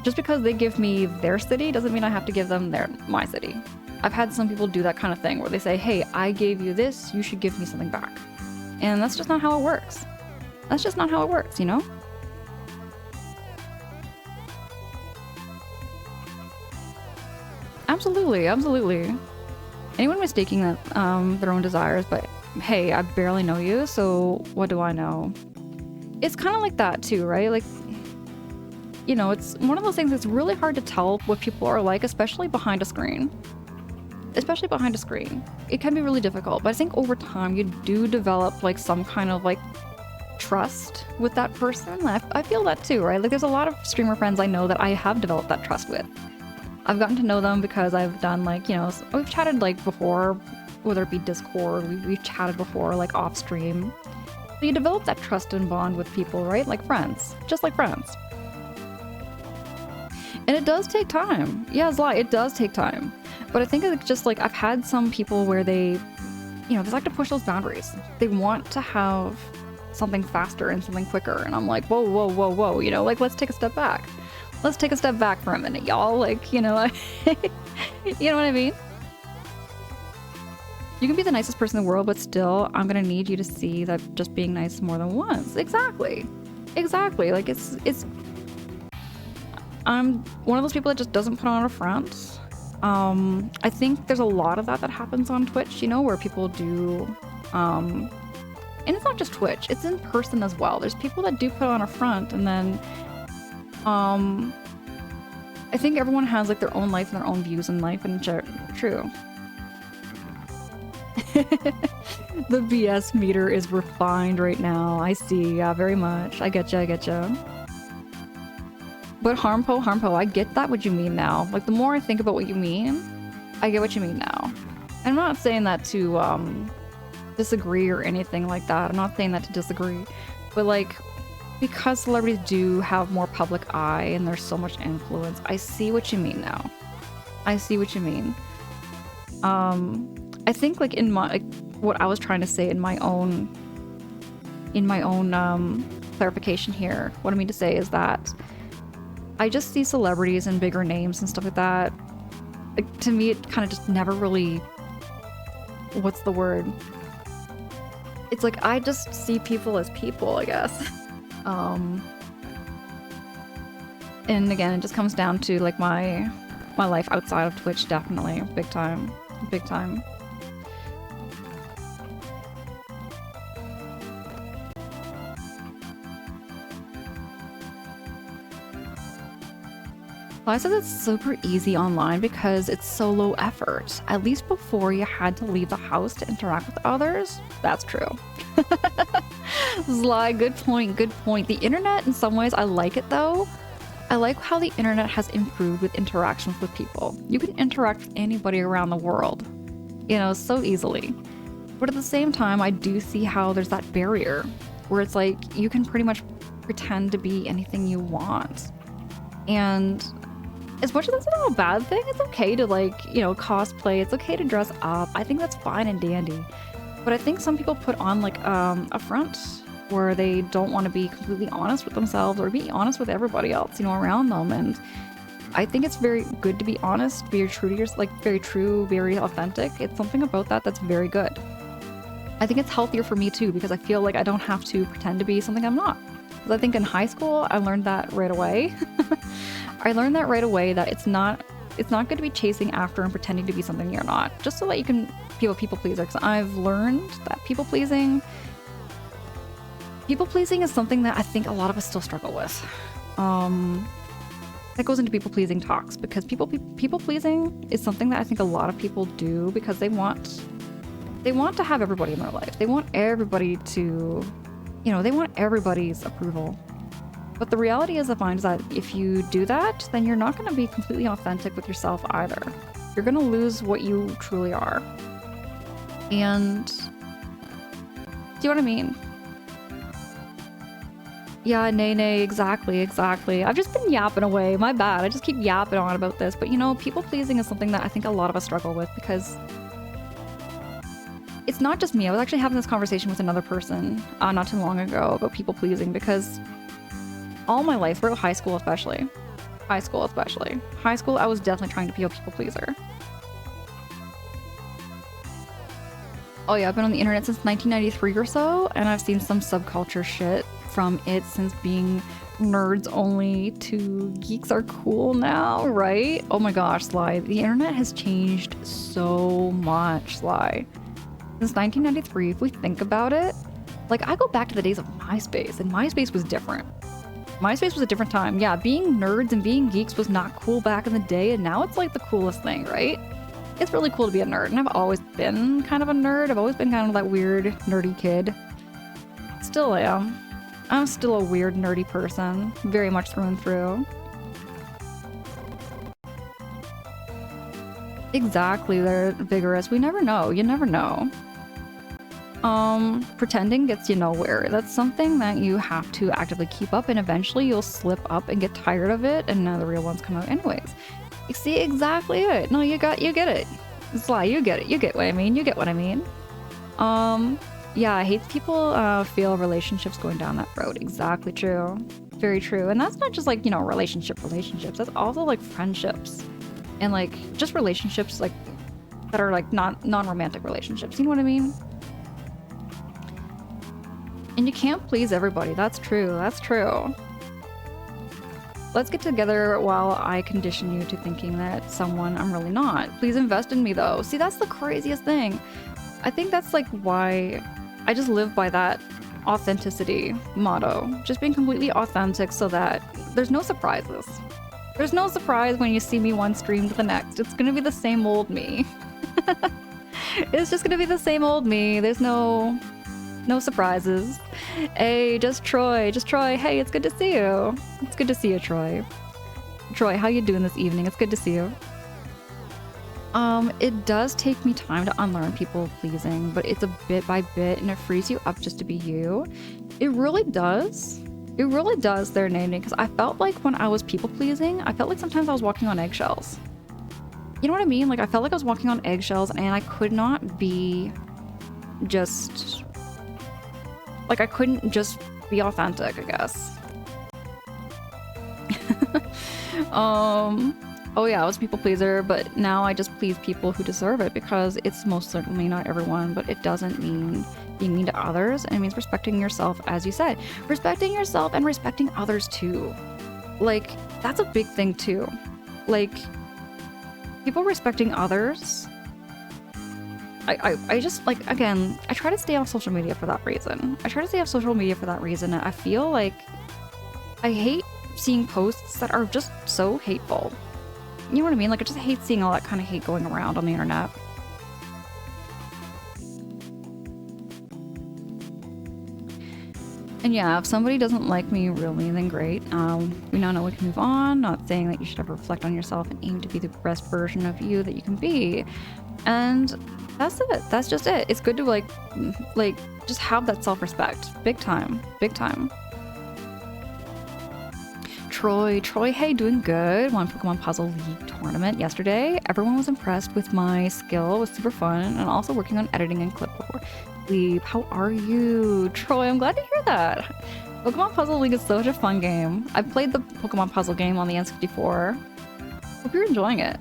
Just because they give me their city doesn't mean I have to give them my city. I've had some people do that kind of thing where they say, hey, I gave you this, you should give me something back. And that's just not how it works. That's just not how it works, you know? Absolutely, absolutely. Anyone mistaking that their own desires, but hey, I barely know you, so what do I know? It's kind of like that too, right? Like, you know, it's one of those things that's really hard to tell what people are like, especially behind a screen. Especially behind a screen. It can be really difficult, but I think over time you do develop like some kind of like trust with that person. I feel that too, right? Like, there's a lot of streamer friends I know that I have developed that trust with. I've gotten to know them because I've done like, you know, we've chatted like before, whether it be Discord, we've chatted before like off stream. So you develop that trust and bond with people, right? Like friends, just like friends. And it does take time. Yeah, it's a lot. It does take time. But I think it's just like, I've had some people where they, you know, they like to push those boundaries. They want to have something faster and something quicker. And I'm like, whoa, whoa, whoa, whoa, you know, like, let's take a step back. Let's take a step back for a minute, y'all. Like, you know, you know what I mean? You can be the nicest person in the world, but still, I'm gonna need you to see that just being nice more than once. Exactly. Exactly. Like, I'm one of those people that just doesn't put on a front. I think there's a lot of that happens on Twitch, you know, where people do, and it's not just Twitch, it's in person as well. There's people that do put on a front, and then, I think everyone has like their own life and their own views in life, and true. The BS meter is refined right now. I see, yeah, very much. I get ya. But Harmpo, I get that what you mean now. Like, the more I think about what you mean, I get what you mean now. And I'm not saying that to disagree or anything like that. I'm not saying that to disagree. But like, because celebrities do have more public eye and there's so much influence, I see what you mean now. I see what you mean. I think like in my, like, what I was trying to say in my own clarification here, what I mean to say is that I just see celebrities and bigger names and stuff like that. Like, to me, it kind of just never really, what's the word? It's like I just see people as people, I guess. And again, it just comes down to like my life outside of Twitch, definitely. Big time. Big time. I said it's super easy online because it's so low effort. At least before you had to leave the house to interact with others. That's true. Sly, good point, good point. The internet, in some ways, I like it though. I like how the internet has improved with interactions with people. You can interact with anybody around the world, you know, so easily. But at the same time, I do see how there's that barrier where it's like you can pretty much pretend to be anything you want. And as much as that's not a bad thing, it's okay to like, you know, cosplay. It's okay to dress up. I think that's fine and dandy. But I think some people put on like a front where they don't want to be completely honest with themselves or be honest with everybody else, you know, around them. And I think it's very good to be honest, very true to yourself, like very true, very authentic. It's something about that that's very good. I think it's healthier for me too, because I feel like I don't have to pretend to be something I'm not. Because I think in high school, I learned that right away. I learned that right away that it's not good to be chasing after and pretending to be something you're not, just so that you can be a people pleaser. Because I've learned that people pleasing is something that I think a lot of us still struggle with. That goes into people pleasing talks, because people pleasing is something that I think a lot of people do because they want to have everybody in their life. They want everybody to, you know, they want everybody's approval. But the reality is, I find, is that if you do that, then you're not going to be completely authentic with yourself either. You're going to lose what you truly are. And do you know what I mean? Yeah, nay, exactly. I've just been yapping away. My bad. I just keep yapping on about this. But you know, people pleasing is something that I think a lot of us struggle with, because it's not just me. I was actually having this conversation with another person not too long ago about people pleasing, because all my life, throughout high school especially, I was definitely trying to be a people pleaser. Oh yeah, I've been on the internet since 1993 or so, and I've seen some subculture shit from it since being nerds only to geeks are cool now, right? Oh my gosh, Sly. The internet has changed so much, Sly. Since 1993, if we think about it, like I go back to the days of MySpace, and MySpace was different. MySpace was a different time. Yeah, being nerds and being geeks was not cool back in the day, and now it's like the coolest thing, right? It's really cool to be a nerd, and I've always been kind of a nerd. I've always been kind of that weird, nerdy kid. Still am. I'm still a weird, nerdy person, very much through and through. Exactly, they're vigorous. We never know. You never know. Pretending gets you nowhere. That's something that you have to actively keep up, and eventually you'll slip up and get tired of it, and now the real ones come out anyways. You see, exactly it. No, you get it. Sly, you get it. You get what I mean. You get what I mean. Yeah, I hate people feel relationships going down that road. Exactly true. Very true. And that's not just like, you know, relationships. That's also like friendships. And like just relationships like that are like non-romantic relationships. You know what I mean? And you can't please everybody. That's true. That's true. Let's get together while I condition you to thinking that someone I'm really not. Please invest in me though. See, that's the craziest thing. I think that's like why I just live by that authenticity motto. Just being completely authentic so that there's no surprises. There's no surprise when you see me one stream to the next. It's gonna be the same old me. It's just gonna be the same old me. There's no surprises. Hey, just Troy. Hey, it's good to see you. It's good to see you, Troy. Troy, how you doing this evening? It's good to see you. It does take me time to unlearn people pleasing, but it's a bit by bit, and it frees you up just to be you. It really does. It really does there, Nene, because I felt like when I was people pleasing, I felt like sometimes I was walking on eggshells. You know what I mean? Like I felt like I was walking on eggshells, and I could not be just... Like, I couldn't just be authentic, I guess. Oh yeah, I was a people pleaser, but now I just please people who deserve it, because it's most certainly not everyone, but it doesn't mean being mean to others, and it means respecting yourself, as you said. Respecting yourself and respecting others too. Like, that's a big thing too. Like, people respecting others. I just, like, again, I try to stay off social media for that reason. I feel like I hate seeing posts that are just so hateful. You know what I mean? Like, I just hate seeing all that kind of hate going around on the internet. And yeah, if somebody doesn't like me really, then great. We now know we can move on. Not saying that you should ever reflect on yourself and aim to be the best version of you that you can be. And that's it. That's just it. It's good to like just have that self-respect. Big time. Big time. Troy, hey, doing good. Won Pokemon Puzzle League tournament yesterday. Everyone was impressed with my skill. It was super fun, and also working on editing and clipboard. Leap, how are you? Troy, I'm glad to hear that. Pokemon Puzzle League is such a fun game. I played the Pokemon Puzzle game on the N64. Hope you're enjoying it.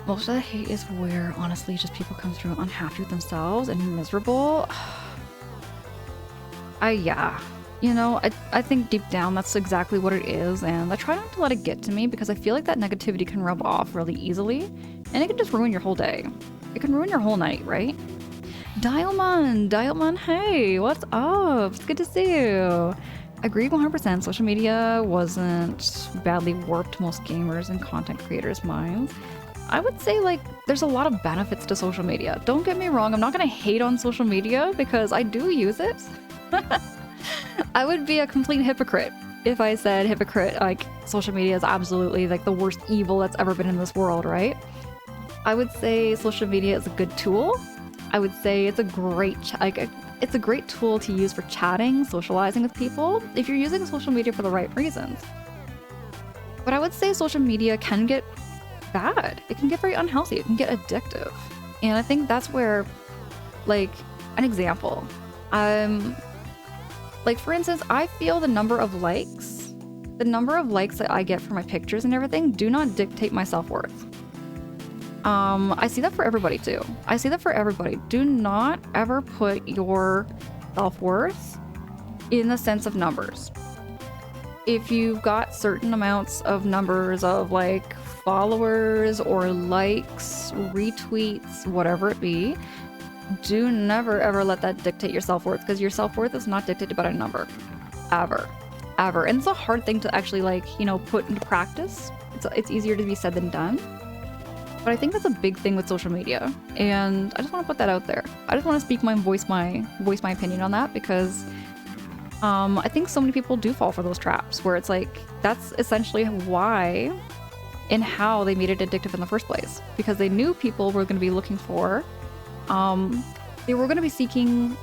Most of the hate is where, honestly, just people come through unhappy with themselves and miserable. Yeah. You know, I think deep down that's exactly what it is, and I try not to let it get to me because I feel like that negativity can rub off really easily, and it can just ruin your whole day. It can ruin your whole night, right? Dialman, hey, what's up? It's good to see you. Agree 100%, social media wasn't badly warped most gamers and content creators' minds. I would say, like, there's a lot of benefits to social media. Don't get me wrong, I'm not gonna hate on social media because I do use it. I would be a complete hypocrite if I said like social media is absolutely like the worst evil that's ever been in this world, right? I would say social media is a good tool. I would say it's a great it's a great tool to use for chatting, socializing with people if you're using social media for the right reasons. But I would say social media can get bad. It can get very unhealthy. It can get addictive. And I think that's where, like, an example. Like, for instance, I feel the number of likes that I get for my pictures and everything do not dictate my self-worth. I see that for everybody too. Do not ever put your self-worth in the sense of numbers. If you've got certain amounts of numbers of like followers or likes, retweets, whatever it be, do never ever let that dictate your self-worth, because your self-worth is not dictated by a number. Ever. And it's a hard thing to actually, like, you know, put into practice. It's easier to be said than done. But I think that's a big thing with social media, and I just want to put that out there. I just want to voice my opinion on that, because I think so many people do fall for those traps where it's like that's essentially why and how they made it addictive in the first place, because they knew people were going to be looking for they were going to be seeking,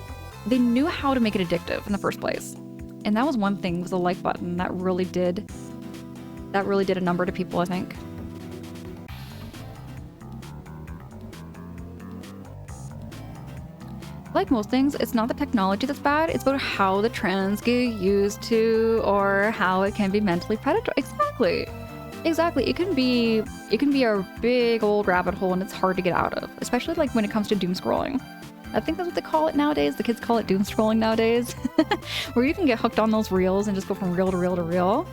they knew how to make it addictive in the first place. And that was one thing, was the like button. That really did a number to people, I think. Like most things, it's not the technology that's bad, it's about how the trends get used to, or how it can be mentally predatory. Exactly. It can be a big old rabbit hole, and it's hard to get out of, especially like when it comes to doom scrolling. I think that's what they call it nowadays. The kids call it doom scrolling nowadays, where you can get hooked on those reels and just go from reel to reel to reel.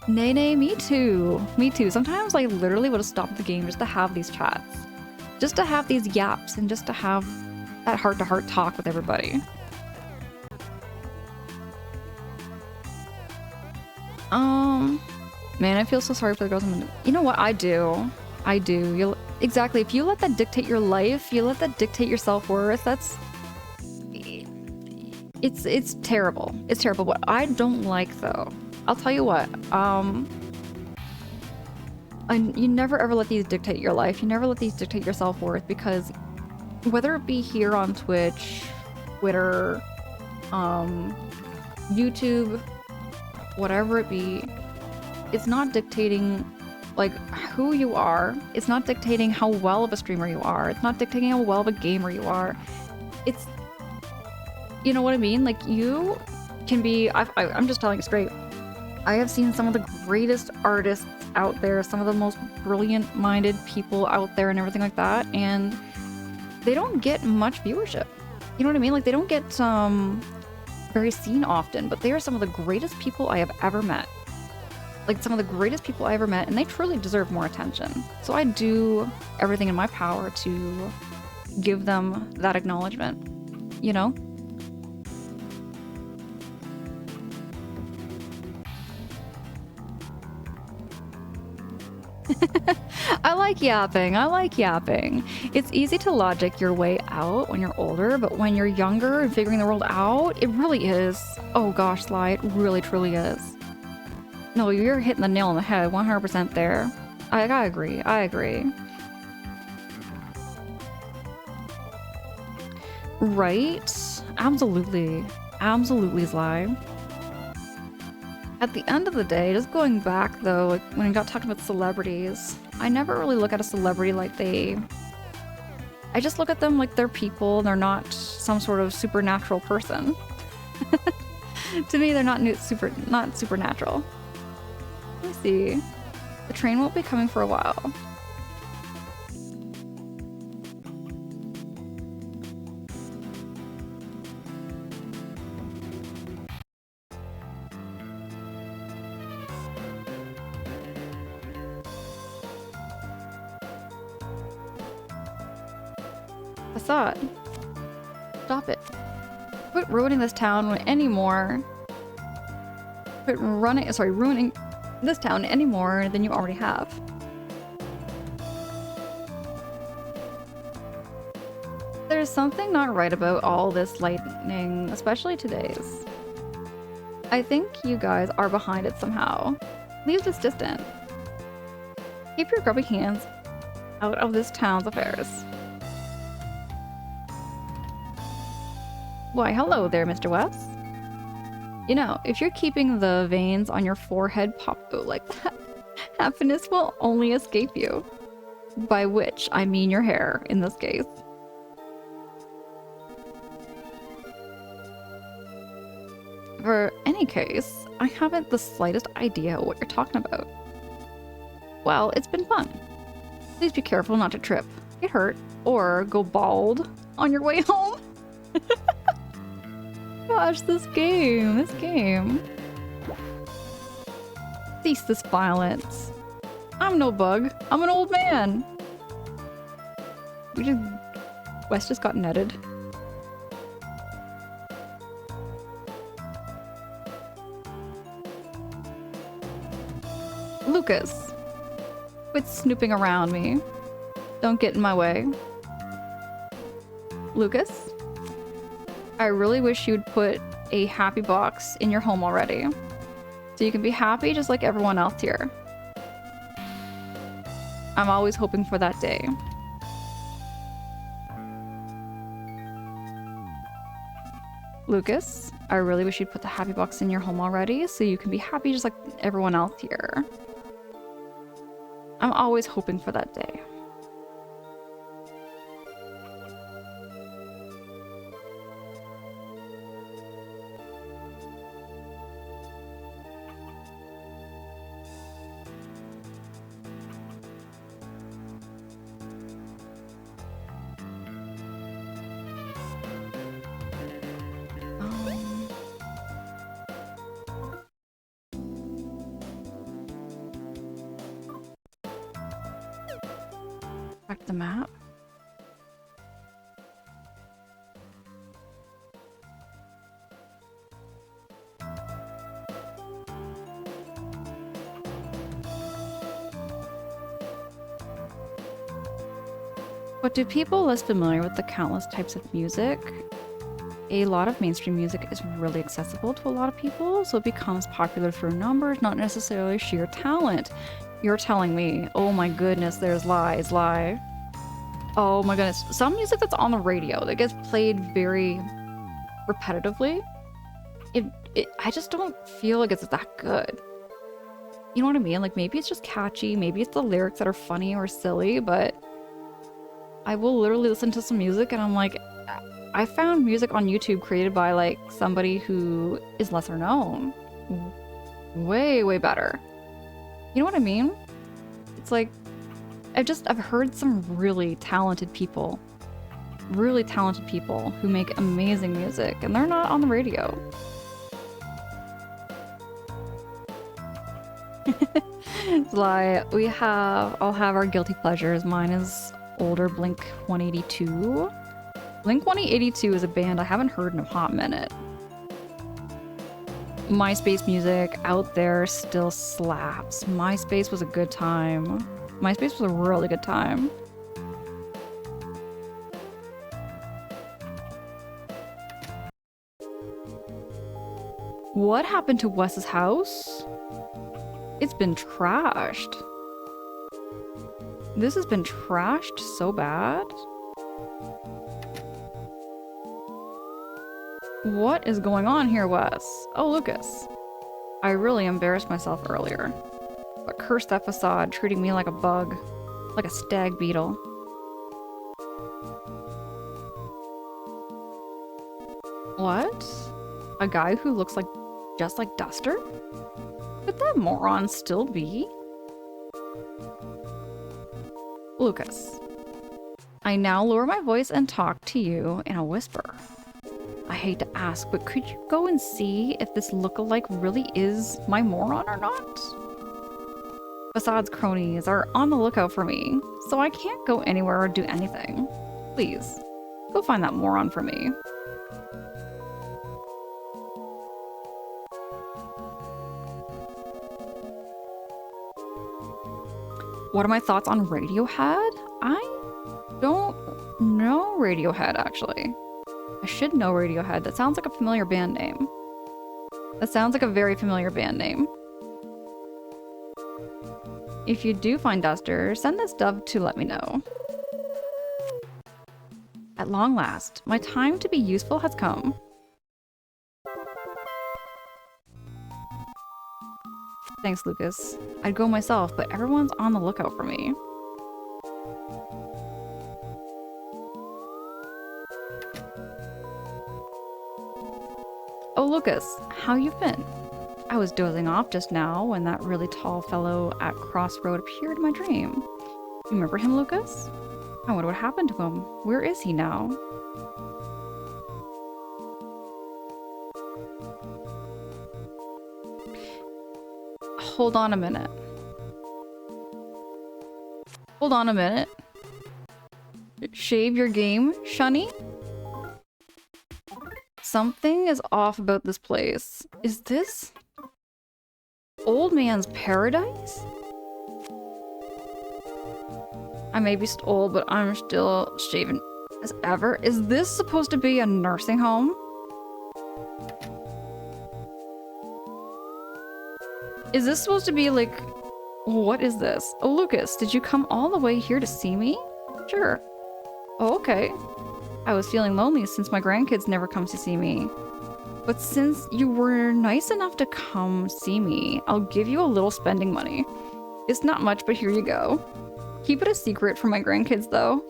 Nay, me too. Sometimes I literally would have stopped the game just to have these chats, just to have these yaps, and just to have that heart-to-heart talk with everybody. Man, I feel so sorry for the girls. You know what? I do. Exactly. If you let that dictate your life, you let that dictate your self-worth, it's terrible. It's terrible. What I don't like, though, I'll tell you what, you never ever let these dictate your life. You never let these dictate your self-worth, because whether it be here on Twitch, Twitter, YouTube, whatever it be, it's not dictating like who you are. It's not dictating how well of a streamer you are. It's not dictating how well of a gamer you are. It's, you know what I mean? Like, you can be, I'm just telling you straight, I have seen some of the greatest artists out there, some of the most brilliant-minded people out there and everything like that, and they don't get much viewership. You know what I mean? Like, they don't get very seen often, but they are some of the greatest people I have ever met. Like, some of the greatest people I ever met, and they truly deserve more attention. So I do everything in my power to give them that acknowledgement, you know? I like yapping. I like yapping. It's easy to logic your way out when you're older, but when you're younger and figuring the world out, it really is. Oh gosh, Sly, it really truly is. No, you're hitting the nail on the head, 100% there. I agree. I agree. Right? Absolutely. Absolutely, Sly. At the end of the day, just going back though, like, when I got talking about celebrities, I never really look at a celebrity like I just look at them like they're people, they're not some sort of supernatural person. To me, they're not supernatural. Let me see. The train won't be coming for a while. Assad, stop it. Quit ruining this town anymore. Quit ruining this town any more than you already have. There's something not right about all this lightning, especially today's. I think you guys are behind it somehow. Leave this distant. Keep your grubby hands out of this town's affairs. Why, hello there, Mr. West. You know, if you're keeping the veins on your forehead popped out like that, happiness will only escape you. By which, I mean your hair, in this case. For any case, I haven't the slightest idea what you're talking about. Well, it's been fun. Please be careful not to trip, get hurt, or go bald on your way home. Gosh, this game. Cease this violence. I'm no bug. I'm an old man. West just got netted. Lucas, quit snooping around me. Don't get in my way. Lucas? I really wish you'd put a happy box in your home already. So you can be happy just like everyone else here. I'm always hoping for that day. Lucas, I really wish you'd put the happy box in your home already so you can be happy just like everyone else here. I'm always hoping for that day. Check the map. But to people less familiar with the countless types of music, a lot of mainstream music is really accessible to a lot of people, so it becomes popular through numbers, not necessarily sheer talent. You're telling me, oh my goodness, there's lies, lie. Oh my goodness, some music that's on the radio that gets played very repetitively, I just don't feel like it's that good. You know what I mean? Like, maybe it's just catchy, maybe it's the lyrics that are funny or silly, but I will literally listen to some music and I'm like, I found music on YouTube created by like somebody who is lesser known. Way, way better. You know what I mean? It's like, I've heard some really talented people who make amazing music, and they're not on the radio. Sly, I'll have our guilty pleasures. Mine is older Blink 182. Blink 182 is a band I haven't heard in a hot minute. MySpace music out there still slaps. MySpace was a good time. MySpace was a really good time. What happened to Wes's house? It's been trashed. This has been trashed so bad. What is going on here, Wes? Oh, Lucas. I really embarrassed myself earlier. But curse that facade, treating me like a bug. Like a stag beetle. What? A guy who looks like just like Duster? Could that moron still be? Lucas. I now lower my voice and talk to you in a whisper. I hate to ask, but could you go and see if this lookalike really is my moron or not? Facade's cronies are on the lookout for me, so I can't go anywhere or do anything. Please, go find that moron for me. What are my thoughts on Radiohead? I don't know Radiohead, actually. I should know Radiohead. That sounds like a familiar band name. That sounds like a very familiar band name. If you do find Duster, send this dove to let me know. At long last, my time to be useful has come. Thanks, Lucas. I'd go myself, but everyone's on the lookout for me. Oh, Lucas, how you been? I was dozing off just now when that really tall fellow at Crossroad appeared in my dream. You remember him, Lucas? I wonder what happened to him. Where is he now? Hold on a minute. Hold on a minute. Shave your game, Shunny? Something is off about this place. Is this old man's paradise? I may be old, but I'm still shaven as ever. Is this supposed to be a nursing home? Is this supposed to be like... What is this? Oh, Lucas, did you come all the way here to see me? Sure. Oh, okay. I was feeling lonely since my grandkids never come to see me. But since you were nice enough to come see me, I'll give you a little spending money. It's not much, but here you go. Keep it a secret from my grandkids, though.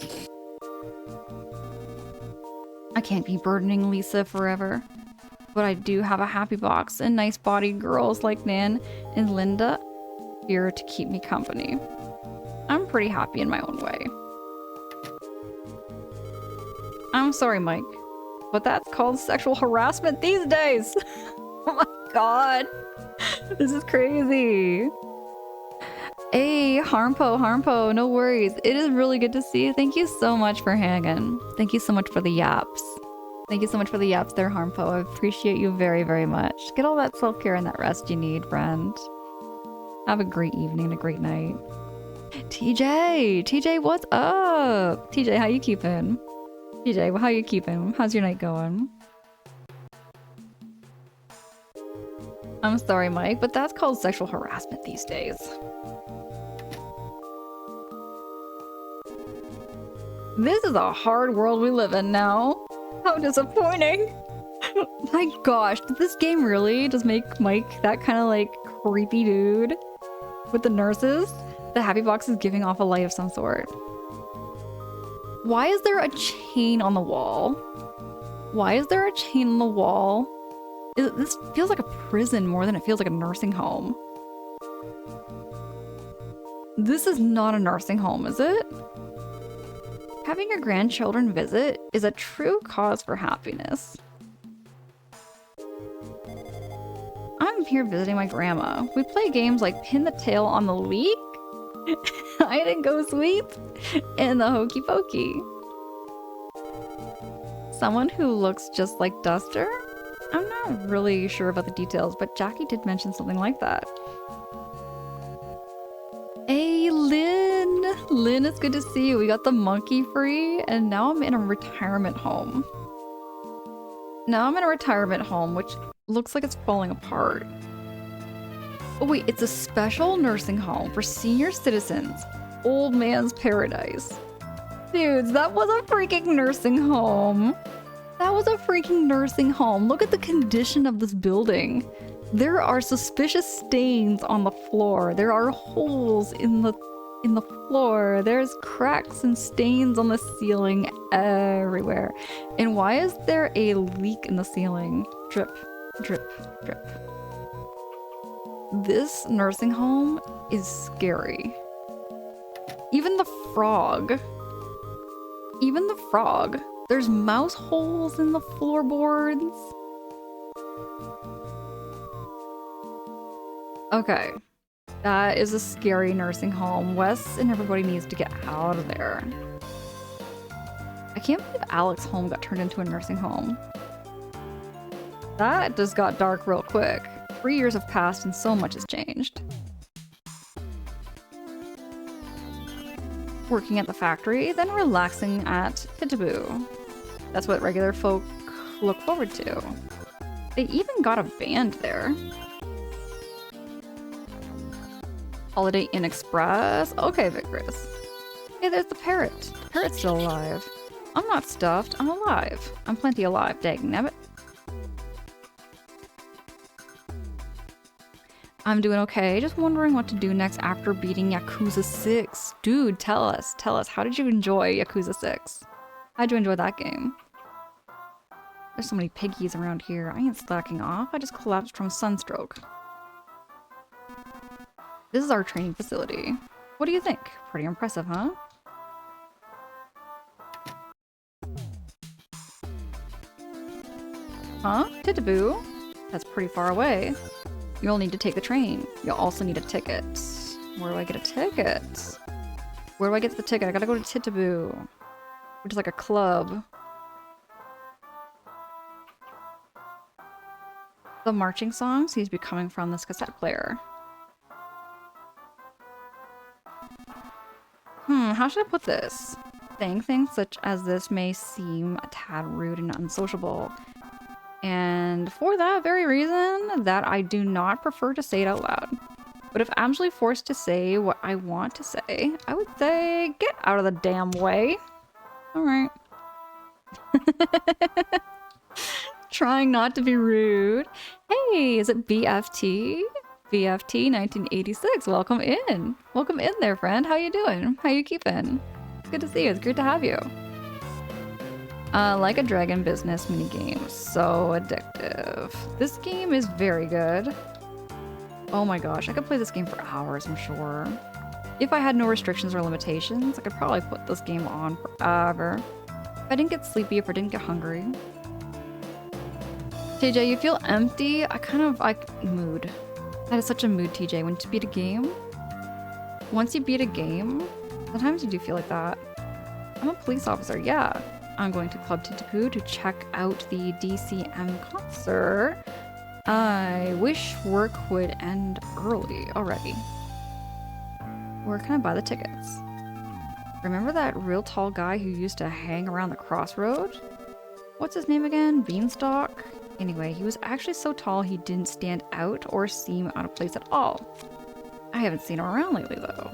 I can't be burdening Lisa forever. But I do have a happy box and nice-bodied girls like Nan and Linda here to keep me company. I'm pretty happy in my own way. I'm sorry, Mike, but that's called sexual harassment these days. Oh my god. This is crazy. Hey, Harmpo, no worries. It is really good to see you. Thank you so much for hanging. Thank you so much for the yaps. Thank you so much for the yaps there, Harmpo. I appreciate you very, very much. Get all that self-care and that rest you need, friend. Have a great evening, a great night. TJ, what's up? TJ, how you keeping? TJ, how you keeping? How's your night going? I'm sorry, Mike, but that's called sexual harassment these days. This is a hard world we live in now. How disappointing. My gosh, did this game really just make Mike that kind of like creepy dude with the nurses? The happy box is giving off a light of some sort. Why is there a chain on the wall? Why is there a chain on the wall? This feels like a prison more than it feels like a nursing home. This is not a nursing home, is it? Having your grandchildren visit is a true cause for happiness. I'm here visiting my grandma. We play games like Pin the Tail on the Leak, Hide and Go Sweep, and the Hokey Pokey. Someone who looks just like Duster? I'm not really sure about the details, but Jackie did mention something like that. Hey, Lynn! Lynn, it's good to see you. We got the monkey free, and now I'm in a retirement home. Which looks like it's falling apart. Oh wait, it's a special nursing home for senior citizens. Old man's paradise. Dudes, that was a freaking nursing home. That was a freaking nursing home. Look at the condition of this building. There are suspicious stains on the floor. There are holes in the floor. There's cracks and stains on the ceiling everywhere. And why is there a leak in the ceiling? Drip, drip, drip. This nursing home is scary. Even the frog. There's mouse holes in the floorboards. Okay. That is a scary nursing home. Wes and everybody needs to get out of there. I can't believe Alex's home got turned into a nursing home. That just got dark real quick. 3 years have passed and so much has changed. Working at the factory, then relaxing at Pitaboo. That's what regular folk look forward to. They even got a band there. Holiday Inn Express. Okay, Victorous. Hey, there's the parrot. The parrot's still alive. I'm not stuffed. I'm alive. I'm plenty alive, dagnabbit. I'm doing okay. Just wondering what to do next after beating Yakuza 6. Dude, tell us. How did you enjoy Yakuza 6? How'd you enjoy that game? There's so many piggies around here. I ain't slacking off. I just collapsed from sunstroke. This is our training facility. What do you think? Pretty impressive, huh? Huh? Titaboo? That's pretty far away. You'll need to take the train. You'll also need a ticket. Where do I get a ticket? Where do I get the ticket? I gotta go to Titaboo, which is like a club. The marching song seems to be coming from this cassette player. How should I put this? Saying things such as this may seem a tad rude and unsociable. And for that very reason, that I do not prefer to say it out loud. But if I'm actually forced to say what I want to say, I would say, get out of the damn way. Alright. Trying not to be rude. Hey, is it BFT? BFT 1986, welcome in. Welcome in there, friend. How you doing? How you keeping? It's good to see you. It's great to have you. Like a Dragon business minigame. So addictive. This game is very good. Oh my gosh, I could play this game for hours, I'm sure. If I had no restrictions or limitations, I could probably put this game on forever. If I didn't get sleepy, if I didn't get hungry. TJ, you feel empty? I kind of like mood. That is such a mood, TJ. When to beat a game, once you beat a game, sometimes you do feel like that. I'm a police officer, yeah. I'm going to Club Titaboo to check out the DCM concert. I wish work would end early already. Where can I buy the tickets? Remember that real tall guy who used to hang around the crossroad? What's his name again? Beanstalk? Anyway, he was actually so tall he didn't stand out or seem out of place at all. I haven't seen him around lately though.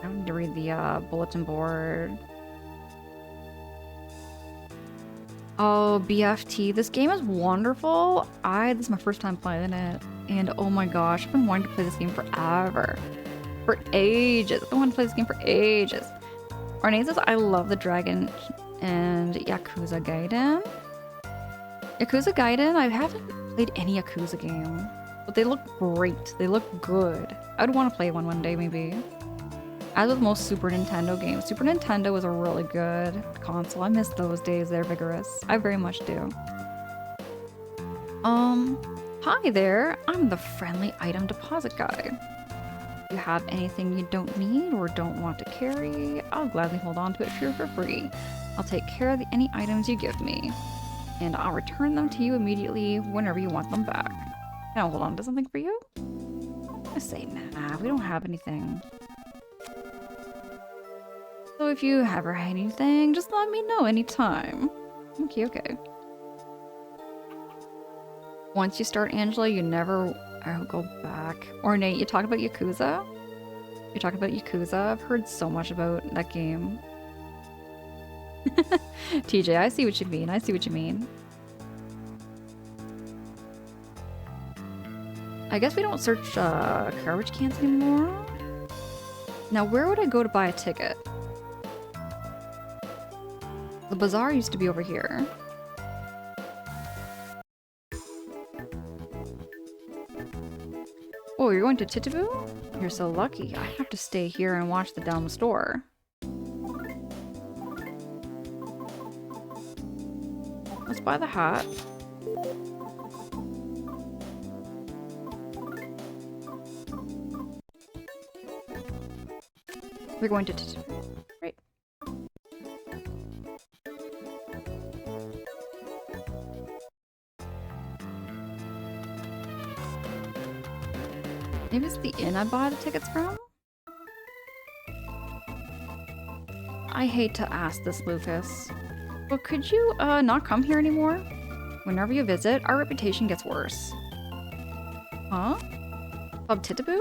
I need to read the bulletin board. Oh, BFT. This game is wonderful. This is my first time playing it. And oh my gosh, I've been wanting to play this game forever. For ages. I've been wanting to play this game for ages. Arne says, I love the Dragon and Yakuza Gaiden. Yakuza Gaiden? I haven't played any Yakuza game. But they look great. They look good. I would want to play one day, maybe. As with most Super Nintendo games, Super Nintendo was a really good console. I miss those days. They're vigorous. I very much do. Hi there. I'm the friendly item deposit guy. If you have anything you don't need or don't want to carry, I'll gladly hold on to it for free. I'll take care of any items you give me, and I'll return them to you immediately whenever you want them back. Can I hold on to something for you? I say, nah, we don't have anything. So if you ever have anything, just let me know anytime. Okay, okay. Once you start Angela, you never go back. Or Nate, you talk about Yakuza? You're talking about Yakuza? I've heard so much about that game. TJ, I see what you mean. I see what you mean. I guess we don't search garbage cans anymore. Now, where would I go to buy a ticket? The bazaar used to be over here. Oh, you're going to Titibu? You're so lucky. I have to stay here and watch the down the store. Let's buy the hat. We're going to Titibu. Great. Maybe it's the inn I buy the tickets from? I hate to ask this, Lucas, but could you not come here anymore? Whenever you visit, our reputation gets worse. Huh? Pub Titibu?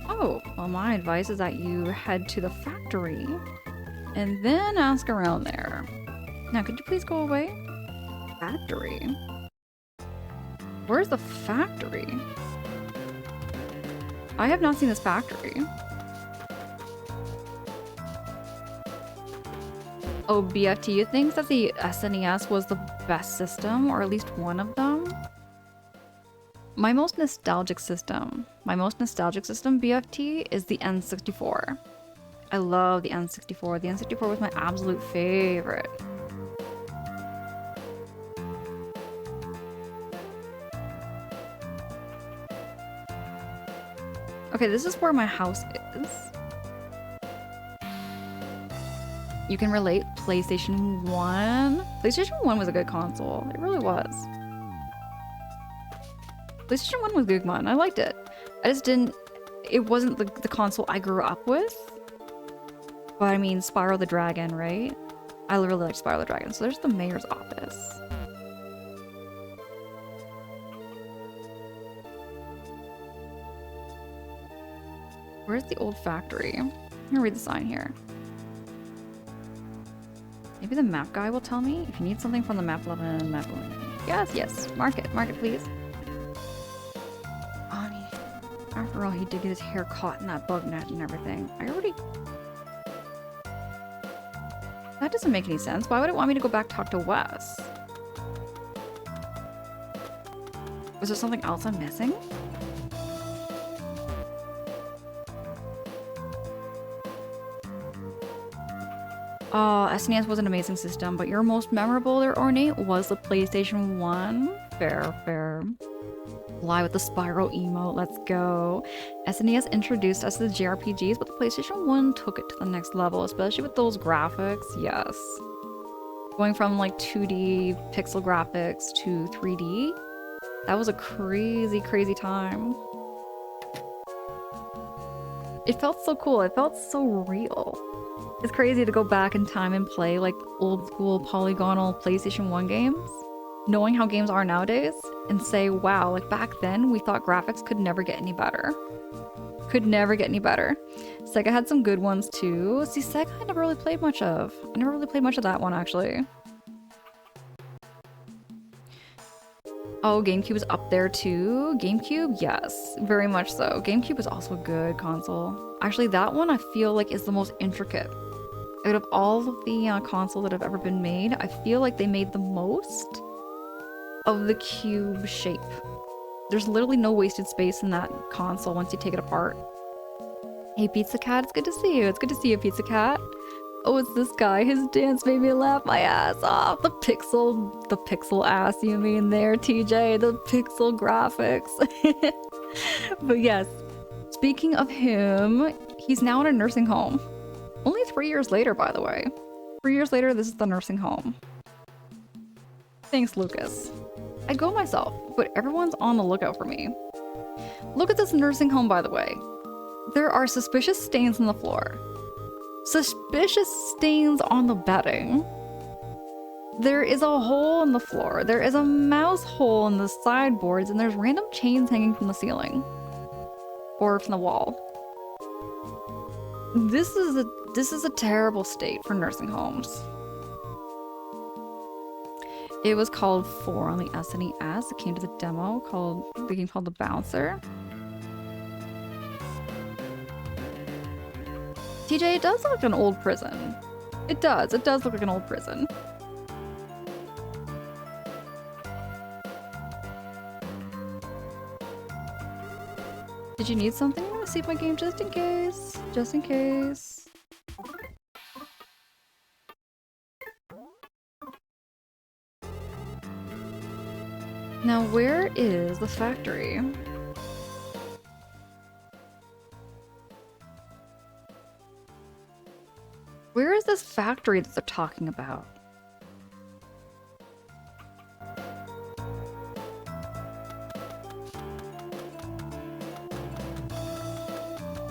Oh, well, my advice is that you head to the factory and then ask around there. Now, could you please go away? Factory? Where's the factory? I have not seen this factory. Oh, BFT thinks that the SNES was the best system, or at least one of them. My most nostalgic system, BFT, is the N64. I love the N64. The N64 was my absolute favorite. Okay, this is where my house is. You can relate PlayStation 1. PlayStation 1 was a good console. It really was. PlayStation 1 was a good one. I liked it. I just didn't... It wasn't the console I grew up with. But I mean, Spyro the Dragon, right? I really liked Spyro the Dragon. So there's the mayor's office. Where's the old factory? I'm gonna read the sign here. Maybe the map guy will tell me? If you need something from the map 11, map 11. Yes, yes. Mark it, please. After all, he did get his hair caught in that bug net and everything. That doesn't make any sense. Why would it want me to go back talk to Wes? Was there something else I'm missing? SNES was an amazing system, but your most memorable or ornate was the PlayStation 1. Fair, fair. Fly with the Spyro emote, let's go. SNES introduced us to the JRPGs, but the PlayStation 1 took it to the next level, especially with those graphics, yes. Going from like 2D pixel graphics to 3D, that was a crazy, crazy time. It felt so cool, it felt so real. It's crazy to go back in time and play like old school polygonal PlayStation 1 games, knowing how games are nowadays, and say, wow, like back then we thought graphics could never get any better. Could never get any better. Sega had some good ones too. See, Sega I never really played much of. I never really played much of that one actually. Oh, GameCube is up there too. GameCube, yes, very much so. GameCube is also a good console. Actually, that one I feel like is the most intricate. Out of all of the consoles that have ever been made, I feel like they made the most of the cube shape. There's literally no wasted space in that console once you take it apart. Hey, Pizza Cat, it's good to see you. It's good to see you, Pizza Cat. Oh, it's this guy. His dance made me laugh my ass off. The pixel ass you mean there, TJ. The pixel graphics. But yes, speaking of him, he's now in a nursing home. Only 3 years later, by the way. 3 years later, this is the nursing home. Thanks, Lucas. I go myself, but everyone's on the lookout for me. Look at this nursing home, by the way. There are suspicious stains on the floor. Suspicious stains on the bedding. There is a hole in the floor. There is a mouse hole in the sideboards, and there's random chains hanging from the ceiling. Or from the wall. This is a terrible state for nursing homes. It was called 4 on the SNES. It came to the demo called the game called The Bouncer. TJ, it does look like an old prison. It does look like an old prison. Did you need something? I'm gonna save my game just in case. Just in case. Now, where is the factory? Where is this factory that they're talking about?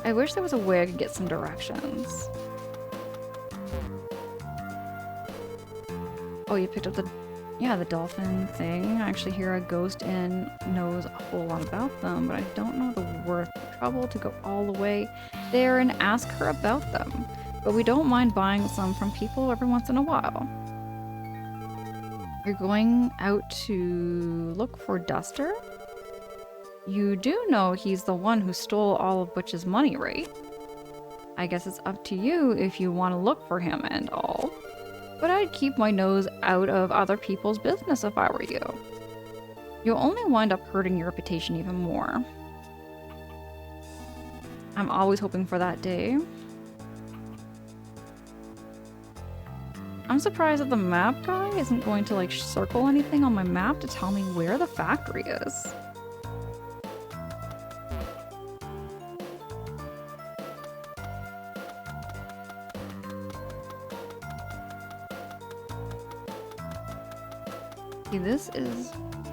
I wish there was a way I could get some directions. Oh, you picked up the dolphin thing. I actually hear a ghost inn knows a whole lot about them, but I don't know the worth the trouble to go all the way there and ask her about them. But we don't mind buying some from people every once in a while. You're going out to look for Duster? You do know he's the one who stole all of Butch's money, right? I guess it's up to you if you want to look for him and all. But I'd keep my nose out of other people's business if I were you. You'll only wind up hurting your reputation even more. I'm always hoping for that day. I'm surprised that the map guy isn't going to like circle anything on my map to tell me where the factory is.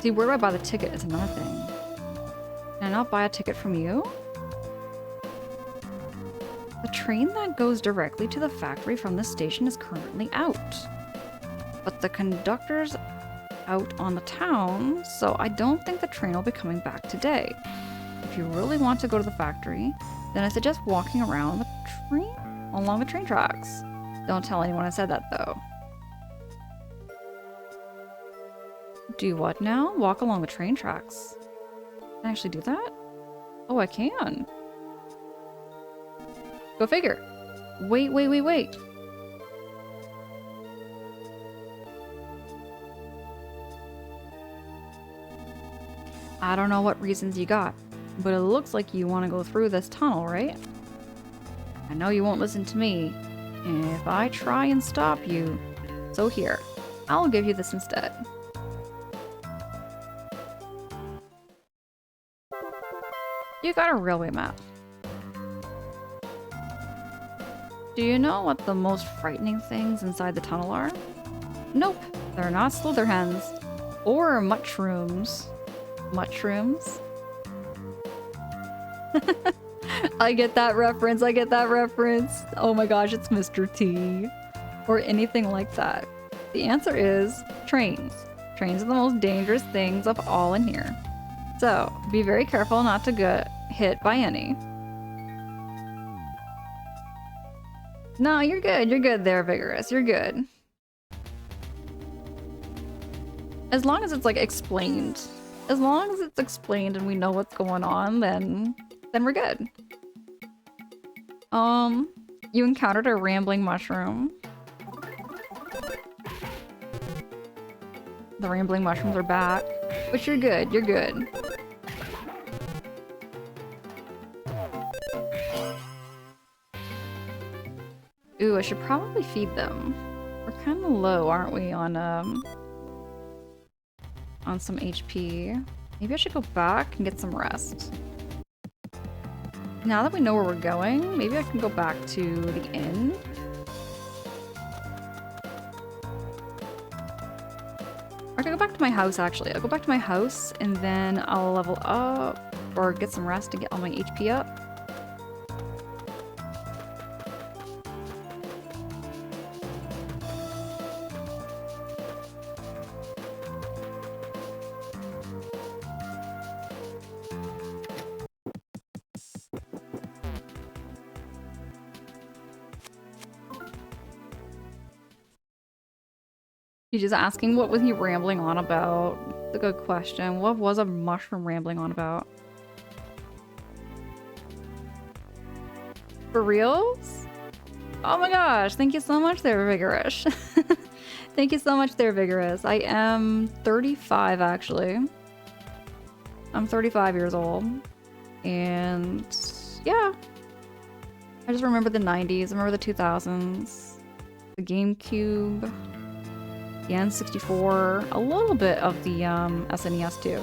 See, where do I buy the ticket is another thing. Can I not buy a ticket from you? The train that goes directly to the factory from the station is currently out. But the conductor's out on the town, so I don't think the train will be coming back today. If you really want to go to the factory, then I suggest walking around along the train tracks. Don't tell anyone I said that, though. Do what now? Walk along the train tracks. Can I actually do that? Oh, I can. Go figure. Wait. I don't know what reasons you got, but it looks like you want to go through this tunnel, right? I know you won't listen to me if I try and stop you. So here, I'll give you this instead. You got a railway map. Do you know what the most frightening things inside the tunnel are? Nope, they're not slitherhens. Or mushrooms. Mushrooms? I get that reference, Oh my gosh, it's Mr. T. Or anything like that. The answer is trains. Trains are the most dangerous things of all in here. So, be very careful not to get hit by any. No, you're good. You're good there, Vigorous. You're good. As long as it's, like, explained. As long as it's explained and we know what's going on, then we're good. You encountered a rambling mushroom. The rambling mushrooms are back. But you're good. You're good. I should probably feed them. We're kind of low, aren't we, on some HP. Maybe I should go back and get some rest. Now that we know where we're going, maybe I can go back to the inn. I can go back to my house, actually. I'll go back to my house, and then I'll level up, or get some rest to get all my HP up. He's just asking what was he rambling on about. It's a good question. What was a mushroom rambling on about? For reals? Oh my gosh, thank you so much there, Vigorous. Thank you so much there, Vigorous. I am 35, actually. I'm 35 years old. And yeah. I just remember the 90s. I remember the 2000s. The GameCube. The N64, a little bit of the SNES too,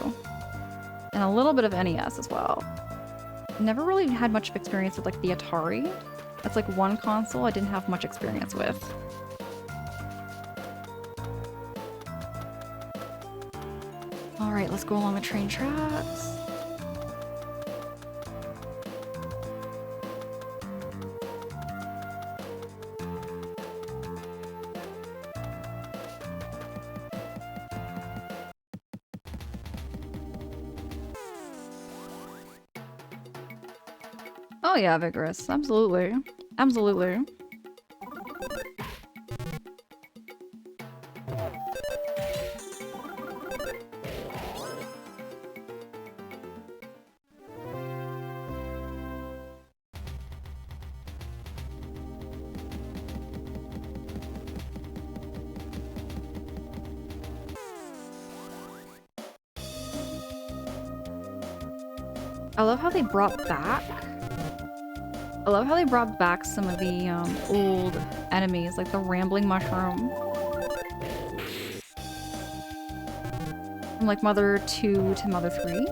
and a little bit of NES as well. Never really had much experience with like the Atari. That's like one console I didn't have much experience with. All right, let's go along the train tracks. Oh yeah, Vigorous. Absolutely. Absolutely. I love how they brought back some of the old enemies, like the Rambling Mushroom. From like Mother 2 to Mother 3.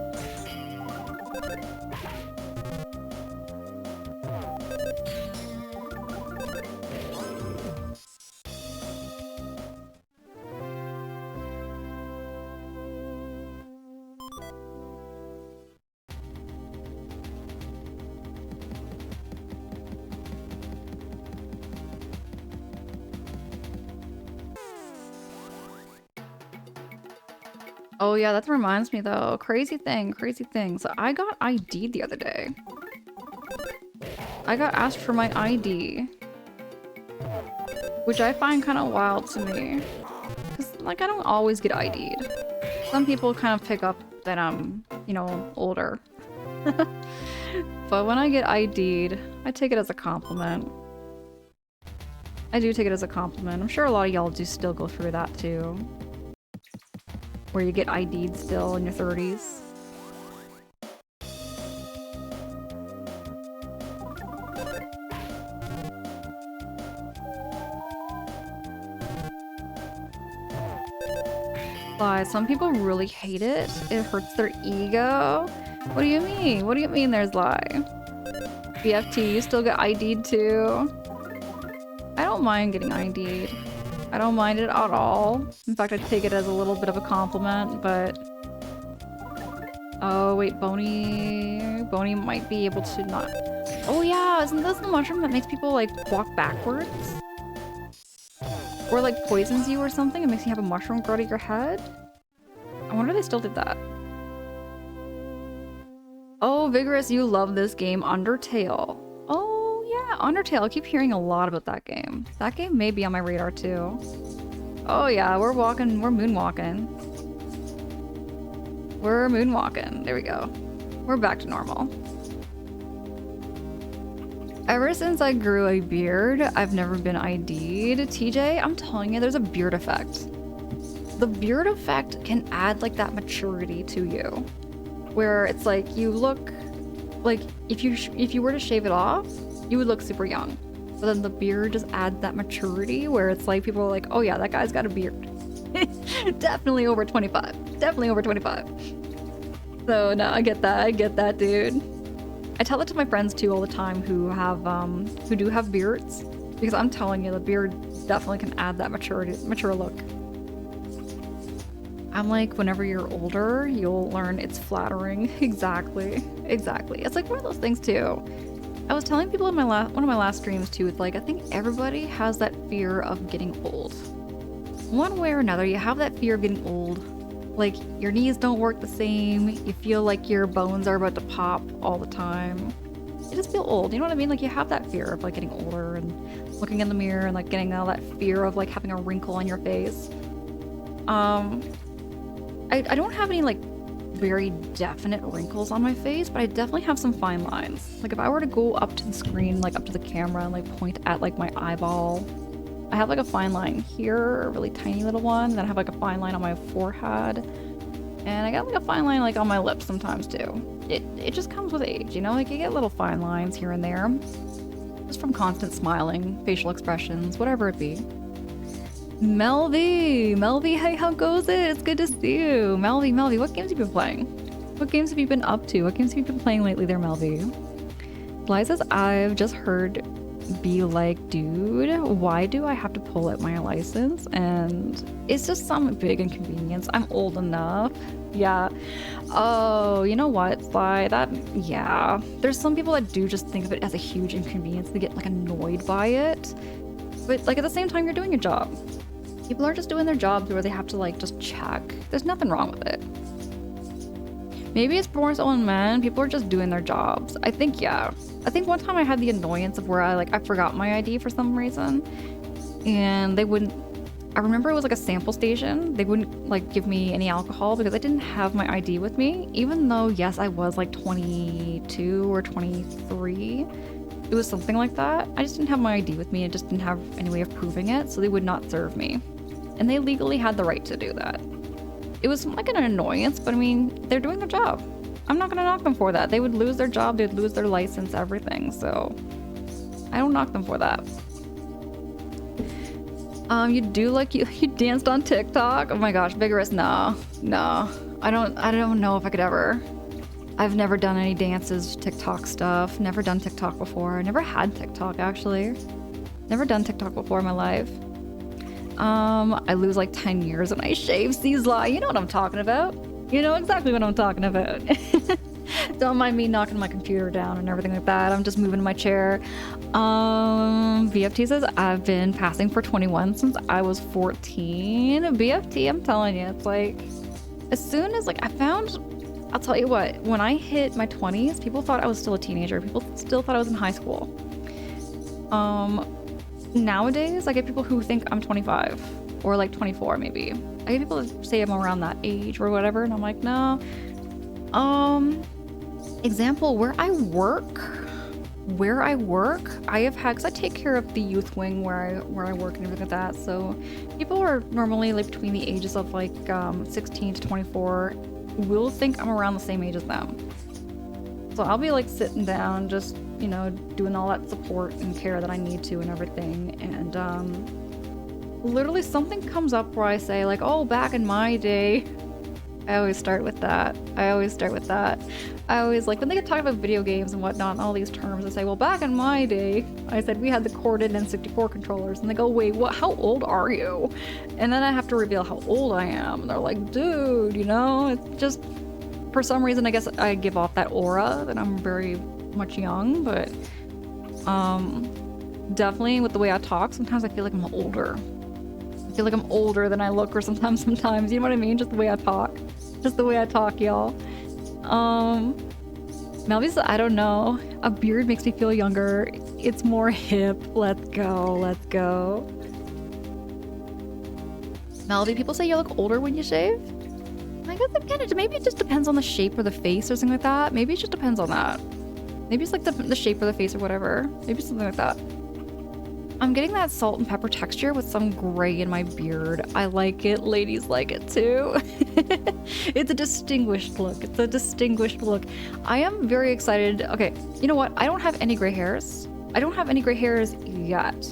Oh yeah, that reminds me though. Crazy thing. So I got ID'd the other day. I got asked for my ID. Which I find kind of wild to me. Because, like, I don't always get ID'd. Some people kind of pick up that I'm, you know, older. But when I get ID'd, I take it as a compliment. I do take it as a compliment. I'm sure a lot of y'all do still go through that too. Where you get ID'd still in your 30s. But some people really hate it. It hurts their ego. What do you mean? What do you mean there's lie? BFT, you still get ID'd too? I don't mind getting ID'd. I don't mind it at all. In fact, I take it as a little bit of a compliment, but... Oh, wait, Boney might be able to not... Oh yeah, isn't this the mushroom that makes people, like, walk backwards? Or, like, poisons you or something and makes you have a mushroom grow to your head? I wonder if they still did that. Oh, Vigorous, you love this game, Undertale. Oh, yeah, Undertale. I keep hearing a lot about that game. That game may be on my radar, too. Oh, yeah, we're moonwalking. We're moonwalking. There we go. We're back to normal. Ever since I grew a beard, I've never been ID'd. TJ, I'm telling you, there's a beard effect. The beard effect can add, like, that maturity to you. Where it's like, you look... Like, if you were to shave it off, you would look super young. But then the beard just adds that maturity where it's like people are like, oh yeah, that guy's got a beard. Definitely over 25. Definitely over 25. So no, I get that, dude. I tell it to my friends too all the time who do have beards, because I'm telling you, the beard definitely can add that mature look. I'm like, whenever you're older, you'll learn it's flattering. Exactly. It's like one of those things too. I was telling people in one of my last streams too, it's like, I think everybody has that fear of getting old. One way or another, you have that fear of getting old. Like, your knees don't work the same, you feel like your bones are about to pop all the time. You just feel old, you know what I mean? Like, you have that fear of like getting older and looking in the mirror and like getting all that fear of like having a wrinkle on your face. I don't have any like very definite wrinkles on my face, but I definitely have some fine lines. Like if I were to go up to the screen, like up to the camera and like point at like my eyeball, I have like a fine line here, a really tiny little one. Then I have like a fine line on my forehead, and I got like a fine line like on my lips sometimes too. It just comes with age, you know, like you get little fine lines here and there, just from constant smiling, facial expressions, whatever it be. Melvy, hey, how goes it? It's good to see you. Melvy, what games have you been playing? What games have you been up to? What games have you been playing lately there, Melvy? Bly says, I've just heard be like, dude, why do I have to pull out my license? And it's just some big inconvenience. I'm old enough. Yeah. Oh, you know what, Bly? Yeah. There's some people that do just think of it as a huge inconvenience. They get like annoyed by it. But like at the same time, you're doing your job. People are just doing their jobs where they have to like just check. There's nothing wrong with it. Maybe it's more so in men. People are just doing their jobs. I think, yeah. I think one time I had the annoyance of where I forgot my ID for some reason. And they wouldn't, I remember it was like a sample station. They wouldn't like give me any alcohol because I didn't have my ID with me. Even though, yes, I was like 22 or 23. It was something like that. I just didn't have my ID with me. I just didn't have any way of proving it, so they would not serve me. And they legally had the right to do that. It was like an annoyance, but I mean, they're doing their job. I'm not gonna knock them for that. They would lose their job, they'd lose their license, everything, so I don't knock them for that. You do like you danced on TikTok? Oh my gosh, Vigorous, no. I don't know if I could ever. I've never done any dances, TikTok stuff. Never done TikTok before. Never had TikTok, actually. Never done TikTok before in my life. I lose like 10 years when I shave. Cesla, you know what I'm talking about. You know exactly what I'm talking about. Don't mind me knocking my computer down and everything like that. I'm just moving my chair. BFT says, I've been passing for 21 since I was 14. BFT, I'm telling you, it's like, as soon as like I'll tell you what, when I hit my 20s, people thought I was still a teenager. People still thought I was in high school. Nowadays, I get people who think I'm 25 or like 24 maybe. I get people that say I'm around that age or whatever, and I'm like, no. Example, where I work, I have had, because I take care of the youth wing where I work and everything like that, so people are normally like between the ages of like 16 to 24 will think I'm around the same age as them. So I'll be like sitting down, just, you know, doing all that support and care that I need to and everything. And literally something comes up where I say like, oh, back in my day. I always start with that. I always like, when they talk about video games and whatnot and all these terms, I say, well, back in my day, I said we had the corded N64 controllers. And they go, wait, what? How old are you? And then I have to reveal how old I am. And they're like, dude, you know, it's just, for some reason, I guess I give off that aura that I'm very much young, but definitely with the way I talk, sometimes I feel like I'm older. I feel like I'm older than I look, or sometimes, you know what I mean? Just the way I talk. Just the way I talk, y'all. Melvy's, I don't know. A beard makes me feel younger. It's more hip. Let's go. Melvy, people say you look older when you shave. I guess maybe it just depends on the shape of the face or something like that. Maybe it just depends on that. Maybe it's like the shape of the face or whatever. Maybe something like that. I'm getting that salt and pepper texture with some gray in my beard. I like it. Ladies like it too. It's a distinguished look. I am very excited. Okay, you know what? I don't have any gray hairs. I don't have any gray hairs yet.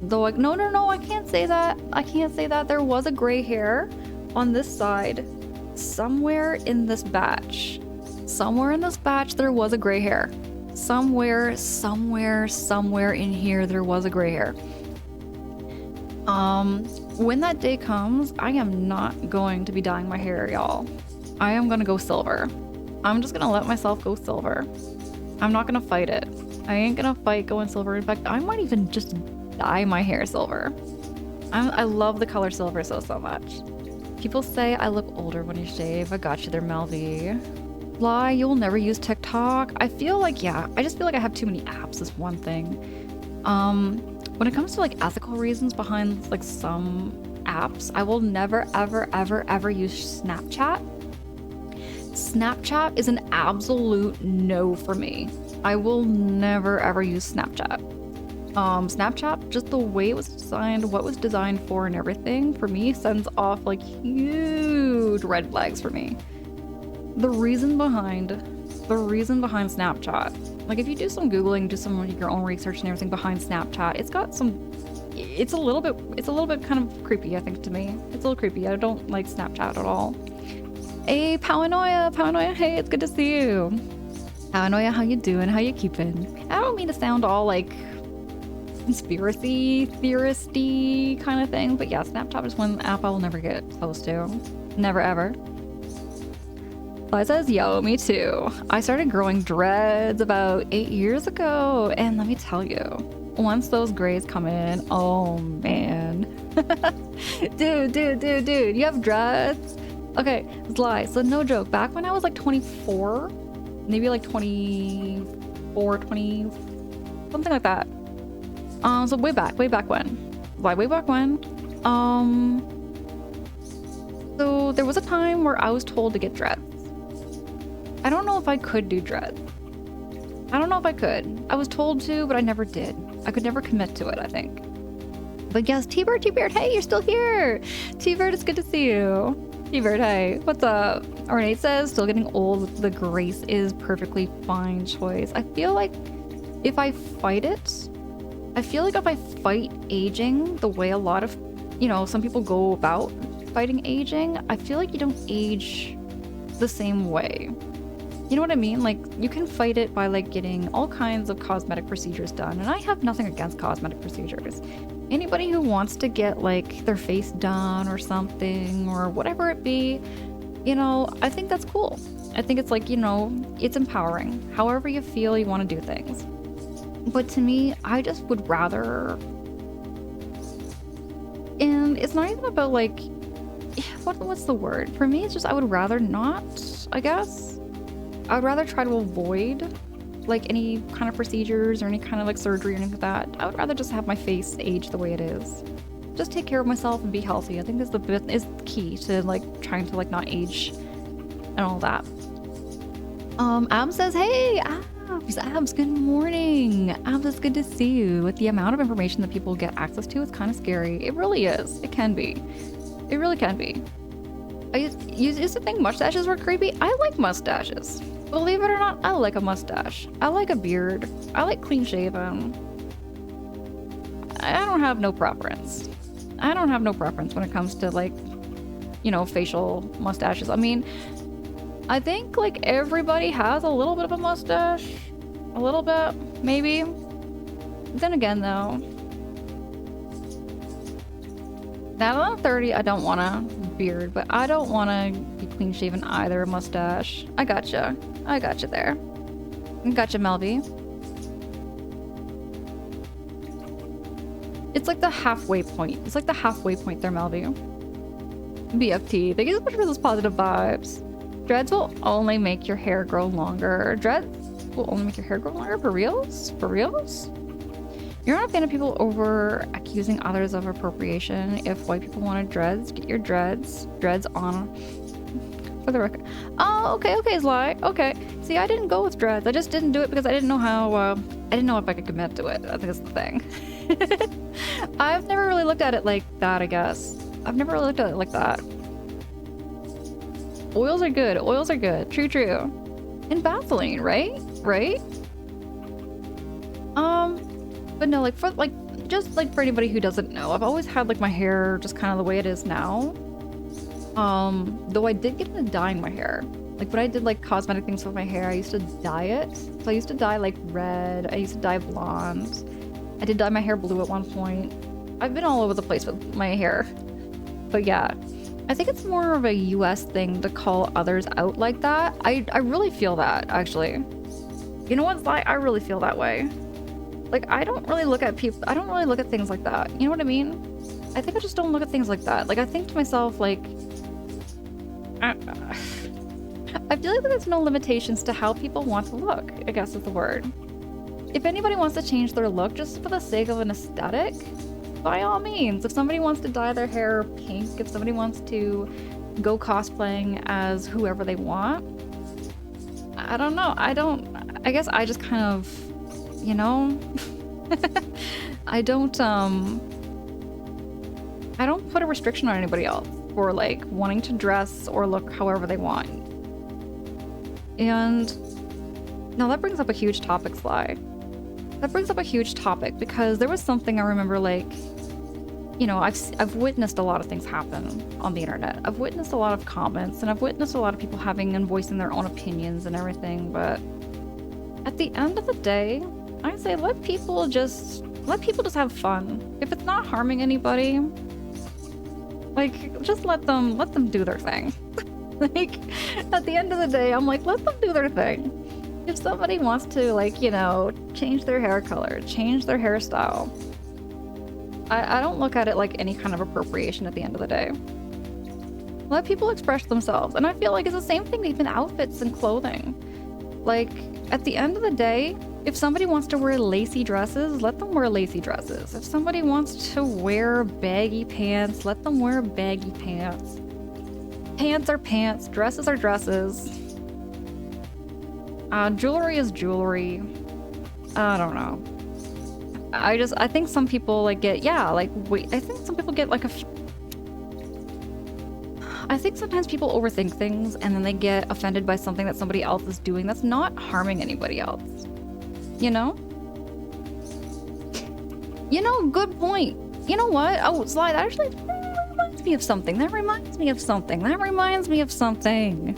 Though, like, no, I can't say that. I can't say that. There was a gray hair on this side somewhere in this batch. Somewhere in this batch, there was a gray hair. Somewhere in here, there was a gray hair. When that day comes, I am not going to be dyeing my hair, y'all. I am gonna go silver. I'm just gonna let myself go silver. I'm not gonna fight it. I ain't gonna fight going silver. In fact, I might even just dye my hair silver. I love the color silver so much. People say I look older when you shave. I got you there, Melvie. Lie, you'll never use TikTok. I feel like, yeah, I just feel like I have too many apps is one thing. When it comes to like ethical reasons behind like some apps, I will never, ever use Snapchat. Snapchat is an absolute no for me. I will never, ever use Snapchat. Snapchat, just the way it was designed, what was designed for and everything, for me, sends off like huge red flags for me. The reason behind Snapchat, like if you do some Googling, do some of your own research and everything behind Snapchat, it's a little bit kind of creepy, I think, to me. It's a little creepy. I don't like Snapchat at all. Hey, Powanoia, hey, it's good to see you. Powanoia, how you doing? How you keeping? I don't mean to sound all like conspiracy theorist-y kind of thing, but yeah, Snapchat is one app I will never get close to. Never ever. Fly says, yo, me too. I started growing dreads about 8 years ago, and let me tell you, once those grays come in, oh man. Dude, you have dreads? Okay, Sly, so no joke, back when I was like 24, maybe like 24, 20, something like that. So way back when. Way back when. So there was a time where I was told to get dreads. I don't know if I could do dreads. I don't know if I could. I was told to, but I never did. I could never commit to it, I think. But yes, T-Bird, hey, you're still here. T-Bird, it's good to see you. T-Bird, hey, what's up? Renee says, still getting old, the Grace is perfectly fine choice. I feel like if I fight aging the way a lot of, some people go about fighting aging, I feel like you don't age the same way. You know what I mean? Like, you can fight it by like getting all kinds of cosmetic procedures done, and I have nothing against cosmetic procedures. Anybody who wants to get like their face done or something or whatever it be, I think that's cool. I think it's like, it's empowering. However you feel you want to do things. But to me, I just would rather, and it's not even about like, what's the word? For me, it's just I would rather not, I guess. I would rather try to avoid like any kind of procedures or any kind of like surgery or anything like that. I would rather just have my face age the way it is. Just take care of myself and be healthy. I think is the key to like trying to like not age and all that. Abs says, hey, Abs, good morning. Abs, it's good to see you. With the amount of information that people get access to, it's kind of scary. It really is. It can be. It really can be. I used to think mustaches were creepy. I like mustaches. Believe it or not, I like a mustache. I like a beard. I like clean shaven. I don't have no preference. I don't have no preference when it comes to like, facial mustaches. I mean, I think like everybody has a little bit of a mustache. A little bit, maybe. Then again though, now that I'm 30, I don't want a beard, but I don't want to be clean shaven either. A mustache. I gotcha there. Gotcha, Melvie. It's like the halfway point. It's like the halfway point there, Melvie. BFT, thank you so much for those positive vibes. Dreads will only make your hair grow longer. Dreads will only make your hair grow longer? For reals? For reals? You're not a fan of people over accusing others of appropriation. If white people wanted dreads, get your dreads on. For the record. Oh, okay, Sly. Okay. See, I didn't go with dreads. I just didn't do it because I didn't know how, I didn't know if I could commit to it. I think that's the thing. I've never really looked at it like that, I guess. I've never really looked at it like that. Oils are good. Oils are good. True. And Vaseline, right? But no, like for like just like for anybody who doesn't know, I've always had like my hair just kind of the way it is now. Though I did get into dyeing my hair. Like when I did like cosmetic things with my hair, I used to dye it. So I used to dye like red, I used to dye blonde. I did dye my hair blue at one point. I've been all over the place with my hair. But yeah, I think it's more of a US thing to call others out like that. I really feel that, actually. You know what, Zai? I really feel that way. Like, I don't really look at people, I don't really look at things like that. You know what I mean? I think I just don't look at things like that. Like, I think to myself, like, I feel like there's no limitations to how people want to look, I guess is the word. If anybody wants to change their look just for the sake of an aesthetic, by all means. If somebody wants to dye their hair pink, if somebody wants to go cosplaying as whoever they want, I don't know. I guess I just kind of, you know, I don't put a restriction on anybody else for like wanting to dress or look however they want. And now that brings up a huge topic, Sly. That brings up a huge topic because there was something I remember, like, you know, I've witnessed a lot of things happen on the internet. I've witnessed a lot of comments and I've witnessed a lot of people having and voicing their own opinions and everything, but at the end of the day, I say let people just have fun. If it's not harming anybody, like just let them do their thing. Like at the end of the day, I'm like, let them do their thing. If somebody wants to, like, you know, change their hair color, change their hairstyle, I don't look at it like any kind of appropriation at the end of the day. Let people express themselves. And I feel like it's the same thing, even outfits and clothing. Like, at the end of the day, if somebody wants to wear lacy dresses, let them wear lacy dresses. If somebody wants to wear baggy pants, let them wear baggy pants. Pants are pants, dresses are dresses. Jewelry is jewelry. I don't know. I think some people like get, yeah, like, wait, I think some people get like I think sometimes people overthink things and then they get offended by something that somebody else is doing that's not harming anybody else. You know? You know, good point. You know what? Oh, Sly, that actually reminds me of something. That reminds me of something. That reminds me of something.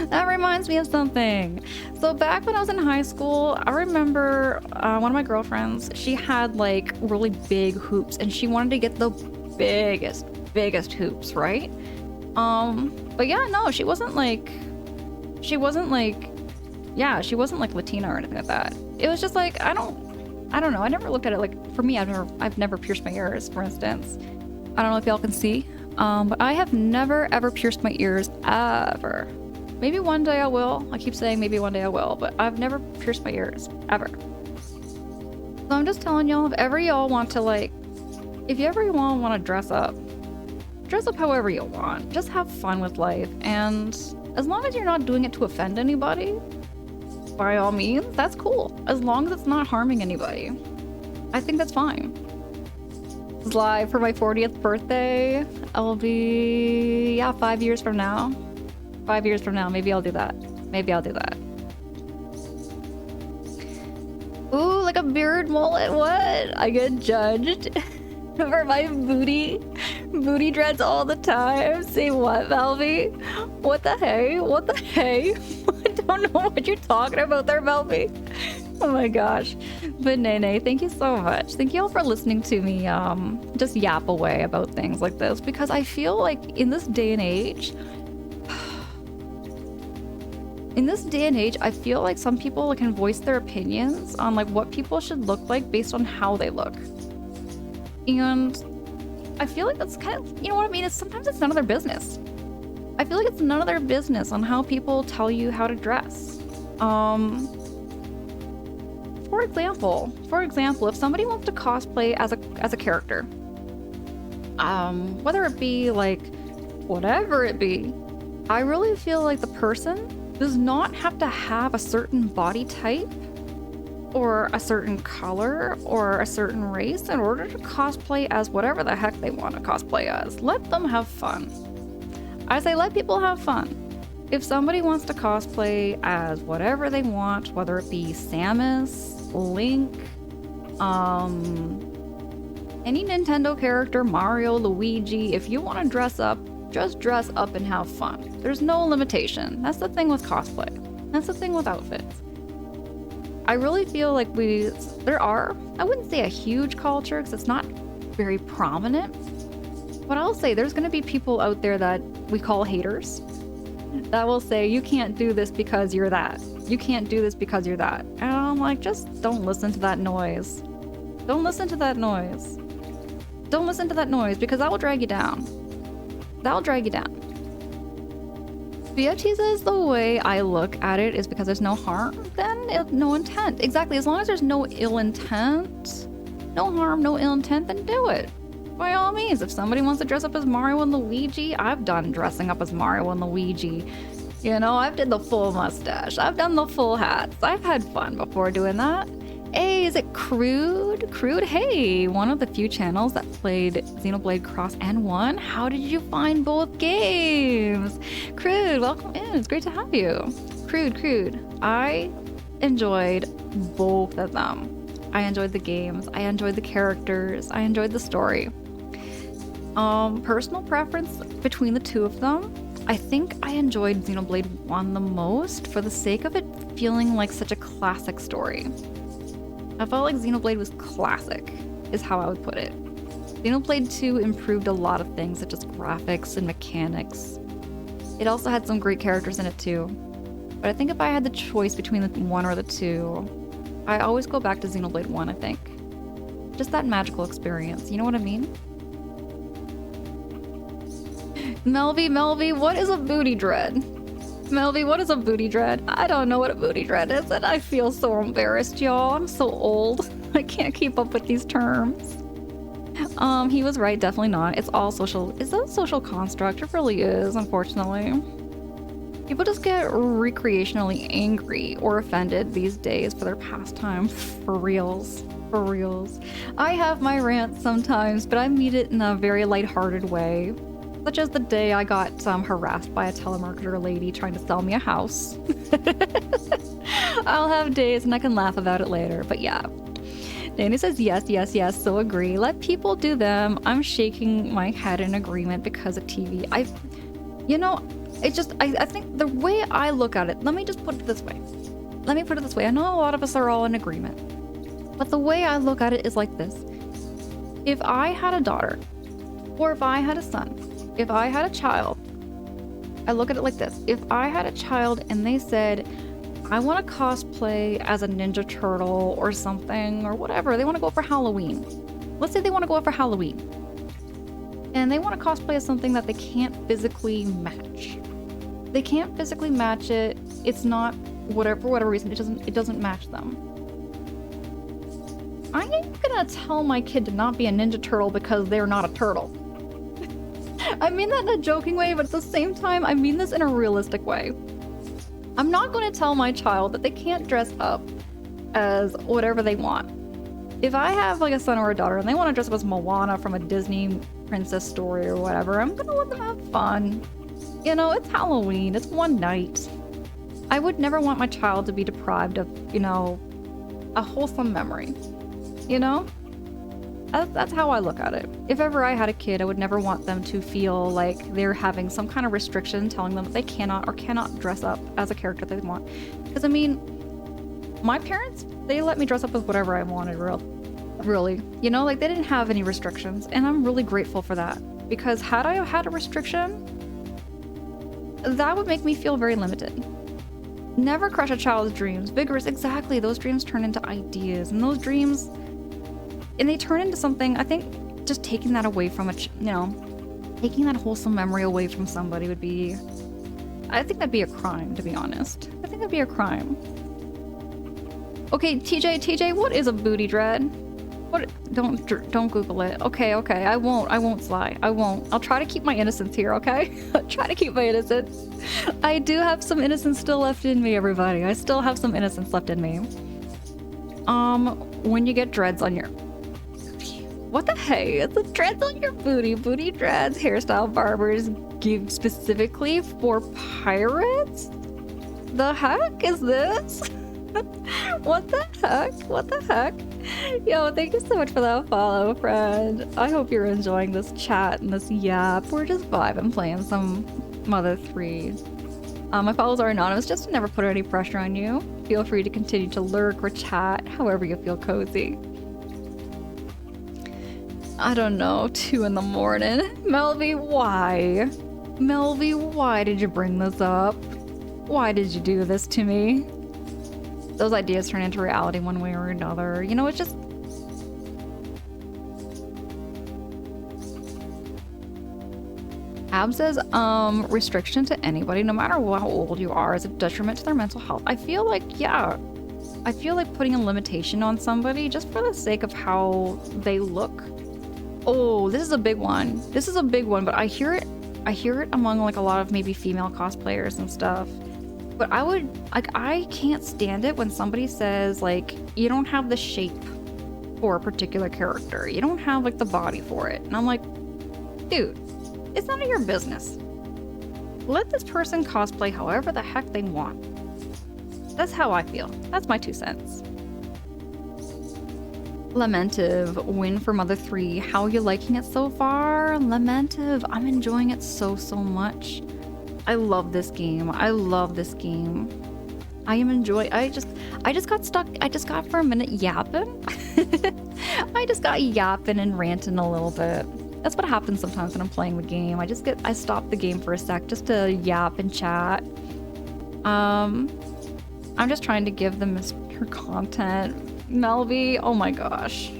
That reminds me of something. So back when I was in high school, I remember one of my girlfriends, she had like really big hoops and she wanted to get the biggest hoops, right? But yeah, no, she wasn't like Latina or anything like that. It was just like, I don't know. I never looked at it like, for me, I've never pierced my ears, for instance. I don't know if y'all can see, but I have never ever pierced my ears, ever. Maybe one day I will. I keep saying maybe one day I will, but I've never pierced my ears, ever. So I'm just telling y'all, if ever y'all want to like, if you ever want to dress up however you want. Just have fun with life, and as long as you're not doing it to offend anybody, by all means, that's cool. As long as it's not harming anybody, I think that's fine. It's live for my 40th birthday. I'll be, yeah, 5 years from now. 5 years from now, maybe I'll do that. Maybe I'll do that. Ooh, like a beard mullet, what? I get judged for my booty dreads all the time. Say what, Velvy? What the hey? What the hey? I don't know what you're talking about there, Velvy. Oh my gosh. But Nene, thank you so much. Thank you all for listening to me just yap away about things like this, because I feel like in this day and age, I feel like some people can voice their opinions on like what people should look like based on how they look. And I feel like that's kind of, you know what I mean? Sometimes it's none of their business. I feel like it's none of their business on how people tell you how to dress. For example, if somebody wants to cosplay as a character, whether it be like whatever it be, I really feel like the person does not have to have a certain body type or a certain color or a certain race in order to cosplay as whatever the heck they want to cosplay as. Let them have fun. I say let people have fun. If somebody wants to cosplay as whatever they want, whether it be Samus, Link, Any Nintendo character, Mario, Luigi, if you want to dress up, just dress up and have fun. There's no limitation. That's the thing with cosplay. That's the thing with outfits. I really feel like I wouldn't say a huge culture because it's not very prominent, but I'll say there's going to be people out there that we call haters that will say, you can't do this because you're that. You can't do this because you're that. And I'm like, just don't listen to that noise. Don't listen to that noise. Don't listen to that noise because that will drag you down. That'll drag you down. BFT says the way I look at it is because there's no harm, then no intent. Exactly, as long as there's no ill intent, no harm, no ill intent, then do it. By all means, if somebody wants to dress up as Mario and Luigi, I've done dressing up as Mario and Luigi. You know, I've did the full mustache. I've done the full hats. I've had fun before doing that. Hey, is it Crude? Crude, hey, one of the few channels that played Xenoblade Cross and won. How did you find both games? Crude, welcome in. It's great to have you. Crude. I enjoyed both of them. I enjoyed the games. I enjoyed the characters. I enjoyed the story. Personal preference between the two of them. I think I enjoyed Xenoblade 1 the most for the sake of it feeling like such a classic story. I felt like Xenoblade was classic, is how I would put it. Xenoblade 2 improved a lot of things, such as graphics and mechanics. It also had some great characters in it too. But I think if I had the choice between the one or the two, I always go back to Xenoblade 1, I think. Just that magical experience, you know what I mean? Melvy, what is a booty dread? Melvy, what is a booty dread? I don't know what a booty dread is, and I feel so embarrassed, y'all. I'm so old. I can't keep up with these terms. He was right, definitely not. It's all social. It's a social construct. It really is, unfortunately. People just get recreationally angry or offended these days for their pastime. For reals. For reals. I have my rants sometimes, but I meet it in a very lighthearted way. Such as the day I got harassed by a telemarketer lady trying to sell me a house. I'll have days and I can laugh about it later, but yeah. Danny says yes, so agree. Let people do them. I'm shaking my head in agreement because of TV. I think the way I look at it, let me just put it this way. I know a lot of us are all in agreement, but the way I look at it is like this. If I had a daughter, or if I had a son, if I had a child, I look at it like this. If I had a child and they said, I want to cosplay as a Ninja Turtle or something or whatever, they want to go for Halloween. Let's say they want to go out for Halloween. And they want to cosplay as something that they can't physically match. They can't physically match it. It's not, for whatever reason, it doesn't match them. I ain't gonna tell my kid to not be a Ninja Turtle because they're not a turtle. I mean that in a joking way, but at the same time, I mean this in a realistic way. I'm not going to tell my child that they can't dress up as whatever they want. If I have like a son or a daughter and they want to dress up as Moana from a Disney princess story or whatever, I'm going to let them have fun. You know, it's Halloween, it's one night. I would never want my child to be deprived of, a wholesome memory. You know? That's how I look at it. If ever I had a kid, I would never want them to feel like they're having some kind of restriction telling them that they cannot or cannot dress up as a character they want. Because, I mean, my parents, they let me dress up as whatever I wanted, really. They didn't have any restrictions, and I'm really grateful for that. Because had I had a restriction, that would make me feel very limited. Never crush a child's dreams. Vigorous, exactly. Those dreams turn into ideas, and those dreams... And they turn into something, I think, just taking that away from taking that wholesome memory away from somebody would be, I think that'd be a crime, to be honest. I think that'd be a crime. Okay, TJ, what is a booty dread? What? Don't Google it. Okay, I won't Sly. I won't. I'll try to keep my innocence here, okay? I'll try to keep my innocence. I do have some innocence still left in me, everybody. I still have some innocence left in me. When you get dreads on your... What the hey? It's the dreads on your booty. Booty dreads, hairstyle barbers give specifically for pirates? The heck is this? What the heck? What the heck? Yo, thank you so much for that follow, friend. I hope you're enjoying this chat and this yap. We're just vibing, playing some Mother 3. My follows are anonymous just to never put any pressure on you. Feel free to continue to lurk or chat however you feel cozy. I don't know, 2 in the morning. Melvie, why? Melvie, why did you bring this up? Why did you do this to me? Those ideas turn into reality one way or another. You know, it's just... Ab says, restriction to anybody, no matter how old you are, is a detriment to their mental health. I feel like, yeah. I feel like putting a limitation on somebody just for the sake of how they look. Oh, this is a big one. This is a big one, but I hear it among like a lot of maybe female cosplayers and stuff. But I can't stand it when somebody says like, you don't have the shape for a particular character. You don't have like the body for it. And I'm like, dude, it's none of your business. Let this person cosplay however the heck they want. That's how I feel. That's my 2 cents. Lamentive, win for Mother 3. How are you liking it so far? Lamentive, I'm enjoying it so much. I love this game. I love this game. I am enjoying. I just got stuck. I just got for a minute yapping. I just got yapping and ranting a little bit. That's what happens sometimes when I'm playing the game. I stop the game for a sec just to yap and chat. I'm just trying to give them Mr. Content. Melvie, oh my gosh.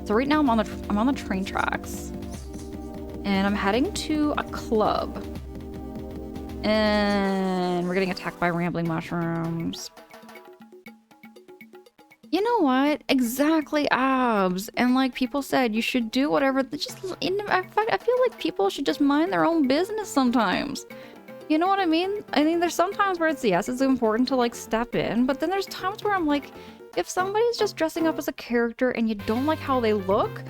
So right now I'm on the train tracks. And I'm heading to a club. And we're getting attacked by rambling mushrooms. You know what? Exactly, Abs. And like people said, you should do whatever. I feel like people should just mind their own business sometimes. You know what I mean? I mean, there's some times where it's important to like step in, but then there's times where I'm like, if somebody's just dressing up as a character and you don't like how they look,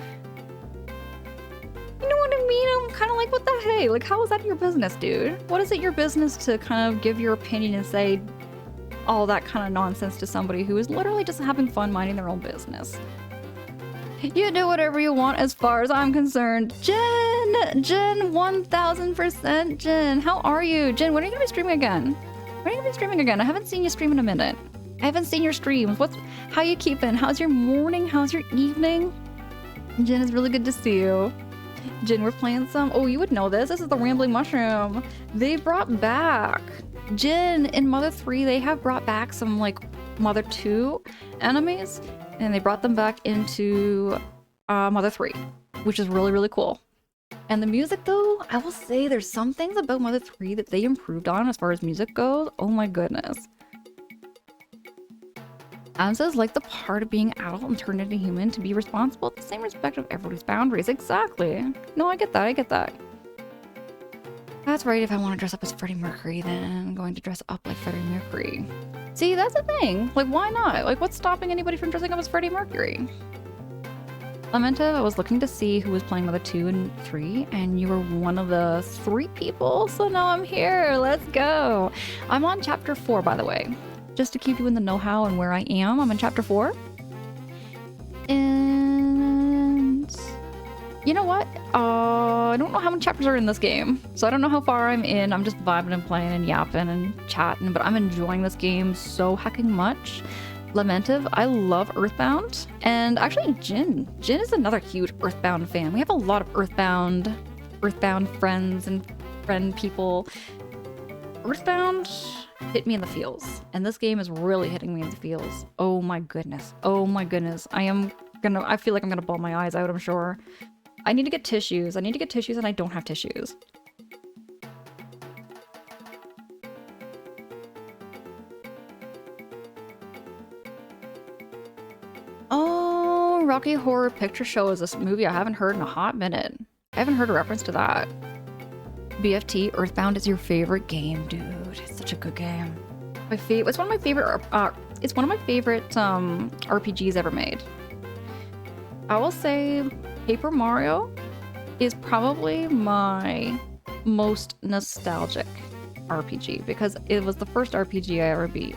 you know what I mean? I'm kind of like, what the hey? Like, how is that your business, dude? What is it your business to kind of give your opinion and say all that kind of nonsense to somebody who is literally just having fun minding their own business? You do whatever you want as far as I'm concerned. Jen, 1000% Jen. How are you? Jen, when are you going to be streaming again? When are you going to be streaming again? I haven't seen you stream in a minute. I haven't seen your streams. How you keeping? How's your morning? How's your evening? Jen, it's really good to see you. Jen, we're playing some... Oh, you would know this. This is the Rambling Mushroom. They brought back... Jen, in Mother 3, they have brought back some, like, Mother 2 enemies. And they brought them back into Mother 3, which is really, really cool. And the music, though, I will say there's some things about Mother 3 that they improved on as far as music goes. Oh my goodness. Adam says, like the part of being adult and turned into human to be responsible at the same respect of everybody's boundaries. Exactly. No, I get that. I get that. That's right. If I want to dress up as Freddie Mercury, then I'm going to dress up like Freddie Mercury. See, that's the thing. Like, why not? Like, what's stopping anybody from dressing up as Freddie Mercury? Lamenta, I was looking to see who was playing Mother 2 and 3, and you were one of the 3 people, so now I'm here. Let's go. I'm on chapter 4, by the way. Just to keep you in the know-how and where I am, I'm in chapter 4. And... you know what? I don't know how many chapters are in this game, so I don't know how far I'm in. I'm just vibing and playing and yapping and chatting, but I'm enjoying this game so hecking much. Lamentive, I love Earthbound, and actually Jin is another huge Earthbound fan. We have a lot of Earthbound friends and friend people. Earthbound hit me in the feels, and this game is really hitting me in the feels. Oh my goodness. Oh my goodness. I feel like I'm gonna bawl my eyes out, I'm sure. I need to get tissues. And I don't have tissues. Oh, Rocky Horror Picture Show is this movie I haven't heard in a hot minute. I haven't heard a reference to that. BFT, Earthbound is your favorite game, dude. It's such a good game. It's one of my favorite RPGs ever made. I will say Paper Mario is probably my most nostalgic RPG because it was the first RPG I ever beat.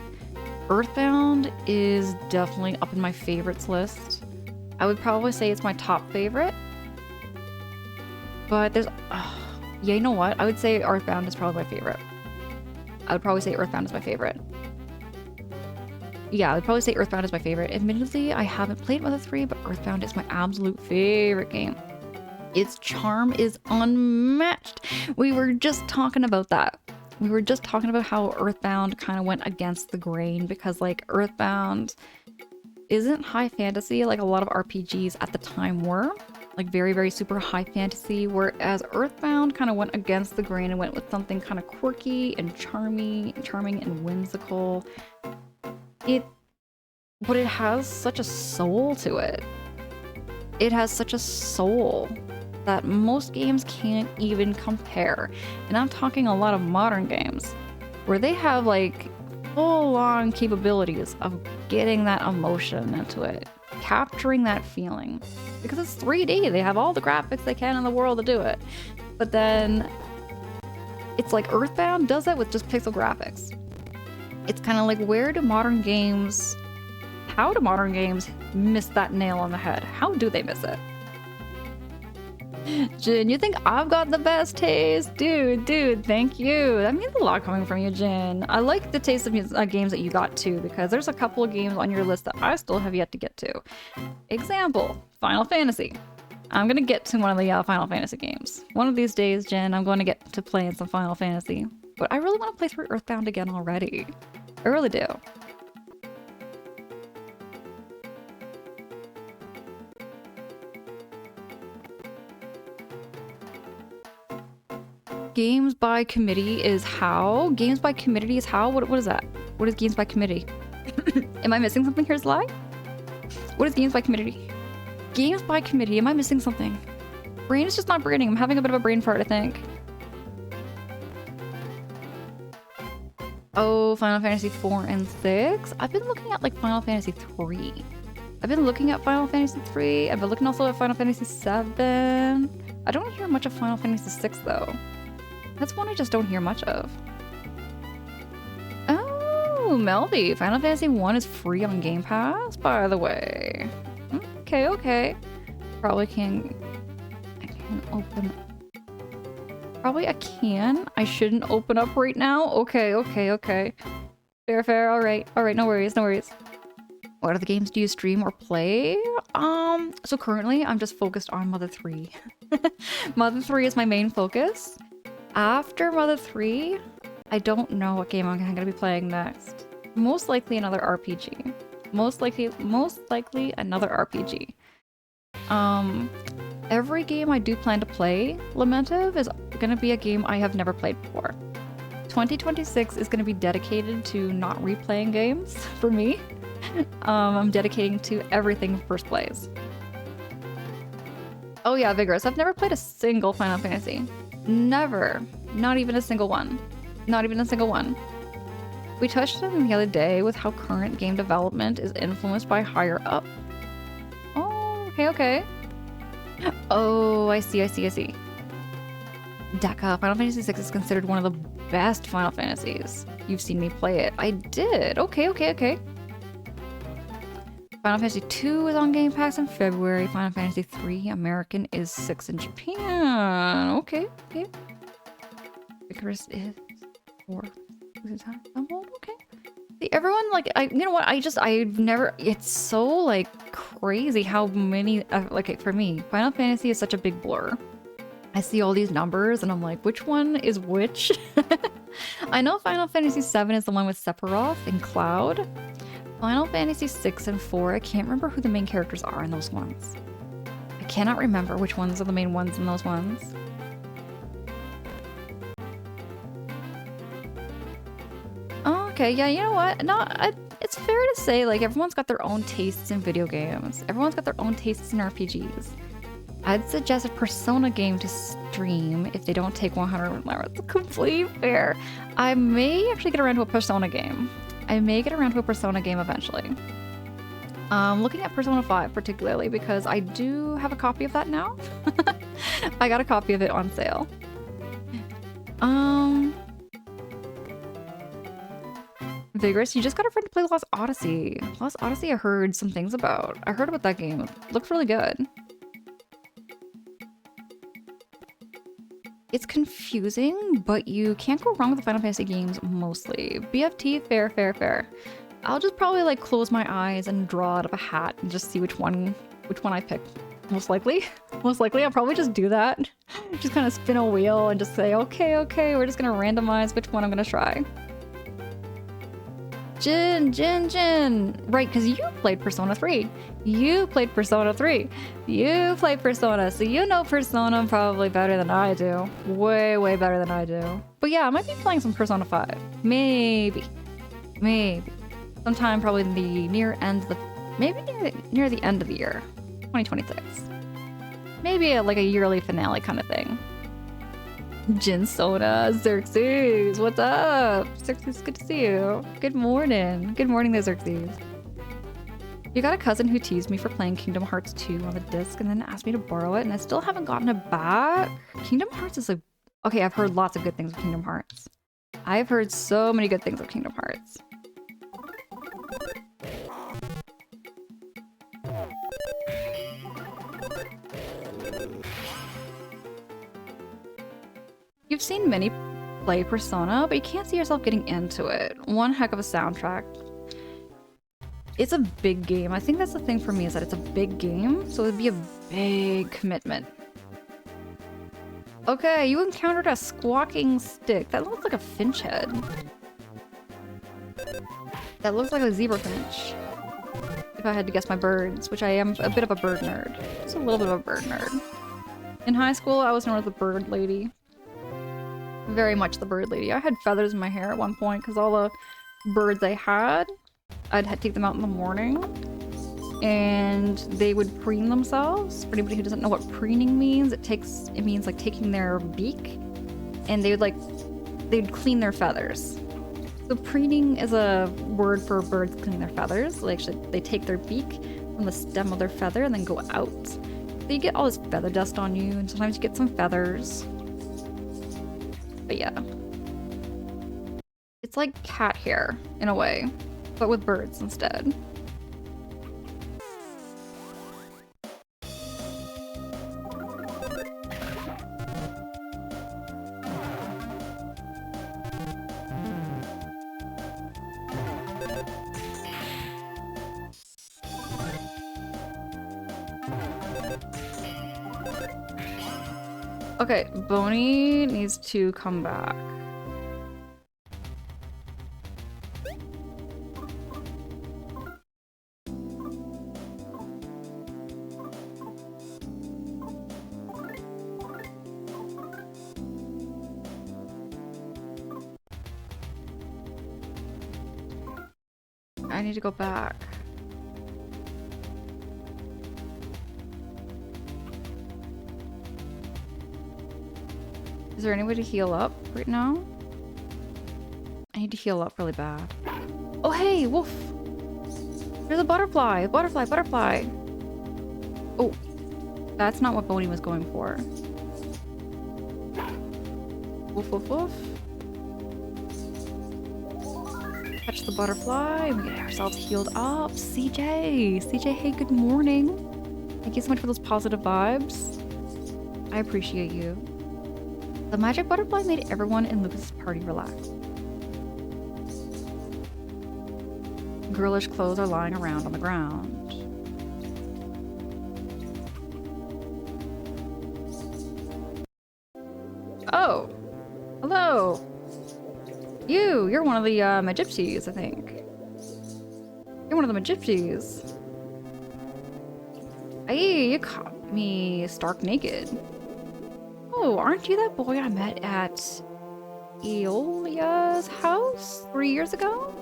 Earthbound is definitely up in my favorites list. I would probably say it's my top favorite. But there's... yeah, you know what? I would say Earthbound is probably my favorite. I would probably say Earthbound is my favorite. Yeah, I would probably say Earthbound is my favorite. Admittedly, I haven't played Mother 3, but Earthbound is my absolute favorite game. Its charm is unmatched. We were just talking about that. We were just talking about how Earthbound kind of went against the grain because, like, Earthbound isn't high fantasy like a lot of RPGs at the time were. Like, very, very super high fantasy, whereas Earthbound kind of went against the grain and went with something kind of quirky and charming and whimsical. But it has such a soul to it. It has such a soul that most games can't even compare. And I'm talking a lot of modern games where they have like full-on capabilities of getting that emotion into it, capturing that feeling. Because it's 3D, they have all the graphics they can in the world to do it. But then it's like Earthbound does that with just pixel graphics. It's kind of like, how do modern games miss that nail on the head? How do they miss it? Jin, you think I've got the best taste? Dude, thank you. That means a lot coming from you, Jin. I like the taste of games that you got too, because there's a couple of games on your list that I still have yet to get to. Example, Final Fantasy. I'm gonna get to one of the Final Fantasy games. One of these days, Jin, I'm going to get to playing some Final Fantasy. But I really want to play through Earthbound again already. I really do. Games by committee is how? Games by committee is how? What is that? What is games by committee? Am I missing something here, Sly? What is games by committee? Games by committee, am I missing something? Brain is just not braining. I'm having a bit of a brain fart, I think. Oh, Final Fantasy 4 and 6? I've been looking at like Final Fantasy 3. I've been looking at Final Fantasy 3. I've been looking also at Final Fantasy 7. I don't hear much of Final Fantasy 6 though. That's one I just don't hear much of. Oh, Melby. Final Fantasy 1 is free on Game Pass, by the way. Okay. Probably can... I can open... Probably I can. I shouldn't open up right now. Okay. Fair. Alright, no worries. What other games do you stream or play? So currently I'm just focused on Mother 3. Mother 3 is my main focus. After Mother 3, I don't know what game I'm gonna be playing next. Most likely another RPG. Most likely another RPG. Every game I do plan to play, Lamentive, is gonna be a game I have never played before. 2026 is gonna be dedicated to not replaying games for me. I'm dedicating to everything first plays. Oh yeah, Vigorous. I've never played a single Final Fantasy. Never. Not even a single one. We touched on the other day with how current game development is influenced by higher up. Oh, okay. Oh, I see. Deca, Final Fantasy VI is considered one of the best Final Fantasies. You've seen me play it. I did. Okay. Final Fantasy 2 is on Game Pass in February. Final Fantasy 3 American is 6 in Japan. Okay. Icarus is 4. Okay. See, everyone, like, you know what? I've never, it's so, like, crazy how many, like, for me, Final Fantasy is such a big blur. I see all these numbers and I'm like, which one is which? I know Final Fantasy 7 is the one with Sephiroth and Cloud. Final Fantasy 6 and 4, I can't remember who the main characters are in those ones. I cannot remember which ones are the main ones in those ones. Okay, yeah, you know what? It's fair to say, like, everyone's got their own tastes in video games. Everyone's got their own tastes in RPGs. I'd suggest a Persona game to stream if they don't take 100 hours. It's completely fair. I may actually get around to a Persona game. Eventually. Looking at Persona 5 particularly because I do have a copy of that now. I got a copy of it on sale. Vigorous, you just got a friend to play Lost Odyssey. Lost Odyssey I heard some things about. I heard about that game. Looked really good. It's confusing, but you can't go wrong with the Final Fantasy games mostly. BFT, fair, fair, fair. I'll just probably like close my eyes and draw out of a hat and just see which one I pick. Most likely. Most likely I'll probably just do that. Just kind of spin a wheel and just say, okay, we're just gonna randomize which one I'm gonna try. Jin! Right, because you played Persona 3. You played Persona 3. You played Persona, so you know Persona probably better than I do. Way, way better than I do. But yeah, I might be playing some Persona 5. Maybe. Sometime probably in the near end of the... Maybe near the end of the year. 2026. Maybe like a yearly finale kind of thing. Jin Soda, Xerxes, what's up? Xerxes, good to see you. Good morning. Good morning there, Xerxes. You got a cousin who teased me for playing Kingdom Hearts 2 on the disc and then asked me to borrow it, and I still haven't gotten it back. Kingdom Hearts is like... Okay, I've heard lots of good things of Kingdom Hearts. I've heard so many good things of Kingdom Hearts. You've seen many play Persona, but you can't see yourself getting into it. One heck of a soundtrack. It's a big game. I think that's the thing for me, is that it's a big game, so it'd be a big commitment. Okay, you encountered a squawking stick. That looks like a finch head. That looks like a zebra finch. If I had to guess my birds, which I am a bit of a bird nerd. Just a little bit of a bird nerd. In high school, I was known as the bird lady. Very much the bird lady. I had feathers in my hair at one point because all the birds I had, I'd take them out in the morning and they would preen themselves. For anybody who doesn't know what preening means, it means like taking their beak and they'd clean their feathers. So preening is a word for birds cleaning their feathers. Like they take their beak from the stem of their feather and then go out. So you get all this feather dust on you, and sometimes you get some feathers. But yeah. It's like cat hair, in a way, but with birds instead. Okay, Boney needs to come back. I need to go back. Is there any way to heal up right now? I need to heal up really bad. Oh, hey, wolf! There's a butterfly! Butterfly! Oh, that's not what Boney was going for. Woof. Touch the butterfly and we get ourselves healed up. CJ, hey, good morning. Thank you so much for those positive vibes. I appreciate you. The magic butterfly made everyone in Lucas's party relax. Girlish clothes are lying around on the ground. Oh! Hello! You're one of the Magypsies, I think. You're one of the Magypsies. Hey, you caught me stark naked. Oh, aren't you that boy I met at Eolia's house 3 years ago?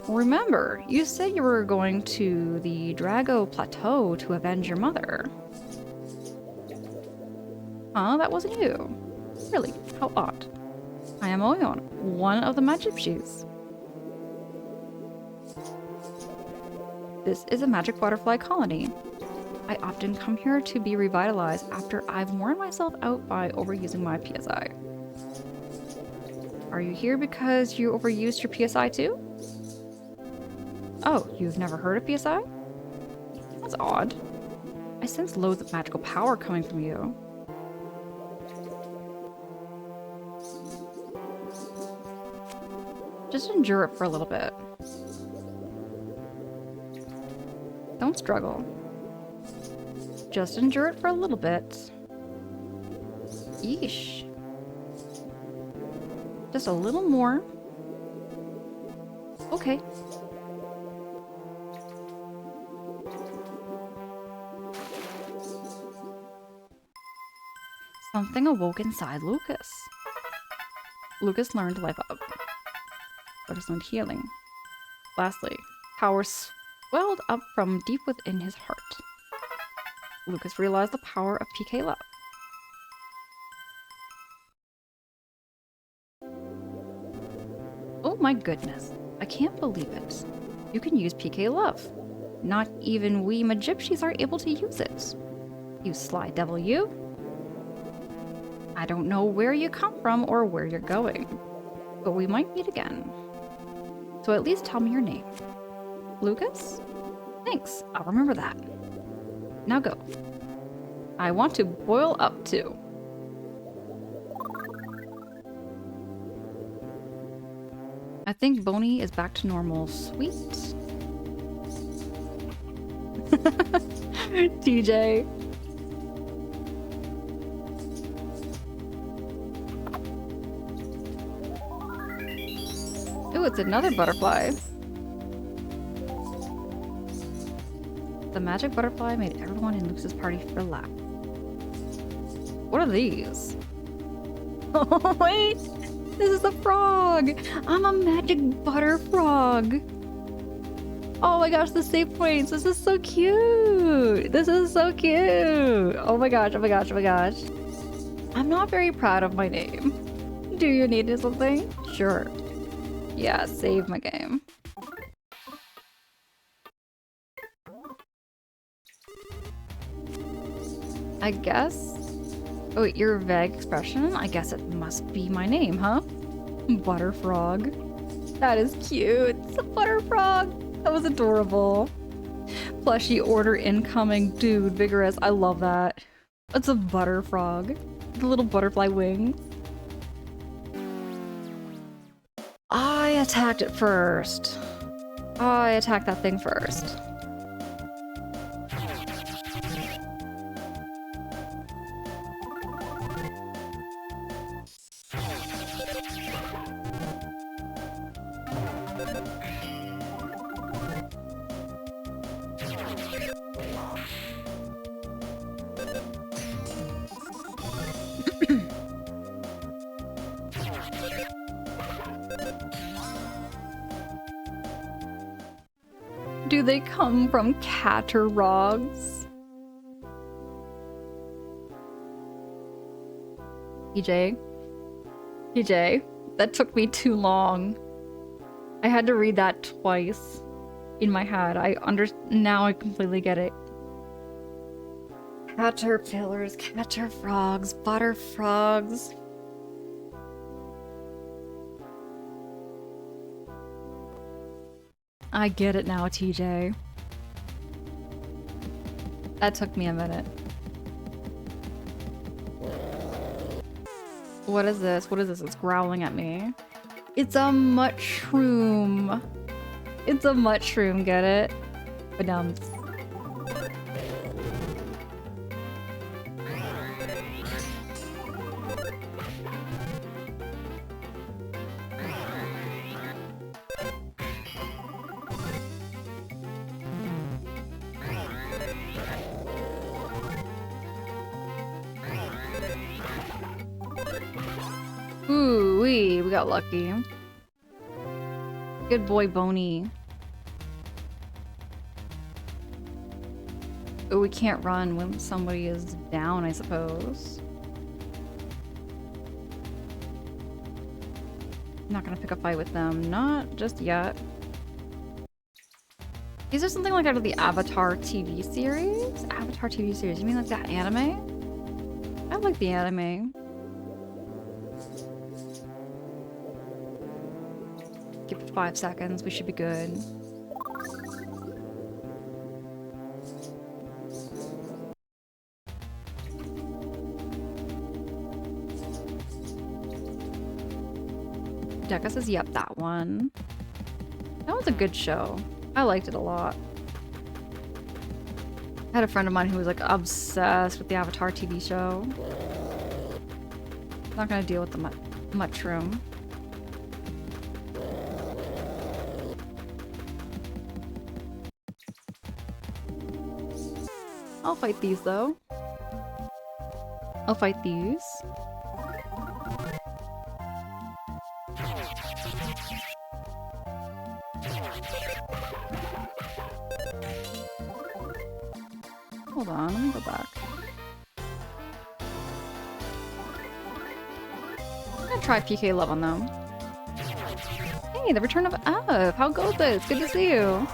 Remember, you said you were going to the Drago Plateau to avenge your mother. Huh? That wasn't you. Really? How odd. I am Oyon, one of the Magypsies. This is a magic butterfly colony. I often come here to be revitalized after I've worn myself out by overusing my PSI. Are you here because you overused your PSI too? Oh, you've never heard of PSI? That's odd. I sense loads of magical power coming from you. Just endure it for a little bit. Don't struggle. Just endure it for a little bit. Yeesh. Just a little more. Okay. Something awoke inside Lucas. Lucas learned to life up. Lucas learned healing. Lastly, power swelled up from deep within his heart. Lucas realized the power of PK Love. Oh my goodness, I can't believe it. You can use PK Love. Not even we Magypsies are able to use it. You sly devil, you. I don't know where you come from or where you're going, but we might meet again. So at least tell me your name. Lucas? Thanks, I'll remember that. Now go. I want to boil up too. I think Boney is back to normal. Sweet. TJ. Ooh, it's another butterfly. The magic butterfly made everyone in Lucas's party relax. What are these? Oh, wait! This is a frog! I'm a magic butter frog! Oh my gosh, the save points! This is so cute! This is so cute! Oh my gosh, oh my gosh, oh my gosh. I'm not very proud of my name. Do you need something? Sure. Yeah, save my game. I guess? Oh, wait, your vague expression? I guess it must be my name, huh? Butterfrog. That is cute. It's a butterfrog. That was adorable. Plushie order incoming. Dude, vigorous. I love that. It's a butterfrog. The little butterfly wings. I attacked it first. I attacked that thing first. Do they come from Catterogs? TJ, that took me too long. I had to read that twice in my head. Now I completely get it. Caterpillars, catterfrogs, butterfrogs. I get it now, TJ. That took me a minute. What is this? What is this? It's growling at me. It's a mushroom. It's a mushroom, get it? Badums. Ooh, we got lucky. Good boy, Boney. Oh, we can't run when somebody is down, I suppose. I'm not gonna pick a fight with them. Not just yet. Is there something like out of the Avatar TV series? Avatar TV series? You mean like that anime? I like the anime. Give it 5 seconds. We should be good. Deca says, yep, that one. That was a good show. I liked it a lot. I had a friend of mine who was like obsessed with the Avatar TV show. Not gonna deal with the mushroom. I'll fight these though. I'll fight these. Hold on, let me go back. I'm gonna try PK Love on them. Hey, the return of F! How goes this? Good to see you!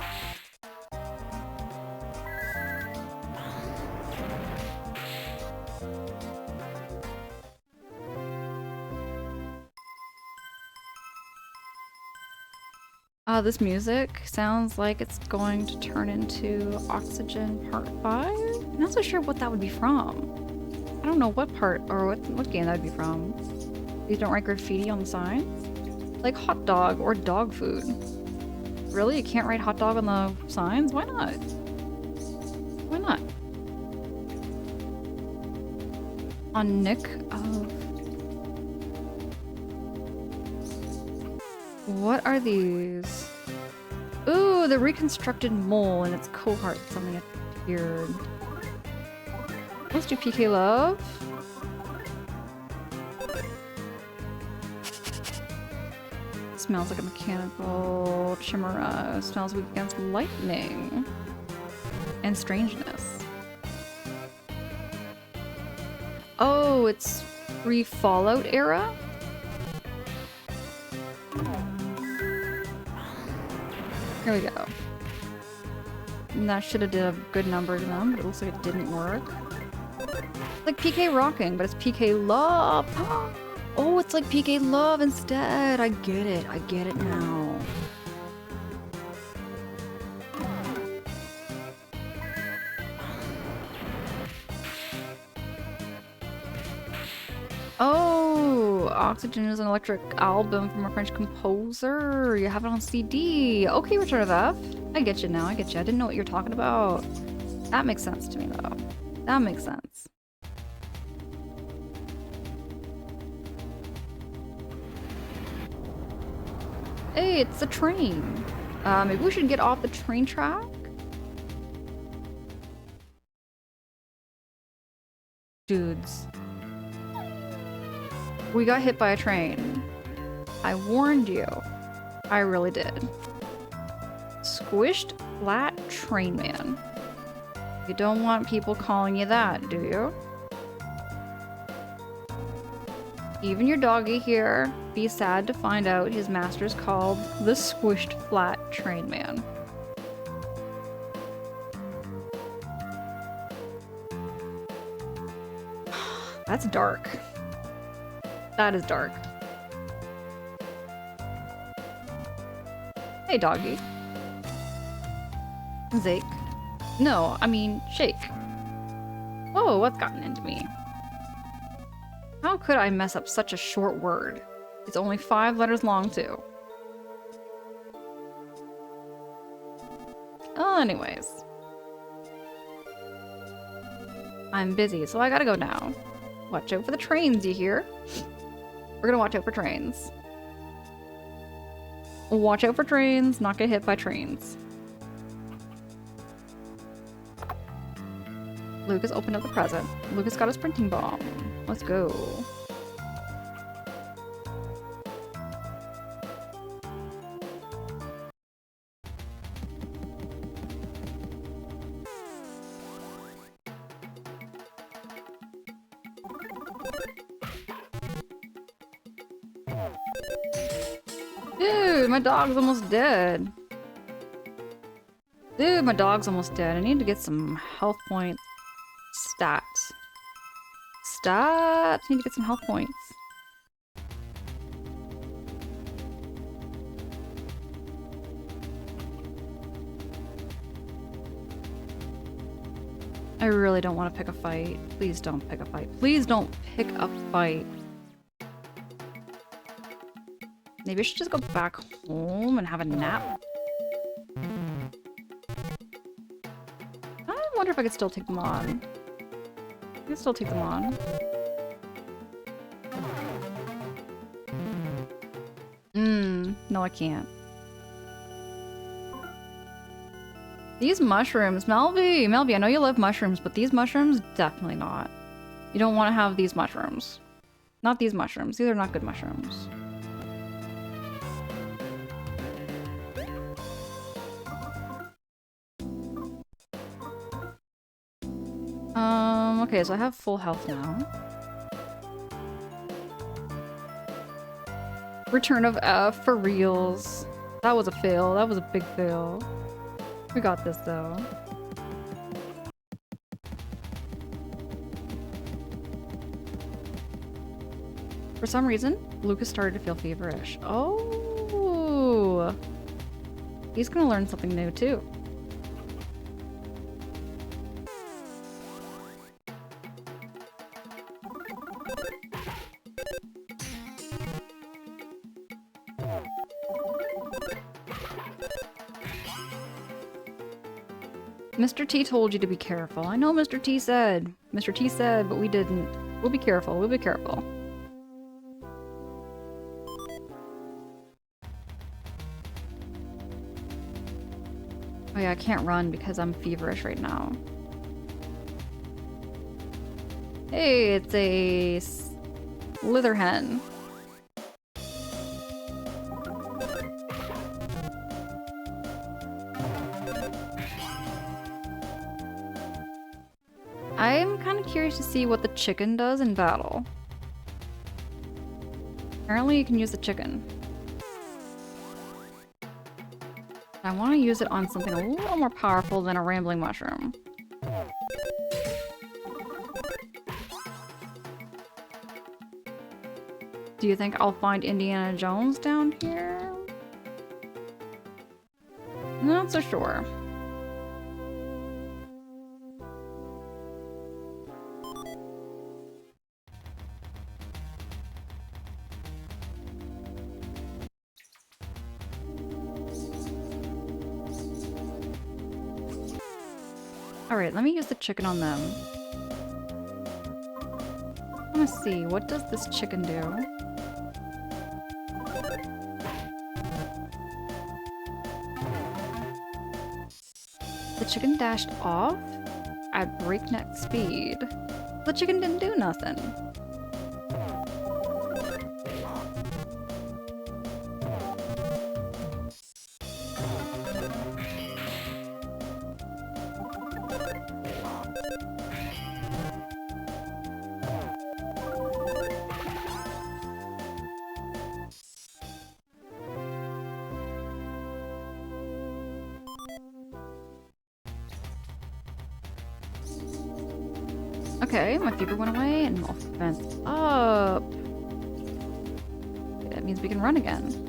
This music sounds like it's going to turn into Oxygen Part 5? I'm not so sure what that would be from. I don't know what part or what game that would be from. These don't write graffiti on the signs? Like hot dog or dog food. Really? You can't write hot dog on the signs? Why not? Why not? On Nick of... What are these? Ooh, the reconstructed mole and its cohort. Something appeared. Let's do PK Love. Smells like a mechanical chimera. Smells weak against lightning. And strangeness. Oh, it's pre-Fallout era? Here we go. And that should have did a good number to them, but it looks like it didn't work. Like PK Rocking, but it's PK Love. Oh, it's like PK Love instead. I get it. I get it now. Oh, Oxygen is an electric album from a French composer. You have it on CD. Okay, Return of F. I get you now. I get you. I didn't know what you're talking about. That makes sense to me, though. That makes sense. Hey, it's a train. Maybe we should get off the train track? Dudes. We got hit by a train. I warned you. I really did. Squished flat train man. You don't want people calling you that, do you? Even your doggy here be sad to find out his master's called the Squished Flat Train Man. That's dark. That is dark. Hey, doggy. Zake. No, I mean, Shake. Whoa, what's gotten into me? How could I mess up such a short word? It's only 5 letters long, too. Oh, anyways. I'm busy, so I gotta go now. Watch out for the trains, you hear? We're gonna watch out for trains. Watch out for trains, not get hit by trains. Lucas opened up the present. Lucas got a sprinting bomb. Let's go. Dude, my dog's almost dead. Dude, my dog's almost dead. I need to get some health points. Stats. Stats! I need to get some health points. I really don't want to pick a fight. Please don't pick a fight. Please don't pick a fight. Maybe I should just go back home and have a nap. I wonder if I could still take them on. I can still take them on. No I can't. These mushrooms, Melby, I know you love mushrooms, but these mushrooms, definitely not. You don't want to have these mushrooms. Not these mushrooms. These are not good mushrooms. Okay, so I have full health now. Return of F for reals. That was a fail. That was a big fail. We got this though. For some reason, Lucas started to feel feverish. Oh! He's gonna learn something new too. Mr. T told you to be careful. I know Mr. T said. Mr. T said, but we didn't. We'll be careful. We'll be careful. Oh yeah, I can't run because I'm feverish right now. Hey, it's a slither hen. I'm kind of curious to see what the chicken does in battle. Apparently you can use the chicken. I want to use it on something a little more powerful than a rambling mushroom. Do you think I'll find Indiana Jones down here? Not so sure. Alright, let me use the chicken on them. I wanna see, what does this chicken do? The chicken dashed off at breakneck speed. The chicken didn't do nothing. Okay, my fever went away and offense up. Okay, that means we can run again.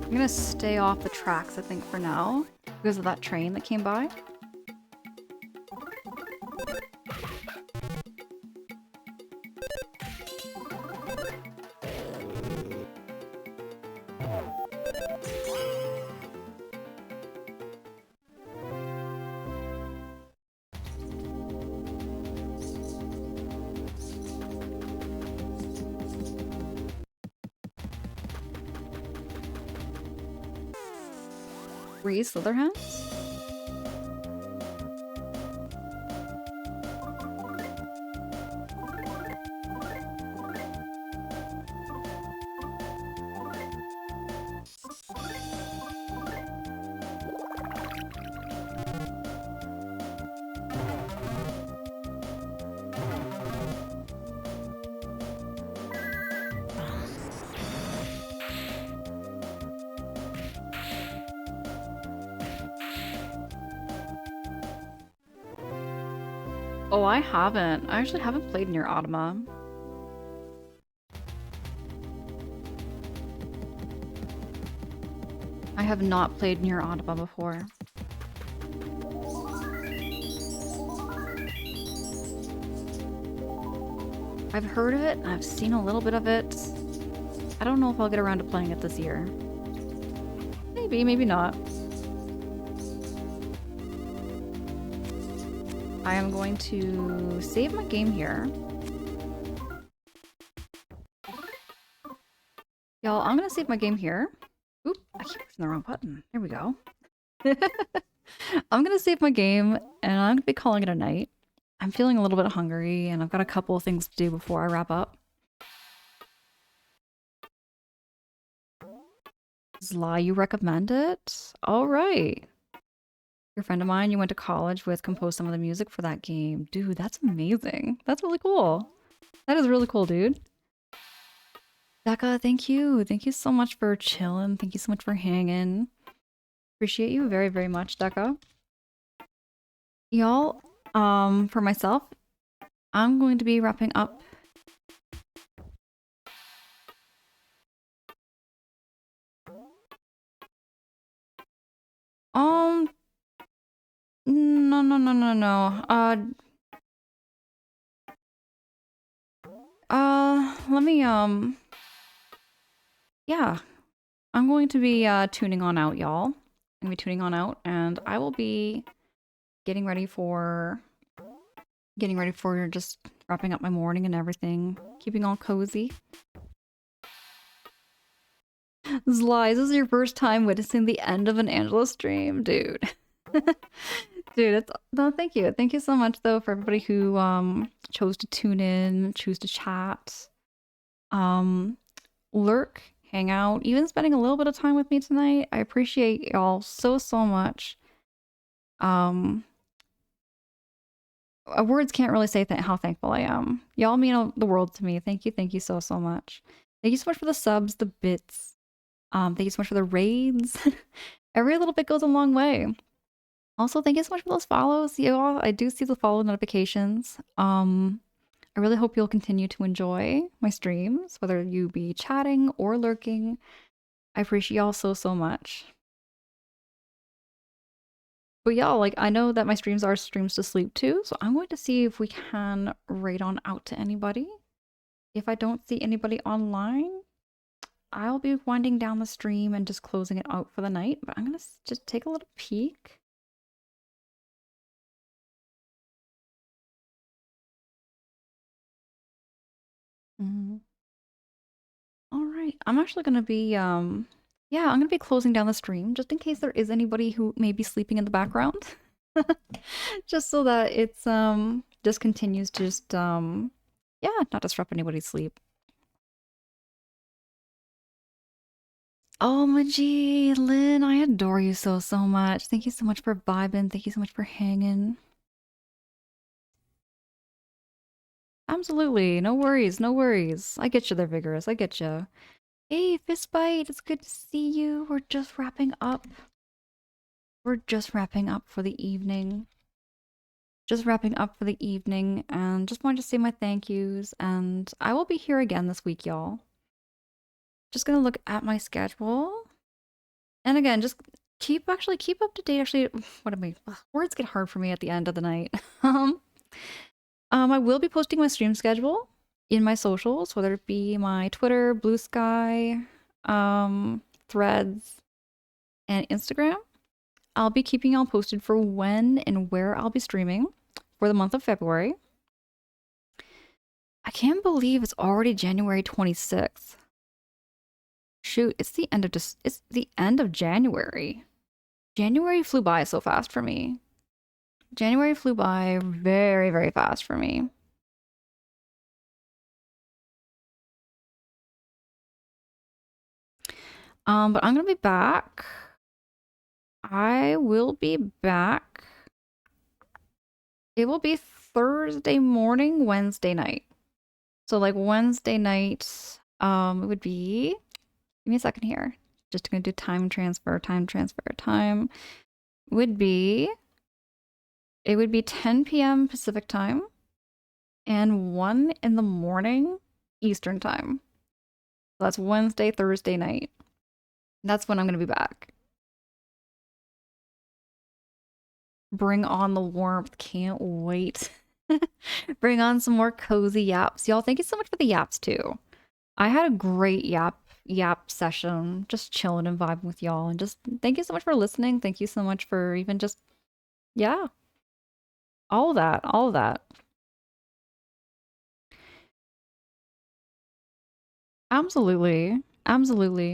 I'm gonna stay off the tracks, I think, for now, because of that train that came by. Three Slitherhens? Oh, I haven't. I actually haven't played Nier Automata. I have not played Nier Automata before. I've heard of it, I've seen a little bit of it. I don't know if I'll get around to playing it this year. Maybe, maybe not. I am going to save my game here. Y'all, I'm gonna save my game here. Oop, I keep pressing the wrong button. There we go. I'm gonna save my game and I'm gonna be calling it a night. I'm feeling a little bit hungry and I've got a couple of things to do before I wrap up. Zla, you recommend it? All right. Your friend of mine you went to college with composed some of the music for that game. Dude, that's amazing. That's really cool. That is really cool, dude. Becca, thank you. Thank you so much for chilling. Thank you so much for hanging. Appreciate you very, very much, Becca. Y'all, for myself, I'm going to be wrapping up. No. Let me, yeah. I'm going to be, tuning on out, y'all. I'm gonna be tuning on out, and I will be getting ready for just wrapping up my morning and everything. Keeping all cozy. Zly, this is your first time witnessing the end of an Angela stream? Dude. Dude, it's no, thank you. Thank you so much though for everybody who chose to tune in, choose to chat, lurk, hang out, even spending a little bit of time with me tonight. I appreciate y'all so much. Words can't really say how thankful I am. Y'all mean the world to me. Thank you so much. Thank you so much for the subs, the bits. Thank you so much for the raids. Every little bit goes a long way. Also, thank you so much for those follows, y'all. I do see the follow notifications. I really hope you'll continue to enjoy my streams, whether you be chatting or lurking. I appreciate y'all so much. But y'all, like, I know that my streams are streams to sleep too, so I'm going to see if we can raid on out to anybody. If I don't see anybody online, I'll be winding down the stream and just closing it out for the night. But I'm gonna just take a little peek. All right, I'm actually gonna be yeah, I'm gonna be closing down the stream just in case there is anybody who may be sleeping in the background. Just so that it's just continues to just yeah, not disrupt anybody's sleep. Oh my gee, Lynn, I adore you so much. Thank you so much for vibing. Thank you so much for hanging. Absolutely, no worries, no worries. I get you there, Vigorous. I get you. Hey, Fistbite, it's good to see you. We're just wrapping up. We're just wrapping up for the evening. Just wrapping up for the evening, and just wanted to say my thank yous. And I will be here again this week, y'all. Just gonna look at my schedule. And again, just keep up to date. Actually, what am I? Words get hard for me at the end of the night. I will be posting my stream schedule in my socials, whether it be my Twitter, Blue Sky, Threads, and Instagram. I'll be keeping y'all posted for when and where I'll be streaming for the month of February. I can't believe it's already January 26th. Shoot, it's the end of January. January flew by so fast for me. January flew by very, very fast for me. But I'm gonna be back. I will be back. It will be Thursday morning, Wednesday night. So like Wednesday night, it would be, give me a second here. Just gonna do time transfer. Would be, It would be 10 p.m. Pacific time and 1 in the morning Eastern time. So that's Wednesday, Thursday night. That's when I'm going to be back. Bring on the warmth. Can't wait. Bring on some more cozy yaps. Y'all, thank you so much for the yaps too. I had a great yap session, just chilling and vibing with y'all. And just thank you so much for listening. Thank you so much for even just, yeah, all of that, all of that. Absolutely. Absolutely.